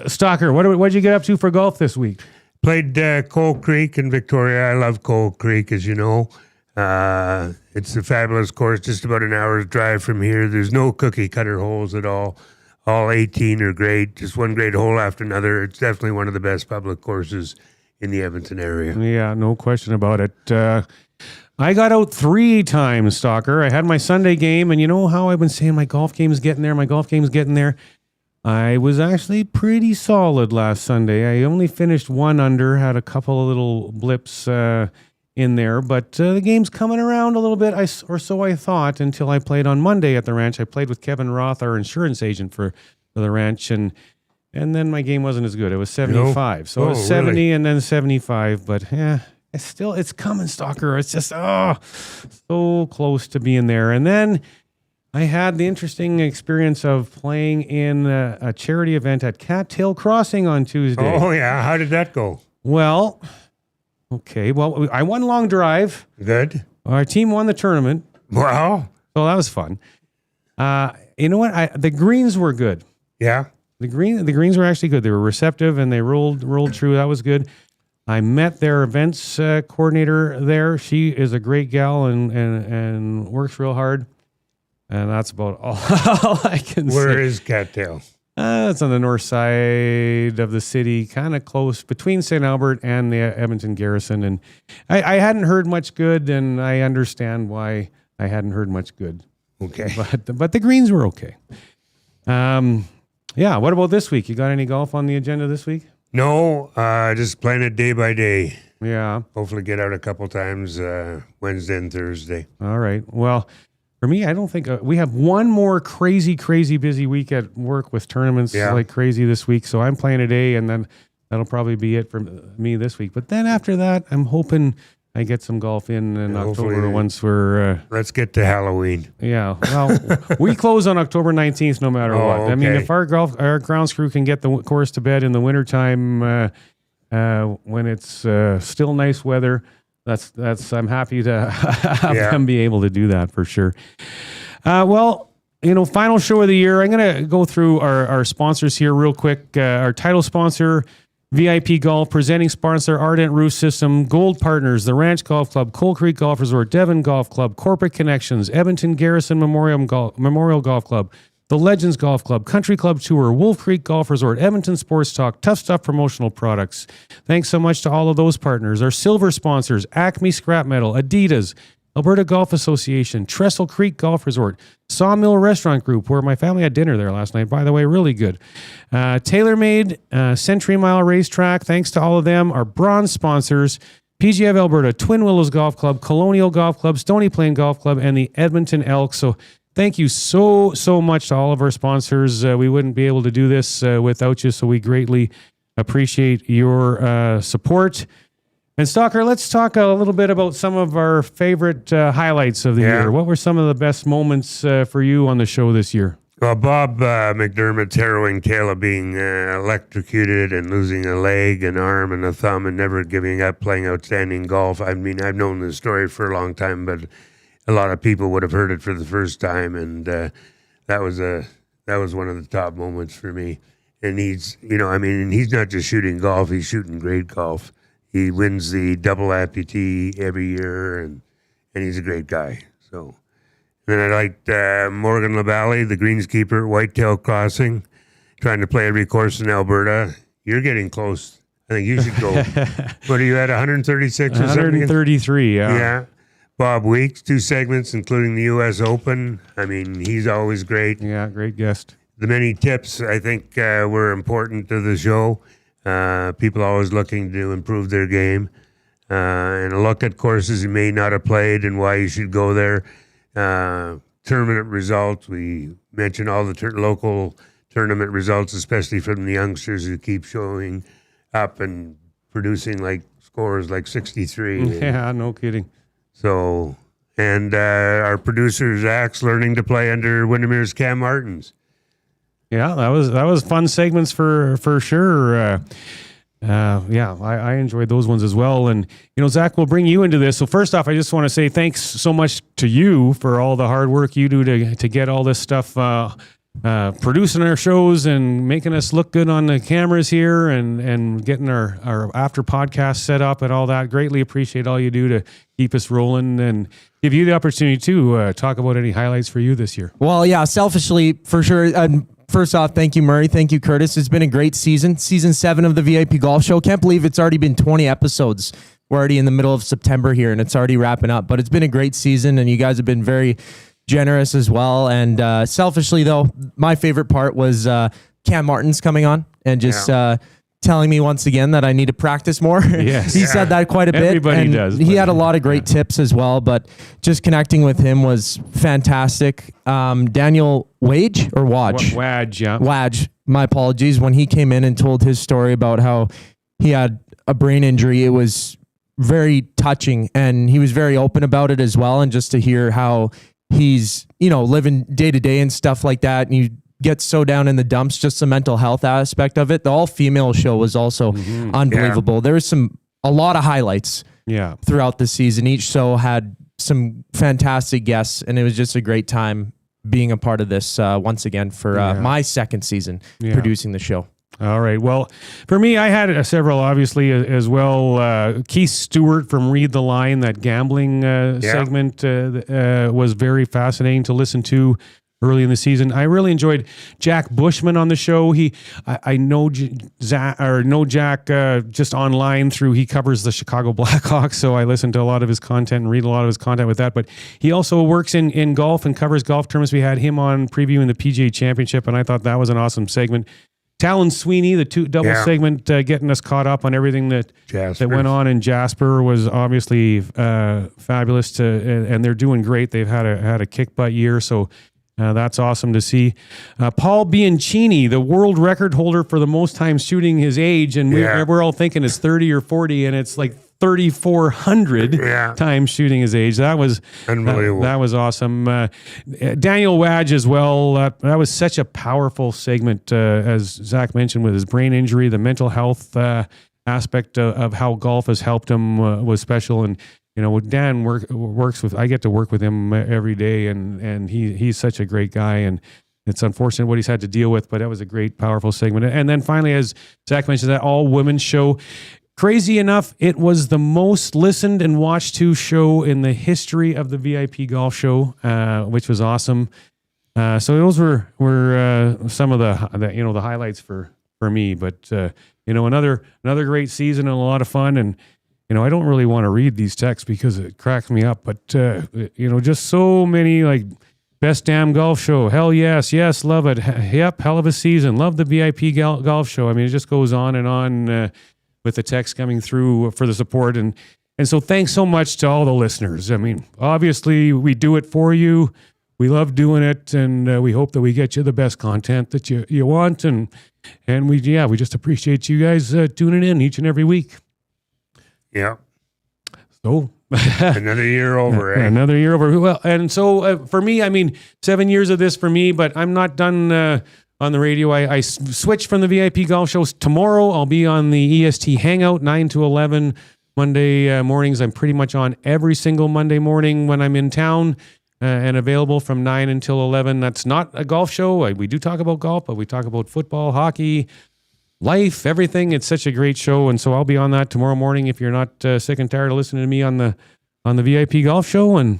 Stalker, what'd you get up to for golf this week? Played Coal Creek in Victoria. I love Coal Creek, as you know. It's a fabulous course, just about an hour's drive from here. There's no cookie cutter holes at all. All 18 are great, just one great hole after another. It's definitely one of the best public courses in the Edmonton area. Yeah, no question about it. I got out 3 times, Stalker. I had my Sunday game, and you know how I've been saying my golf game's getting there. I was actually pretty solid last Sunday. I only finished 1 under, had a couple of little blips in there, but the game's coming around a little bit, or so I thought, until I played on Monday at the ranch. I played with Kevin Roth, our insurance agent for the ranch, and then my game wasn't as good. It was 75. So it was 70 really? And then 75, but it's coming, Stalker. It's just, so close to being there. And then I had the interesting experience of playing in a charity event at Cattail Crossing on Tuesday. Oh, yeah. How did that go? Well, okay. Well, I won long drive. Good. Our team won the tournament. Wow. So that was fun. You know what? The greens were good. Yeah. The greens were actually good. They were receptive, and they rolled true. That was good. I met their events coordinator there. She is a great gal and works real hard. And that's about all I can say. Where is Cattail? It's on the north side of the city, kind of close between St. Albert and the Edmonton Garrison. And I hadn't heard much good, and I understand why I hadn't heard much good. Okay. But the greens were okay. Yeah, what about this week? You got any golf on the agenda this week? No, just playing it day by day. Yeah. Hopefully get out a couple times Wednesday and Thursday. All right. Well, for me, I don't think we have one more crazy busy week at work with tournaments like crazy this week. So I'm playing a day, and then that'll probably be it for me this week. But then after that, I'm hoping I get some golf in October once we're... let's get to Halloween. Yeah. Well, we close on October 19th no matter what. Okay. I mean, if our grounds crew can get the course to bed in the wintertime when it's still nice weather, that's I'm happy to have them be able to do that for sure. Well, final show of the year. I'm going to go through our sponsors here real quick. Our title sponsor, VIP Golf, presenting sponsor, Ardent Roof System, gold partners, the Ranch Golf Club, Coal Creek Golf Resort, Devon Golf Club, Corporate Connections, Edmonton Garrison Memorial Golf Club, the Legends Golf Club, Country Club Tour, Wolf Creek Golf Resort, Edmonton Sports Talk, Tough Stuff Promotional Products. Thanks so much to all of those partners. Our silver sponsors, Acme Scrap Metal, Adidas, Alberta Golf Association, Trestle Creek Golf Resort, Sawmill Restaurant Group, where my family had dinner there last night, by the way, really good. TaylorMade, Century Mile Racetrack, thanks to all of them. Our bronze sponsors, PGA of Alberta, Twin Willows Golf Club, Colonial Golf Club, Stony Plain Golf Club, and the Edmonton Elks. So thank you so much to all of our sponsors. We wouldn't be able to do this without you, so we greatly appreciate your support. And Stalker, let's talk a little bit about some of our favorite highlights of the year. What were some of the best moments for you on the show this year? Well, Bob McDermott's harrowing tale of being electrocuted and losing a leg, an arm, and a thumb, and never giving up playing outstanding golf. I mean, I've known the story for a long time, but a lot of people would have heard it for the first time, and that was one of the top moments for me. And he's not just shooting golf; he's shooting great golf. He wins the double amputee every year, and he's a great guy. So, and then I liked Morgan LaValle, the greenskeeper at Whitetail Crossing, trying to play every course in Alberta. You're getting close. I think you should go. What are you at, 136 or something? 133, yeah. Yeah. Bob Weeks, 2 segments, including the U.S. Open. I mean, he's always great. Yeah, great guest. The many tips, I think, were important to the show. People always looking to improve their game. And a look at courses you may not have played and why you should go there. Tournament results. We mentioned all the local tournament results, especially from the youngsters who keep showing up and producing scores like 63. Yeah, no kidding. So, and our producer, Zach's learning to play under Windermere's Cam Martins. Yeah, that was fun segments for sure. I enjoyed those ones as well. And, Zach, we'll bring you into this. So first off, I just want to say thanks so much to you for all the hard work you do to get all this stuff producing our shows and making us look good on the cameras here and getting our after podcast set up and all that. Greatly appreciate all you do to keep us rolling and give you the opportunity to talk about any highlights for you this year. Well, yeah, selfishly, for sure. First off, thank you, Murray. Thank you, Curtis. It's been a great season. Season 7 of the VIP Golf Show. Can't believe it's already been 20 episodes. We're already in the middle of September here, and it's already wrapping up. But it's been a great season, and you guys have been very generous as well. And selfishly, though, my favorite part was Cam Martins coming on and just telling me once again that I need to practice more. Yes. He said that quite a bit. Everybody and does. He had a lot of great tips as well, but just connecting with him was fantastic. Daniel Wage or Wadge? Wadge, yeah. Wadge, my apologies. When he came in and told his story about how he had a brain injury, it was very touching, and he was very open about it as well. And just to hear how he's, living day to day and stuff like that, and you get so down in the dumps, just the mental health aspect of it. The all-female show was also unbelievable. There was a lot of highlights throughout the season. Each show had some fantastic guests, and it was just a great time being a part of this once again for my second season producing the show. All right. Well, for me, I had several, obviously, as well. Keith Stewart from Read the Line, that gambling segment was very fascinating to listen to early in the season. I really enjoyed Jack Bushman on the show. I know Jack just online through, he covers the Chicago Blackhawks, so I listen to a lot of his content and read a lot of his content with that. But he also works in golf and covers golf tournaments. We had him on previewing the PGA Championship, and I thought that was an awesome segment. Talon Sweeney, the double segment, getting us caught up on everything that went on in Jasper was obviously fabulous. And they're doing great. They've had a kick butt year, so that's awesome to see. Paul Bianchini, the world record holder for the most time shooting his age, and we're all thinking it's 30 or 40, and it's like 3,400 times shooting his age. That was unbelievable. That was awesome. Daniel Wadge as well. That was such a powerful segment, as Zach mentioned, with his brain injury. The mental health aspect of how golf has helped him was special. And Dan works with. I get to work with him every day, and he's such a great guy. And it's unfortunate what he's had to deal with, but that was a great, powerful segment. And then finally, as Zach mentioned, that all women's show. Crazy enough, it was the most listened and watched to show in the history of the VIP Golf Show, which was awesome. So those were some of the highlights for me. But another great season and a lot of fun. And I don't really want to read these texts because it cracks me up. But just so many like best damn golf show. Hell yes, love it. Yep, hell of a season. Love the VIP Golf Show. I mean, it just goes on and on. With the text coming through for the support. And so thanks so much to all the listeners. I mean, obviously we do it for you. We love doing it, and we hope that we get you the best content that you want. And we just appreciate you guys tuning in each and every week. Yeah. So another year over. Another year over. Well, and so for me, I mean, 7 years of this for me, but I'm not done on the radio. I switched from the VIP Golf Shows. Tomorrow I'll be on the EST Hangout, 9 to 11 Monday mornings. I'm pretty much on every single Monday morning when I'm in town and available from 9 until 11. That's not a golf show. We do talk about golf, but we talk about football, hockey, life, everything. It's such a great show, and so I'll be on that tomorrow morning if you're not sick and tired of listening to me on the VIP Golf Show. And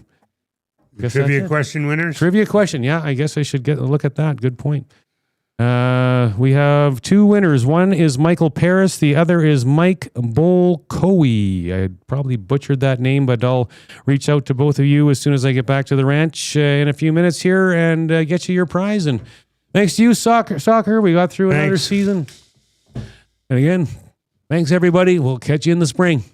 trivia question winners. Trivia question. Yeah, I guess I should get a look at that. Good point. We have two winners. One is Michael Paris. The other is Mike Bolkowi. I probably butchered that name, but I'll reach out to both of you as soon as I get back to the ranch in a few minutes here and get you your prize. And thanks to you, soccer. We got through another season. And again, thanks everybody. We'll catch you in the spring.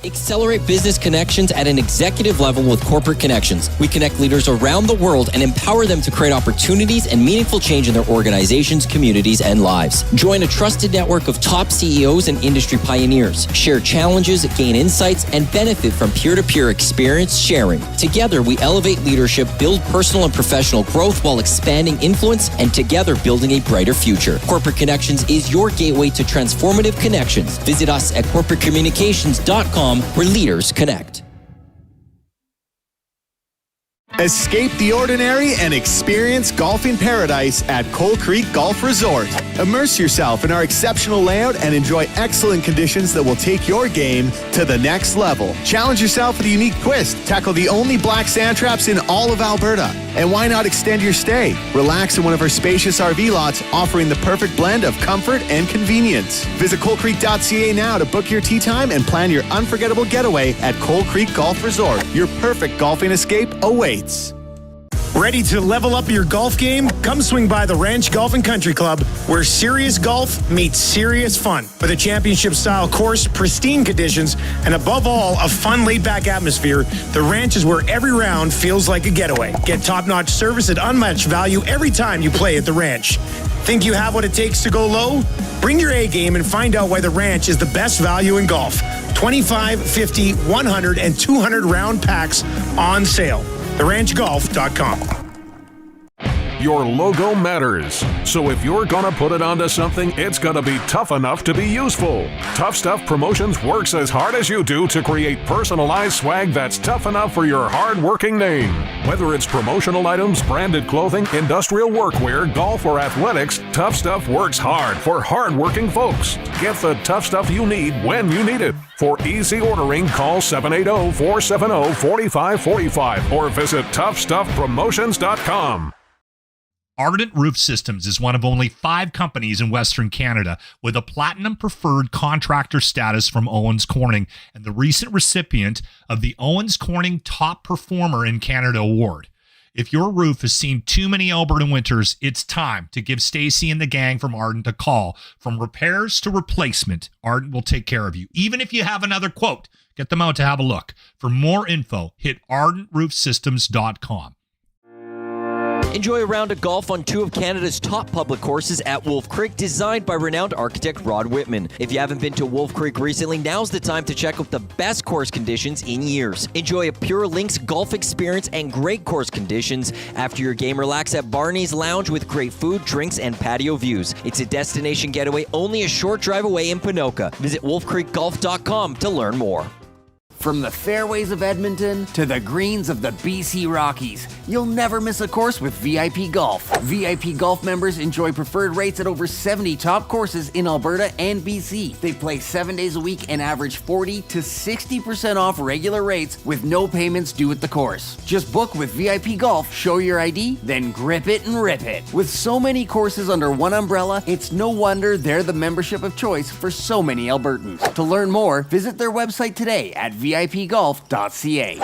Accelerate business connections at an executive level with Corporate Connections. We connect leaders around the world and empower them to create opportunities and meaningful change in their organizations, communities, and lives. Join a trusted network of top CEOs and industry pioneers. Share challenges, gain insights, and benefit from peer-to-peer experience sharing. Together, we elevate leadership, build personal and professional growth while expanding influence, and together building a brighter future. Corporate Connections is your gateway to transformative connections. Visit us at corporatecommunications.com, where leaders connect. Escape the ordinary and experience golfing paradise at Coal Creek Golf Resort. Immerse yourself in our exceptional layout and enjoy excellent conditions that will take your game to the next level. Challenge yourself with a unique twist. Tackle the only black sand traps in all of Alberta. And why not extend your stay? Relax in one of our spacious RV lots, offering the perfect blend of comfort and convenience. Visit coalcreek.ca now to book your tee time and plan your unforgettable getaway at Coal Creek Golf Resort. Your perfect golfing escape awaits. Ready to level up your golf game? Come swing by the Ranch Golf and Country Club, where serious golf meets serious fun. With a championship-style course, pristine conditions, and above all, a fun, laid-back atmosphere, the Ranch is where every round feels like a getaway. Get top-notch service at unmatched value every time you play at the Ranch. Think you have what it takes to go low? Bring your A game and find out why the Ranch is the best value in golf. 25, 50, 100, and 200 round packs on sale. TheRanchGolf.com. Your logo matters. So if you're gonna put it onto something, it's gonna be tough enough to be useful. Tough Stuff Promotions works as hard as you do to create personalized swag that's tough enough for your hard-working name. Whether it's promotional items, branded clothing, industrial workwear, golf, or athletics, Tough Stuff works hard for hard-working folks. Get the tough stuff you need when you need it. For easy ordering, call 780-470-4545 or visit toughstuffpromotions.com. Ardent Roof Systems is one of only 5 companies in Western Canada with a Platinum Preferred Contractor status from Owens Corning and the recent recipient of the Owens Corning Top Performer in Canada Award. If your roof has seen too many Alberta winters, it's time to give Stacy and the gang from Ardent a call. From repairs to replacement, Ardent will take care of you. Even if you have another quote, get them out to have a look. For more info, hit ardentroofsystems.com. Enjoy a round of golf on 2 of Canada's top public courses at Wolf Creek, designed by renowned architect Rod Whitman. If you haven't been to Wolf Creek recently, now's the time to check out the best course conditions in years. Enjoy a pure links golf experience and great course conditions. After your game, relax at Barney's Lounge with great food, drinks, and patio views. It's a destination getaway only a short drive away in Ponoka. Visit wolfcreekgolf.com to learn more. From the fairways of Edmonton to the greens of the BC Rockies, you'll never miss a course with VIP Golf. VIP Golf members enjoy preferred rates at over 70 top courses in Alberta and BC. They play 7 days a week and average 40 to 60% off regular rates with no payments due at the course. Just book with VIP Golf, show your ID, then grip it and rip it. With so many courses under one umbrella, it's no wonder they're the membership of choice for so many Albertans. To learn more, visit their website today at vipgolf.ca.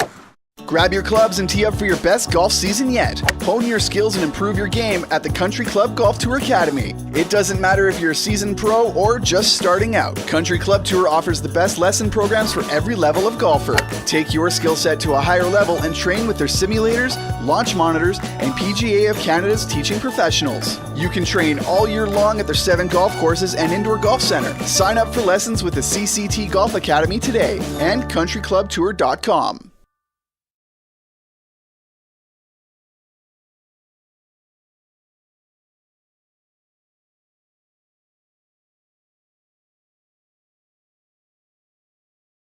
Grab your clubs and tee up for your best golf season yet. Hone your skills and improve your game at the Country Club Golf Tour Academy. It doesn't matter if you're a seasoned pro or just starting out. Country Club Tour offers the best lesson programs for every level of golfer. Take your skill set to a higher level and train with their simulators, launch monitors, and PGA of Canada's teaching professionals. You can train all year long at their 7 golf courses and indoor golf center. Sign up for lessons with the CCT Golf Academy today and countryclubtour.com.